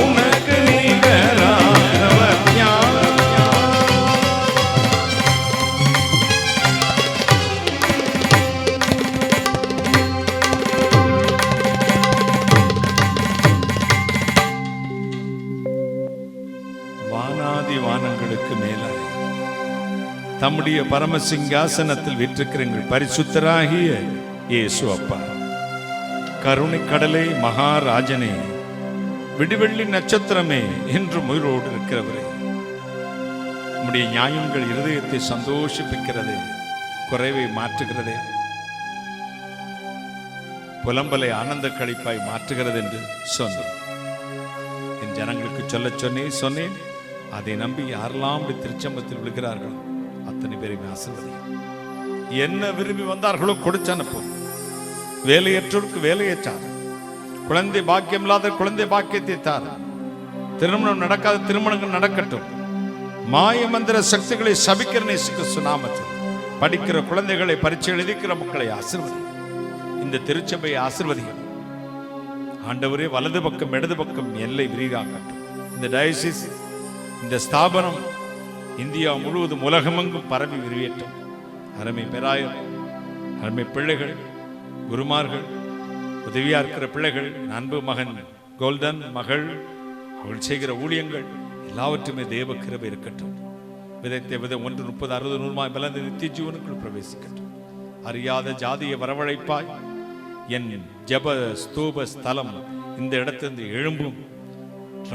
உனக்கு நிகரானவர் யார்? வானாதி வானங்களுக்கு மேலாய் தம்முடைய பரமசிங்காசனத்தில் வீற்றிருக்கிற எங்கள் பரிசுத்தராகிய இயேசு அப்பா, கருணை கடலே, மகாராஜனே, விடிவெள்ளி நட்சத்திரமே, என்று உயிரோடு இருக்கிறவரே, உம்முடைய நியாயங்கள் இருதயத்தை சந்தோஷிப்பிக்கிறதே, குறைவை மாற்றுகிறதே, புலம்பலை ஆனந்த களிப்பாய் மாற்றுகிறது என்று சொன்னேன். என் ஜனங்களுக்கு சொல்ல சொன்னேன். அதை நம்பி யாரெல்லாம் இப்படி திருச்சம்பத்தில் விழுகிறார்களோ அத்தனை பேரையும் ஆசீர்வதியும். என்ன விரும்பி வந்தார்களோ கொடுத்து அனுப்பும். வேலையற்றோருக்கு வேலையற்றார், குழந்தை பாக்கியம் இல்லாத குழந்தை பாக்கியத்தை தார், திருமணம் நடக்காத திருமணங்கள் நடக்கட்டும். மாய மந்திர சக்திகளை சபிக்கிற நேசு நாமத்தில் படிக்கிற குழந்தைகளை பரீட்சை எழுதிக்கிற மக்களை ஆசீர்வதி. இந்த திருச்சபையை ஆசீர்வதியும் ஆண்டவரே. வலது பக்கம் இடது பக்கம் எல்லை விரிவாகட்டும். இந்த டயசிஸ், இந்த ஸ்தாபனம் இந்தியா முழுவதும் உலகமெங்கும் பரவி விரிவேற்றும். அருமை பெராயர், அருமை பிள்ளைகள், குருமார்கள், உதவியா இருக்கிற பிள்ளைகள், அன்பு மகன் கோல்டன், மகள், அவள் செய்கிற ஊழியங்கள் எல்லாவற்றுமே தேவ கிருபை இருக்கட்டும். விதைத்த விதை 1 30 60 100 பலந்த நித்திய ஜீவனுக்குள் பிரவேசிக்கட்டும். அறியாத ஜாதியை வரவழைப்பாய். என் ஜப ஸ்தூப ஸ்தலம் இந்த இடத்திலிருந்து எழும்பும்.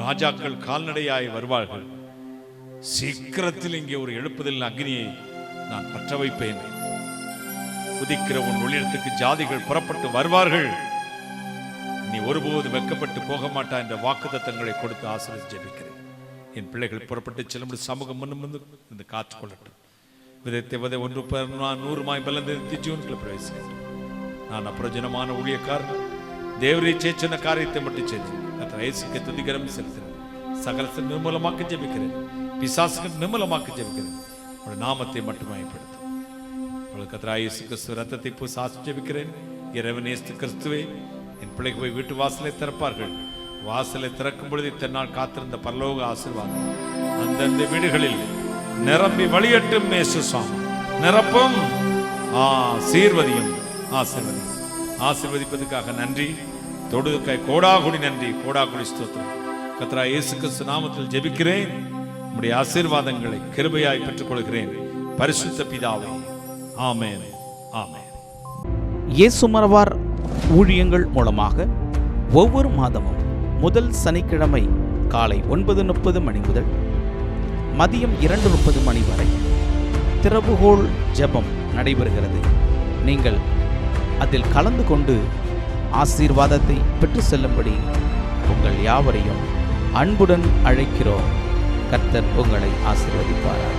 ராஜாக்கள் கால்நடையாய் வருவார்கள். சீக்கிரத்தில் இங்கே ஒரு எழுப்புதல் அக்னியை நான் பற்ற வைப்பேன். உதிக்கிற உன் ஒளியிடத்துக்கு ஜாதிகள் புறப்பட்டு வருவார்கள். நீ ஒருபோது வெட்கப்பட்டு போக மாட்டா என்ற வாக்குத்தத்தங்களை கொடுத்து ஆசீர்வதித்து ஜெபிக்கிறேன். என் பிள்ளைகள் புறப்பட்டு செல்லும்போது சமூகம் முன்னும் இந்த காத்துக்கொள்ளட்டும். விதைத்த விதை 1 100 பலந்த ஜீவனுக்குள்ள பிரவேசிக்கிறேன். நான் அப்பிரயோஜனமான ஊழியக்காரன், தேவரை சொன்ன காரியத்தை மட்டும் செய்து இயேசுக்கு துதிகரம் செலுத்துகிறேன். சகலத்தை நிர்மூலமாக்க ஜெபிக்கிறேன். பிசாசுகள் நிர்மூலமாக்க ஜெபிக்கிறேன். உடைய நாமத்தை மட்டும் பயன்படுத்தும். உங்களுக்கு இயேசு கிறிஸ்து ரத்தத்தை பூசி ஜெபிக்கிறேன். இறைவன் இயேசு கிறிஸ்துவே, என் பிள்ளைக்கு போய் வீட்டு வாசலை திறப்பார்கள். வாசலை திறக்கும் பொழுது இத்தனை நாள் காத்திருந்த பரலோக ஆசீர்வாதம் அந்தந்த வீடுகளில் நிரம்பி வழியட்டும். இயேசு சுவாமி நிரப்பும். ஆசீர்வதியும், ஆசீர்வதியும். ஆசீர்வதிப்பதற்காக நன்றி. தொடுதுக்காய் கோடாகுடி நன்றி, கோடாகுடி ஸ்தோத்திரம். கர்த்தராகிய இயேசு கிறிஸ்து நாமத்தில் ஜெபிக்கிறேன். உம்முடைய ஆசீர்வாதங்களை கிருபையாய் பெற்றுக் கொள்கிறேன். பரிசுத்த பிதாவே, ஆமென், ஆமென். இயேசு மரவார் ஊழியங்கள் மூலமாக ஒவ்வொரு மாதமும் முதல் சனிக்கிழமை காலை 9:30 மணி முதல் மதியம் 2:30 மணி வரை திறவுகோல் ஜெபம் நடைபெறுகிறது. நீங்கள் அதில் கலந்து கொண்டு ஆசீர்வாதத்தை பெற்று செல்லும்படி உங்கள் யாவரையும் அன்புடன் அழைக்கிறோம். கர்த்தர் உங்களை ஆசீர்வதிப்பாராக.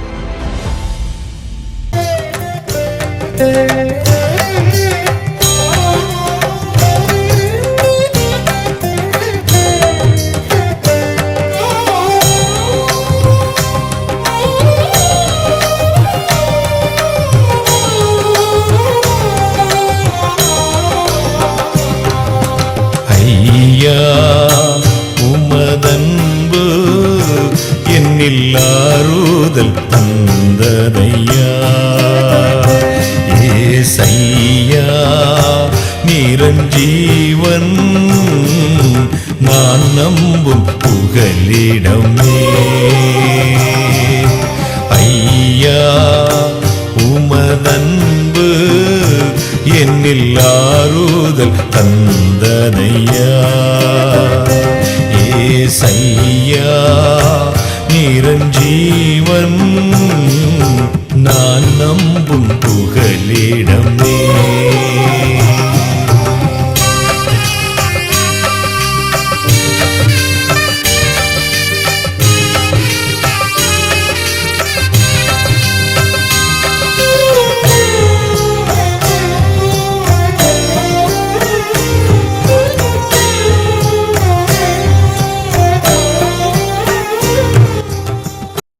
உமதன்பு என்னில் ஆறுதல் தந்ததையா. ஏசையா நிரஞ்சீவன் நான் நம்பும் புகலிடமே. ஐயா உமதன்பு என்னில் ஆறுதல் தந்ததையா. ஏசையா நிரஞ்சீவன் நான் நம்பும் புகலிடமே.